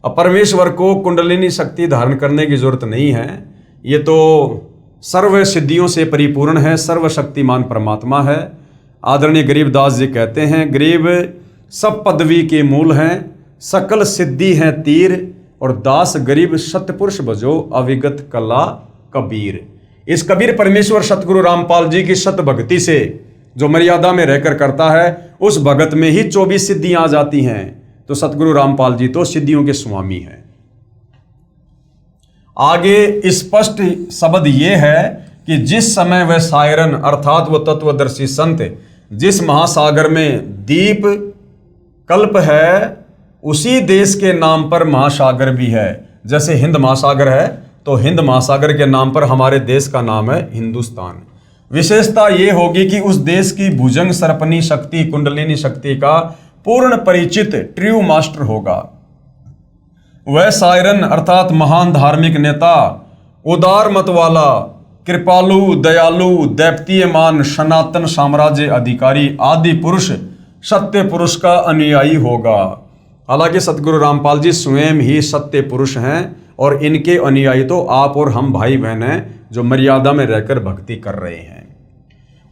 अब परमेश्वर को कुंडलिनी शक्ति धारण करने की जरूरत नहीं है, ये तो सर्व सिद्धियों से परिपूर्ण है, सर्वशक्तिमान परमात्मा है। आदरणीय गरीबदास जी कहते हैं, गरीब सब पदवी के मूल हैं, सकल सिद्धि हैं तीर, और दास गरीब सतपुरुष बजो अविगत कला कबीर। इस कबीर परमेश्वर सतगुरु रामपाल जी की सत भक्ति से जो मर्यादा में रहकर करता है, उस भगत में ही 24 सिद्धियां आ जाती हैं। तो सतगुरु रामपाल जी तो सिद्धियों के स्वामी हैं। आगे स्पष्ट शब्द ये है कि जिस समय वह सायरन अर्थात वो तत्वदर्शी संत जिस महासागर में दीप कल्प है, उसी देश के नाम पर महासागर भी है। जैसे हिंद महासागर है तो हिंद महासागर के नाम पर हमारे देश का नाम है हिंदुस्तान। विशेषता ये होगी कि उस देश की भुजंग सर्पनी शक्ति कुंडलिनी शक्ति का पूर्ण परिचित ट्रू मास्टर होगा। वह सायरन अर्थात महान धार्मिक नेता, उदार मत वाला, कृपालु, दयालु, दैप्तीयमान, सनातन साम्राज्य अधिकारी, आदि पुरुष, सत्य पुरुष का अनुयायी होगा। हालांकि सतगुरु रामपाल जी स्वयं ही सत्य पुरुष हैं और इनके अनुयायी तो आप और हम भाई बहन हैं जो मर्यादा में रहकर भक्ति कर रहे हैं।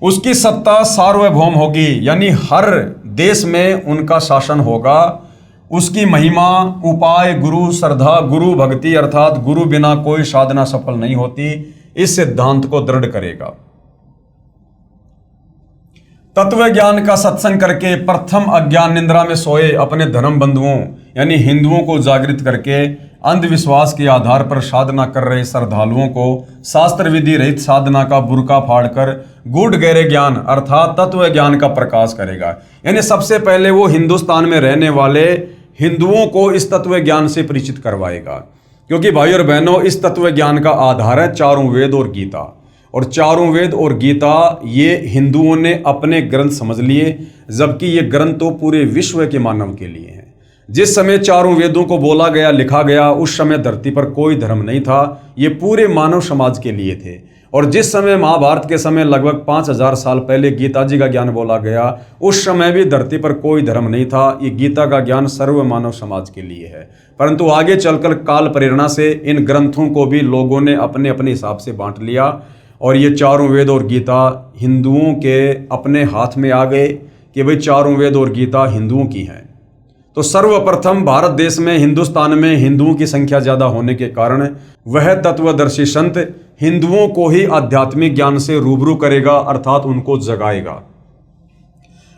उसकी सत्ता सार्वभौम होगी, यानी हर देश में उनका शासन होगा। उसकी महिमा, उपाय, गुरु श्रद्धा, गुरु भक्ति अर्थात गुरु बिना कोई साधना सफल नहीं होती, इस सिद्धांत को दृढ़ करेगा। तत्व ज्ञान का सत्संग करके प्रथम अज्ञान निंद्रा में सोए अपने धर्म बंधुओं यानी हिंदुओं को जागृत करके अंधविश्वास के आधार पर साधना कर रहे श्रद्धालुओं को शास्त्र विधि रहित साधना का बुर्का फाड़कर गूढ़ गहरे ज्ञान अर्थात तत्व ज्ञान का प्रकाश करेगा। यानी सबसे पहले वो हिंदुस्तान में रहने वाले हिंदुओं को इस तत्व ज्ञान से परिचित करवाएगा, क्योंकि भाई और बहनों इस तत्व ज्ञान का आधार है चारों वेद और गीता। और चारों वेद और गीता ये हिंदुओं ने अपने ग्रंथ समझ लिए, जबकि ये ग्रंथ तो पूरे विश्व के मानव के लिए हैं। जिस समय चारों वेदों को बोला गया, लिखा गया, उस समय धरती पर कोई धर्म नहीं था, ये पूरे मानव समाज के लिए थे। और जिस समय महाभारत के समय लगभग 5000 साल पहले गीता जी का ज्ञान बोला गया, उस समय भी धरती पर कोई धर्म नहीं था। ये गीता का ज्ञान सर्व मानव समाज के लिए है। परंतु आगे चलकर काल प्रेरणा से इन ग्रंथों को भी लोगों ने अपने अपने हिसाब से बांट लिया और ये चारों वेद और गीता हिंदुओं के अपने हाथ में आ गए कि भाई चारों वेद और गीता हिंदुओं की हैं। तो सर्वप्रथम भारत देश में हिंदुस्तान में हिंदुओं की संख्या ज़्यादा होने के कारण वह तत्वदर्शी संत हिंदुओं को ही आध्यात्मिक ज्ञान से रूबरू करेगा अर्थात उनको जगाएगा।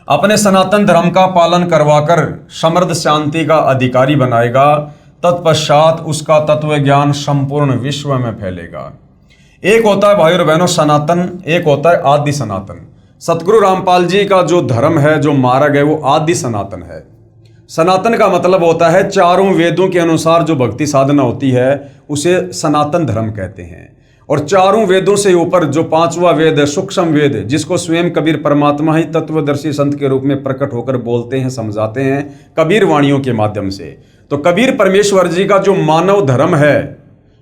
अपने सनातन धर्म का पालन करवाकर समृद्ध शांति का अधिकारी बनाएगा। तत्पश्चात उसका तत्व ज्ञान संपूर्ण विश्व में फैलेगा। एक होता है भाई और बहनों सनातन, एक होता है आदि सनातन। सतगुरु रामपाल जी का जो धर्म है, जो मार्ग है, वो आदि सनातन है। सनातन का मतलब होता है चारों वेदों के अनुसार जो भक्ति साधना होती है उसे सनातन धर्म कहते हैं। और चारों वेदों से ऊपर जो पांचवा वेद है, सूक्ष्म वेद, जिसको स्वयं कबीर परमात्मा ही तत्वदर्शी संत के रूप में प्रकट होकर बोलते हैं, समझाते हैं कबीर वाणियों के माध्यम से। तो कबीर परमेश्वर जी का जो मानव धर्म है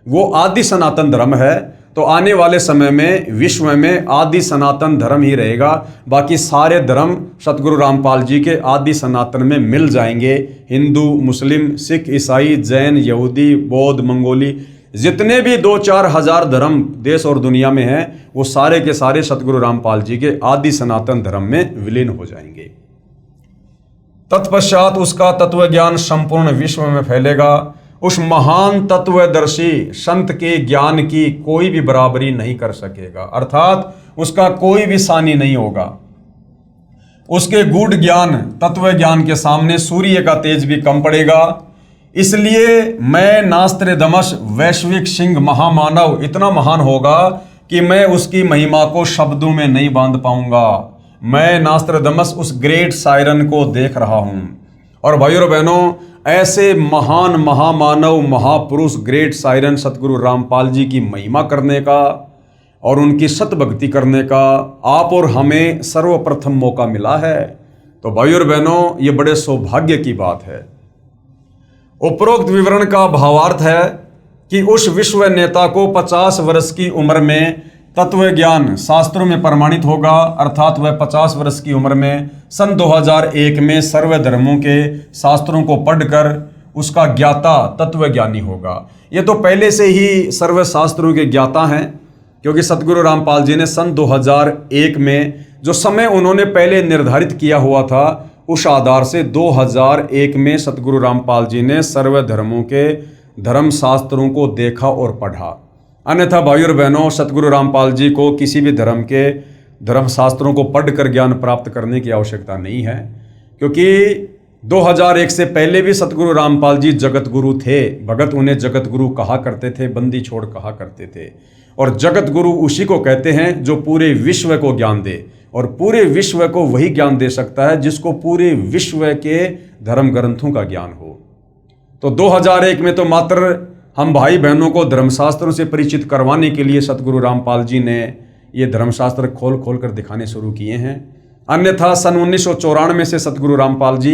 वो आदि सनातन धर्म है। तो आने वाले समय में विश्व में आदि सनातन धर्म ही रहेगा। बाकी सारे धर्म सतगुरु रामपाल जी के आदि सनातन में मिल जाएंगे। हिंदू, मुस्लिम, सिख, ईसाई, जैन, यहूदी, बौद्ध, मंगोली, जितने भी 2-4 हजार धर्म देश और दुनिया में हैं, वो सारे के सारे सतगुरु रामपाल जी के आदि सनातन धर्म में विलीन हो जाएंगे। तत्पश्चात उसका तत्व ज्ञान संपूर्ण विश्व में फैलेगा। उस महान तत्वदर्शी संत के ज्ञान की कोई भी बराबरी नहीं कर सकेगा, अर्थात उसका कोई भी सानी नहीं होगा। उसके गूढ़ ज्ञान, तत्व ज्ञान के सामने सूर्य का तेज भी कम पड़ेगा। इसलिए मैं नास्त्रेदमस वैश्विक सिंह महामानव इतना महान होगा कि मैं उसकी महिमा को शब्दों में नहीं बांध पाऊंगा। मैं नास्त्रेदमस उस ग्रेट सायरन को देख रहा हूं। और भाइयों और बहनों, ऐसे महान महामानव महापुरुष ग्रेट सायरन सतगुरु रामपाल जी की महिमा करने का और उनकी सतभक्ति करने का आप और हमें सर्वप्रथम मौका मिला है। तो भाइयों और बहनों, ये बड़े सौभाग्य की बात है। उपरोक्त विवरण का भावार्थ है कि उस विश्व नेता को 50 वर्ष की उम्र में तत्व ज्ञान शास्त्रों में प्रमाणित होगा, अर्थात वह 50 वर्ष की उम्र में सन 2001 में सर्व धर्मों के शास्त्रों को पढ़कर उसका ज्ञाता तत्वज्ञानी होगा। ये तो पहले से ही सर्व शास्त्रों के ज्ञाता हैं, क्योंकि सतगुरु रामपाल जी ने सन 2001 में जो समय उन्होंने पहले निर्धारित किया हुआ था, उस आधार से 2001 में सतगुरु रामपाल जी ने सर्व धर्मों के धर्म शास्त्रों को देखा और पढ़ा। अन्यथा भाइयों और बहनों, सतगुरु रामपाल जी को किसी भी धर्म के धर्म शास्त्रों को पढ़कर ज्ञान प्राप्त करने की आवश्यकता नहीं है, क्योंकि 2001 से पहले भी सतगुरु रामपाल जी जगत गुरु थे। भगत उन्हें जगत गुरु कहा करते थे, बंदी छोड़ कहा करते थे। और जगत गुरु उसी को कहते हैं जो पूरे विश्व को ज्ञान दे, और पूरे विश्व को वही ज्ञान दे सकता है जिसको पूरे विश्व के धर्म ग्रंथों का ज्ञान हो। तो 2001 में तो मात्र हम भाई बहनों को धर्मशास्त्रों से परिचित करवाने के लिए सतगुरु रामपाल जी ने ये धर्मशास्त्र खोल खोल कर दिखाने शुरू किए हैं। अन्यथा सन 1994 से सतगुरु रामपाल जी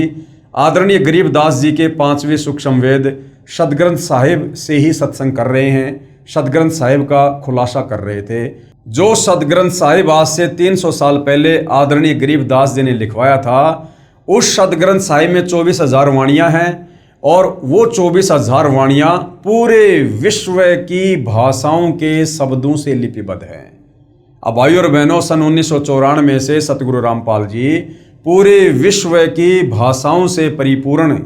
आदरणीय गरीबदास जी के 5वें सूक्ष्म वेद सदग्रंथ साहिब से ही सत्संग कर रहे हैं, सदग्रंथ साहिब का खुलासा कर रहे थे। जो सदग्रंथ साहिब आज से 300 साल पहले आदरणीय गरीबदास जी ने लिखवाया था, उस सदग्रंथ साहिब में 24,000 वाणियाँ हैं, और वो 24,000 वाणियाँ पूरे विश्व की भाषाओं के शब्दों से लिपिबद्ध हैं। अब भाइयों और बहनों, सन 1994 से सतगुरु रामपाल जी पूरे विश्व की भाषाओं से परिपूर्ण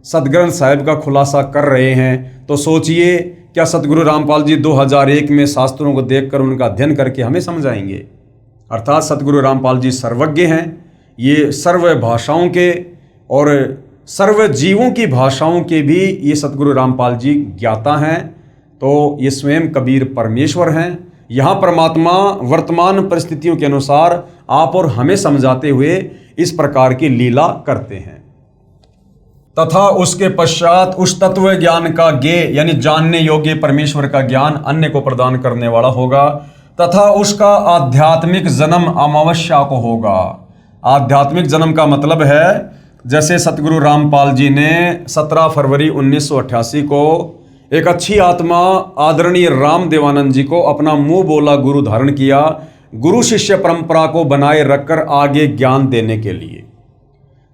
सदग्रंथ साहिब का खुलासा कर रहे हैं। तो सोचिए, क्या सतगुरु रामपाल जी 2001 में शास्त्रों को देखकर उनका अध्ययन करके हमें समझाएंगे? अर्थात सतगुरु रामपाल जी सर्वज्ञ हैं। ये सर्व भाषाओं के और सर्व जीवों की भाषाओं के भी ये सतगुरु रामपाल जी ज्ञाता हैं। तो ये स्वयं कबीर परमेश्वर हैं। यहाँ परमात्मा वर्तमान परिस्थितियों के अनुसार आप और हमें समझाते हुए इस प्रकार की लीला करते हैं। तथा उसके पश्चात उस तत्व ज्ञान का ज्ञेय यानी जानने योग्य परमेश्वर का ज्ञान अन्य को प्रदान करने वाला होगा, तथा उसका आध्यात्मिक जन्म अमावस्या को होगा। आध्यात्मिक जन्म का मतलब है, जैसे सतगुरु रामपाल जी ने 17 फरवरी 1988 को एक अच्छी आत्मा आदरणीय राम देवानंद जी को अपना मुंह बोला गुरु धारण किया, गुरु शिष्य परंपरा को बनाए रखकर आगे ज्ञान देने के लिए।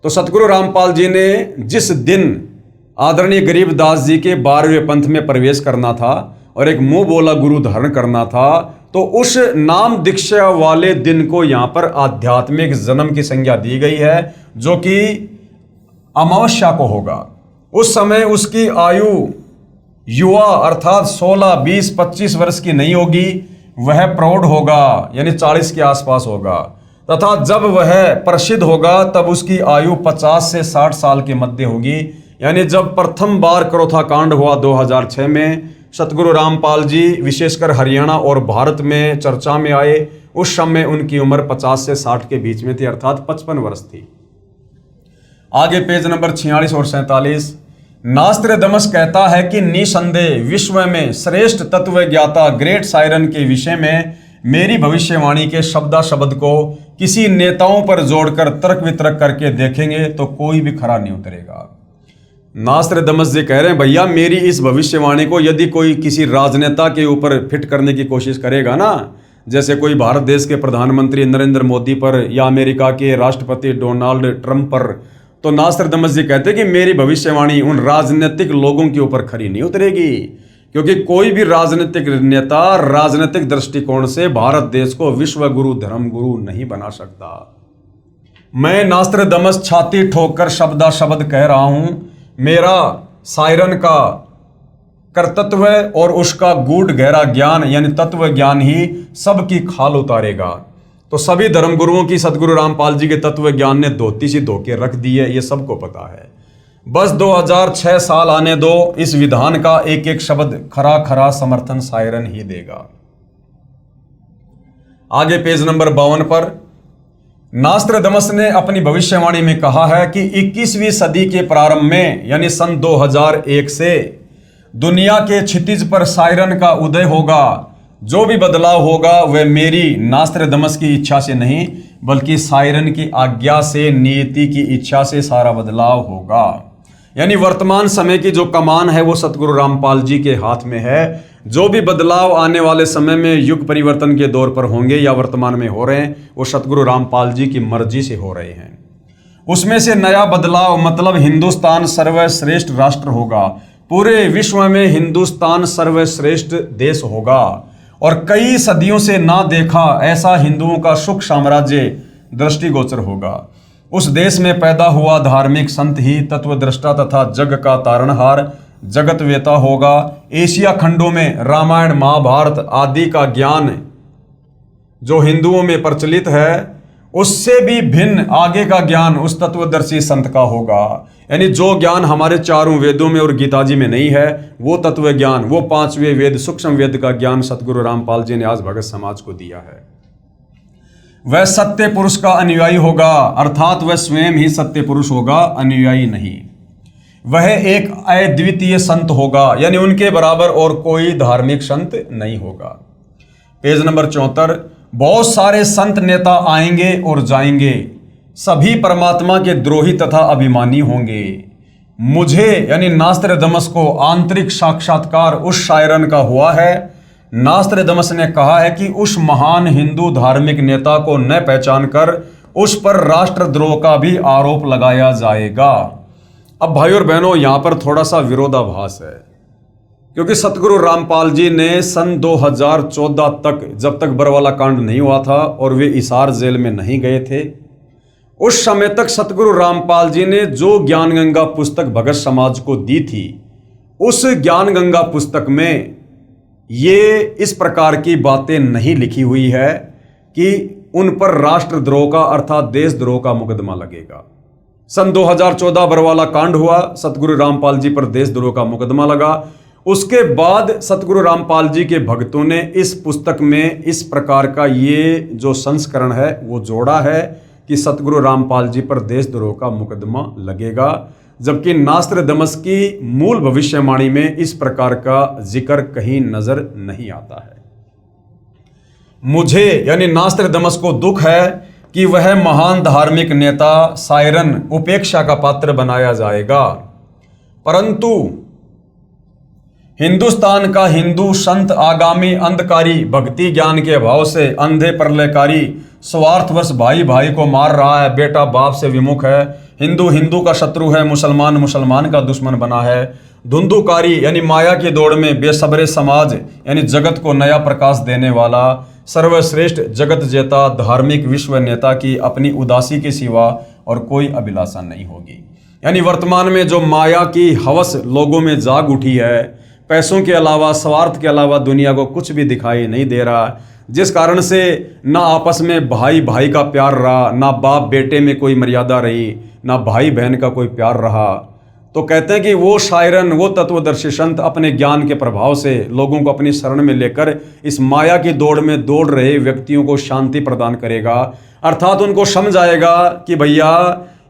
तो सतगुरु रामपाल जी ने जिस दिन आदरणीय गरीबदास जी के 12वें पंथ में प्रवेश करना था और एक मुंह बोला गुरु धारण करना था, तो उस नाम दीक्षा वाले दिन को यहाँ पर आध्यात्मिक जन्म की संज्ञा दी गई है, जो कि अमावस्या को होगा। उस समय उसकी आयु युवा अर्थात 16, 20, 25 वर्ष की नहीं होगी, वह प्रौढ़ होगा, यानी 40 के आसपास होगा। तथा जब वह प्रसिद्ध होगा तब उसकी आयु 50 से 60 साल के मध्य होगी। यानी जब प्रथम बार क्रोथा कांड हुआ 2006 में, सतगुरु रामपाल जी विशेषकर हरियाणा और भारत में चर्चा में आए, उस समय उनकी उम्र 50 से 60 के बीच में थी, अर्थात 55 वर्ष थी। आगे पेज नंबर 46 और 47, नास्त्रेदमस कहता है कि निसंदेह विश्व में श्रेष्ठ तत्व ज्ञाता ग्रेट सायरन के विषय में मेरी भविष्यवाणी के शब्दा शब्द को किसी नेताओं पर जोड़कर तर्क वितर्क करके देखेंगे तो कोई भी खरा नहीं उतरेगा। नास्त्रदमस जी कह रहे हैं भैया मेरी इस भविष्यवाणी को यदि कोई किसी राजनेता के ऊपर फिट करने की कोशिश करेगा ना, जैसे कोई भारत देश के प्रधानमंत्री नरेंद्र मोदी पर या अमेरिका के राष्ट्रपति डोनाल्ड ट्रंप पर, तो नास्त्रदमस जी कहते हैं कि मेरी भविष्यवाणी उन राजनीतिक लोगों के ऊपर खरी नहीं उतरेगी, क्योंकि कोई भी राजनीतिक नेता राजनीतिक दृष्टिकोण से भारत देश को विश्व गुरु धर्म गुरु नहीं बना सकता। मैं नास्त्रदमस छाती ठोककर शब्दा शब्द कह रहा हूं, मेरा सायरन का कर्तृत्व और उसका गूढ़ गहरा ज्ञान यानी तत्व ज्ञान ही सबकी खाल उतारेगा। तो सभी धर्मगुरुओं की सतगुरु रामपाल जी के तत्व ज्ञान ने धोती सी धोके रख दी है, ये सबको पता है। बस 2006 साल आने दो, इस विधान का एक एक शब्द खरा खरा समर्थन सायरन ही देगा। आगे पेज नंबर 52 पर नास्त्रदमस ने अपनी भविष्यवाणी में कहा है कि 21वीं सदी के प्रारंभ में यानी सन 2001 से दुनिया के क्षितिज पर सायरन का उदय होगा। जो भी बदलाव होगा वह मेरी नास्त्रदमस की इच्छा से नहीं बल्कि सायरन की आज्ञा से, नियति की इच्छा से सारा बदलाव होगा। यानी वर्तमान समय की जो कमान है वो सतगुरु रामपाल जी के हाथ में है। जो भी बदलाव आने वाले समय में युग परिवर्तन के दौर पर होंगे या वर्तमान में हो रहे हैं वो सतगुरु रामपाल जी की मर्जी से हो रहे हैं। उसमें से नया बदलाव मतलब हिंदुस्तान सर्वश्रेष्ठ राष्ट्र होगा। पूरे विश्व में हिंदुस्तान सर्वश्रेष्ठ देश होगा और कई सदियों से ना देखा ऐसा हिंदुओं का सुख साम्राज्य दृष्टिगोचर होगा। उस देश में पैदा हुआ धार्मिक संत ही तत्वदृष्टा तथा जग का तारणहार जगत वेता होगा। एशिया खंडों में रामायण महाभारत आदि का ज्ञान जो हिंदुओं में प्रचलित है उससे भी भिन्न आगे का ज्ञान उस तत्वदर्शी संत का होगा। यानी जो ज्ञान हमारे चारों वेदों में और गीता जी में नहीं है वो तत्व ज्ञान, वो 5वें वेद सूक्ष्म वेद का ज्ञान सतगुरु रामपाल जी ने आज भगत समाज को दिया है। वह सत्य पुरुष का अनुयायी होगा, अर्थात वह स्वयं ही सत्य पुरुष होगा, अनुयायी नहीं। वह एक अद्वितीय संत होगा, यानी उनके बराबर और कोई धार्मिक संत नहीं होगा। Page number 74। बहुत सारे संत नेता आएंगे और जाएंगे, सभी परमात्मा के द्रोही तथा अभिमानी होंगे। मुझे यानी नास्त्रदमस को आंतरिक साक्षात्कार उस शायरन का हुआ है। नास्त्रदमस ने कहा है कि उस महान हिंदू धार्मिक नेता को न पहचान कर उस पर राष्ट्रद्रोह का भी आरोप लगाया जाएगा। अब भाई और बहनों यहां पर थोड़ा सा विरोधाभास है, क्योंकि सतगुरु रामपाल जी ने सन 2014 तक, जब तक बरवाला कांड नहीं हुआ था और वे हिसार जेल में नहीं गए थे, उस समय तक सतगुरु रामपाल जी ने जो ज्ञान गंगा पुस्तक भगत समाज को दी थी, उस ज्ञान गंगा पुस्तक में ये इस प्रकार की बातें नहीं लिखी हुई है कि उन पर राष्ट्रद्रोह का अर्थात देशद्रोह का मुकदमा लगेगा। सन 2014 बरवाला कांड हुआ, सतगुरु रामपाल जी पर देशद्रोह का मुकदमा लगा। उसके बाद सतगुरु रामपाल जी के भक्तों ने इस पुस्तक में इस प्रकार का ये जो संस्करण है वो जोड़ा है कि सतगुरु रामपाल जी पर देशद्रोह का मुकदमा लगेगा, जबकि नास्त्रदमस की मूल भविष्यवाणी में इस प्रकार का जिक्र कहीं नजर नहीं आता है। मुझे यानी नास्त्रदमस को दुख है कि वह महान धार्मिक नेता सायरन उपेक्षा का पात्र बनाया जाएगा, परंतु हिंदुस्तान का हिंदू संत आगामी अंधकारी भक्ति ज्ञान के अभाव से अंधे प्रलयकारी स्वार्थवश भाई भाई को मार रहा है, बेटा बाप से विमुख है, हिंदू हिंदू का शत्रु है, मुसलमान मुसलमान का दुश्मन बना है, धुंधुकारी यानी माया की दौड़ में बेसब्रे समाज यानी जगत को नया प्रकाश देने वाला सर्वश्रेष्ठ जगत जेता धार्मिक विश्व नेता की अपनी उदासी के सिवा और कोई अभिलाषा नहीं होगी। यानी वर्तमान में जो माया की हवस लोगों में जाग उठी है, पैसों के अलावा स्वार्थ के अलावा दुनिया को कुछ भी दिखाई नहीं दे रहा, जिस कारण से ना आपस में भाई भाई का प्यार रहा, ना बाप बेटे में कोई मर्यादा रही, ना भाई बहन का कोई प्यार रहा, तो कहते हैं कि वो शायरन वो तत्वदर्शी संत अपने ज्ञान के प्रभाव से लोगों को अपनी शरण में लेकर इस माया की दौड़ में दौड़ रहे व्यक्तियों को शांति प्रदान करेगा। अर्थात उनको समझ आएगा कि भैया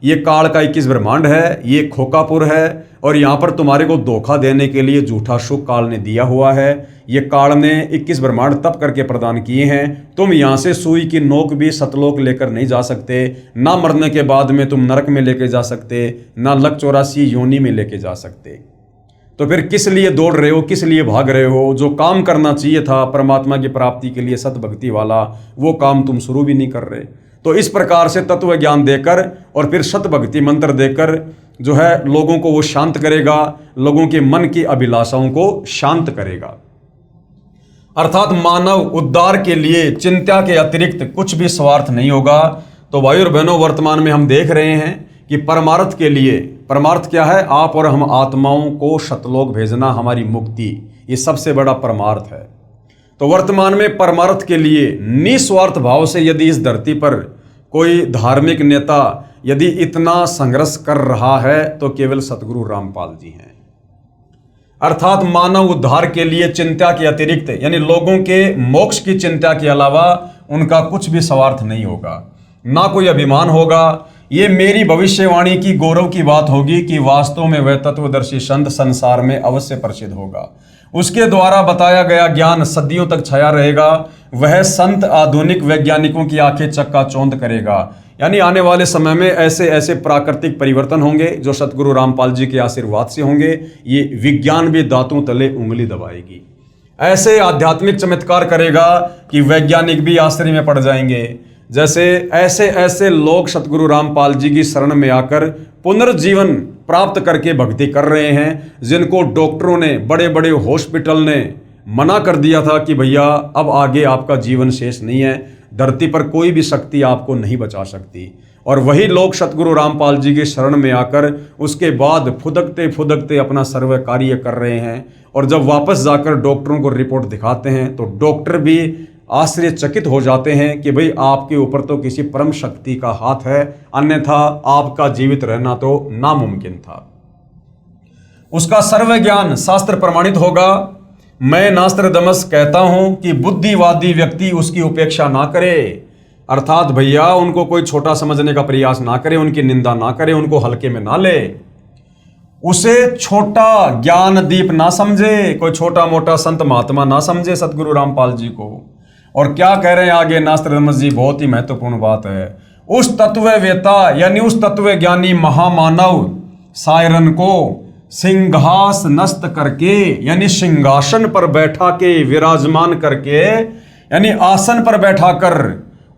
ये काल का 21 ब्रह्मांड है, ये खोकापुर है और यहाँ पर तुम्हारे को धोखा देने के लिए झूठा शुभ काल ने दिया हुआ है। ये काल ने 21 ब्रह्मांड तप करके प्रदान किए हैं। तुम यहाँ से सुई की नोक भी सतलोक लेकर नहीं जा सकते, ना मरने के बाद में तुम नरक में लेके जा सकते, ना लक 84 योनि में लेके जा सकते। तो फिर किस लिए दौड़ रहे हो, किस लिए भाग रहे हो? जो काम करना चाहिए था परमात्मा की प्राप्ति के लिए सतभक्ति वाला, वो काम तुम शुरू भी नहीं कर रहे। तो इस प्रकार से तत्व ज्ञान देकर और फिर सतभक्ति मंत्र देकर जो है लोगों को वो शांत करेगा, लोगों के मन की अभिलाषाओं को शांत करेगा। अर्थात मानव उद्धार के लिए चिंता के अतिरिक्त कुछ भी स्वार्थ नहीं होगा। तो भाई और बहनों, वर्तमान में हम देख रहे हैं कि परमार्थ के लिए, परमार्थ क्या है? आप और हम आत्माओं को सतलोक भेजना, हमारी मुक्ति, ये सबसे बड़ा परमार्थ है। तो वर्तमान में परमार्थ के लिए निस्वार्थ भाव से यदि इस धरती पर कोई धार्मिक नेता यदि इतना संघर्ष कर रहा है तो केवल सतगुरु रामपाल जी हैं। अर्थात मानव उद्धार के लिए चिंता के अतिरिक्त, यानी लोगों के मोक्ष की चिंता के अलावा उनका कुछ भी स्वार्थ नहीं होगा, ना कोई अभिमान होगा। ये मेरी भविष्यवाणी की गौरव की बात होगी कि वास्तव में वह तत्वदर्शी संत संसार में अवश्य प्रसिद्ध होगा। उसके द्वारा बताया गया ज्ञान सदियों तक छाया रहेगा। वह संत आधुनिक वैज्ञानिकों की आंखें चक्काचौंध करेगा। यानी आने वाले समय में ऐसे ऐसे प्राकृतिक परिवर्तन होंगे जो सतगुरु रामपाल जी के आशीर्वाद से होंगे। ये विज्ञान भी दांतों तले उंगली दबाएगी। ऐसे आध्यात्मिक चमत्कार करेगा कि वैज्ञानिक भी आश्चर्य में पड़ जाएंगे। जैसे ऐसे ऐसे लोग सतगुरु रामपाल जी की शरण में आकर पुनर्जीवन प्राप्त करके भक्ति कर रहे हैं, जिनको डॉक्टरों ने, बड़े बड़े हॉस्पिटल ने मना कर दिया था कि भैया अब आगे आपका जीवन शेष नहीं है, धरती पर कोई भी शक्ति आपको नहीं बचा सकती। और वही लोग सतगुरु रामपाल जी की शरण में आकर उसके बाद फुदकते फुदकते अपना सर्व कार्य कर रहे हैं। और जब वापस जाकर डॉक्टरों को रिपोर्ट दिखाते हैं तो डॉक्टर भी आश्चर्यचकित हो जाते हैं कि भाई आपके ऊपर तो किसी परम शक्ति का हाथ है, अन्यथा आपका जीवित रहना तो नामुमकिन था। उसका सर्व ज्ञान शास्त्र प्रमाणित होगा। मैं नास्त्रदमस कहता हूं कि बुद्धिवादी व्यक्ति उसकी उपेक्षा ना करे। अर्थात भैया उनको कोई छोटा समझने का प्रयास ना करे, उनकी निंदा ना करे, उनको हल्के में ना ले, उसे छोटा ज्ञान दीप ना समझे, कोई छोटा मोटा संत महात्मा ना समझे सतगुरु रामपाल जी को। और क्या कह रहे हैं आगे नास्त्रदमस जी, बहुत ही महत्वपूर्ण बात है। उस तत्ववेता यानी उस तत्व ज्ञानी महामानव सायरन को सिंहास नस्त करके, यानी सिंहासन पर बैठा के, विराजमान करके, यानी आसन पर बैठाकर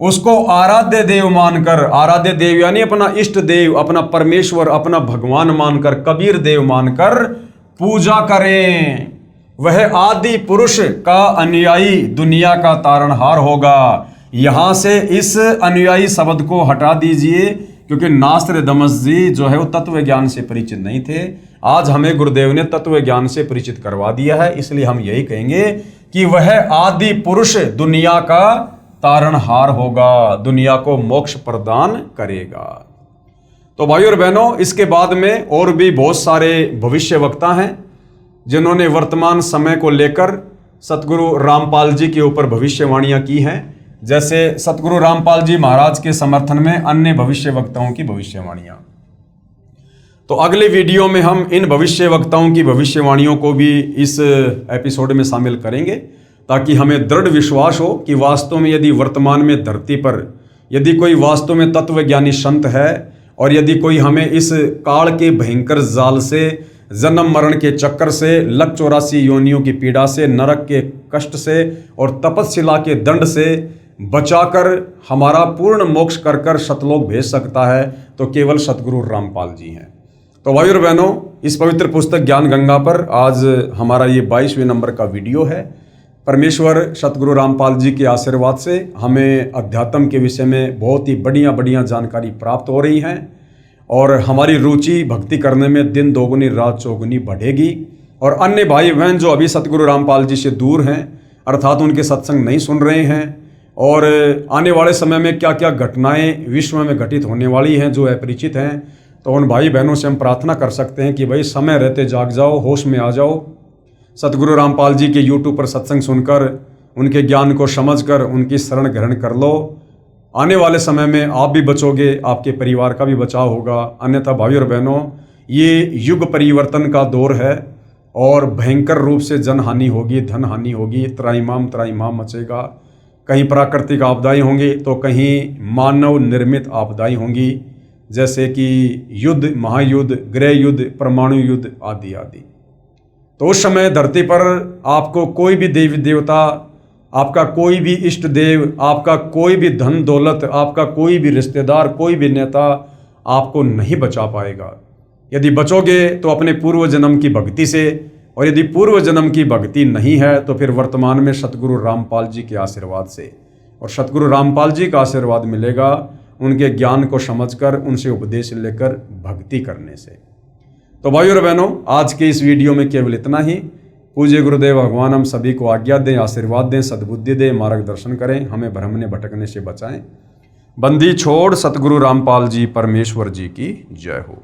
उसको आराध्य देव मानकर, आराध्य देव यानी अपना इष्ट देव, अपना परमेश्वर, अपना भगवान मानकर, कबीर देव मानकर पूजा करें। वह आदि पुरुष का अनुयायी दुनिया का तारणहार होगा। यहां से इस अनुयायी शब्द को हटा दीजिए, क्योंकि नास्त्रदमस जी जो है वो तत्व ज्ञान से परिचित नहीं थे। आज हमें गुरुदेव ने तत्व ज्ञान से परिचित करवा दिया है, इसलिए हम यही कहेंगे कि वह आदि पुरुष दुनिया का तारणहार होगा, दुनिया को मोक्ष प्रदान करेगा। तो भाई और बहनों, इसके बाद में और भी बहुत सारे भविष्य वक्ता हैं जिन्होंने वर्तमान समय को लेकर सतगुरु रामपाल जी के ऊपर भविष्यवाणियां की हैं। जैसे सतगुरु रामपाल जी महाराज के समर्थन में अन्य भविष्य वक्ताओं की भविष्यवाणियां। तो अगले वीडियो में हम इन भविष्य वक्ताओं की भविष्यवाणियों को भी इस एपिसोड में शामिल करेंगे, ताकि हमें दृढ़ विश्वास हो कि वास्तव में यदि वर्तमान में धरती पर यदि कोई वास्तव में तत्वज्ञानी संत है, और यदि कोई हमें इस काल के भयंकर जाल से, जन्म मरण के चक्कर से, लक 84 योनियों की पीड़ा से, नरक के कष्ट से और तपस्शिला के दंड से बचाकर हमारा पूर्ण मोक्ष कर कर सतलोक भेज सकता है, तो केवल सतगुरु रामपाल जी हैं। तो भाई और बहनों, इस पवित्र पुस्तक ज्ञान गंगा पर आज हमारा ये 22वें नंबर का वीडियो है। परमेश्वर सतगुरु रामपाल जी के आशीर्वाद से हमें अध्यात्म के विषय में बहुत ही बढ़िया बढ़िया जानकारी प्राप्त हो रही हैं, और हमारी रुचि भक्ति करने में दिन दोगुनी रात चौगुनी बढ़ेगी। और अन्य भाई बहन जो अभी सतगुरु रामपाल जी से दूर हैं, अर्थात उनके सत्संग नहीं सुन रहे हैं, और आने वाले समय में क्या क्या घटनाएं विश्व में घटित होने वाली हैं जो अपरिचित हैं, तो उन भाई बहनों से हम प्रार्थना कर सकते हैं कि भाई समय रहते जाग जाओ, होश में आ जाओ, सतगुरु रामपाल जी के यूट्यूब पर सत्संग सुनकर उनके ज्ञान को समझकर उनकी शरण ग्रहण कर लो। आने वाले समय में आप भी बचोगे, आपके परिवार का भी बचाव होगा। अन्यथा भाई और बहनों, ये युग परिवर्तन का दौर है और भयंकर रूप से जनहानि होगी, धन हानि होगी, त्राहिमाम मचेगा। कहीं प्राकृतिक आपदाएं होंगी तो कहीं मानव निर्मित आपदाएं होंगी, जैसे कि युद्ध, महायुद्ध, गृह युद्ध, परमाणु युद्ध आदि आदि। तो उस समय धरती पर आपको कोई भी देवी देवता, आपका कोई भी इष्ट देव, आपका कोई भी धन दौलत, आपका कोई भी रिश्तेदार, कोई भी नेता आपको नहीं बचा पाएगा। यदि बचोगे तो अपने पूर्व जन्म की भक्ति से, और यदि पूर्व जन्म की भक्ति नहीं है तो फिर वर्तमान में सतगुरु रामपाल जी के आशीर्वाद से। और सतगुरु रामपाल जी का आशीर्वाद मिलेगा उनके ज्ञान को समझकर, उनसे उपदेश लेकर भक्ति करने से। तो भाइयों और बहनों, आज के इस वीडियो में केवल इतना ही। पूज्य गुरुदेव भगवान हम सभी को आज्ञा दें, आशीर्वाद दें, सद्बुद्धि दें, मार्गदर्शन करें, हमें भ्रमने भटकने से बचाएं। बंदी छोड़ सतगुरु रामपाल जी परमेश्वर जी की जय हो।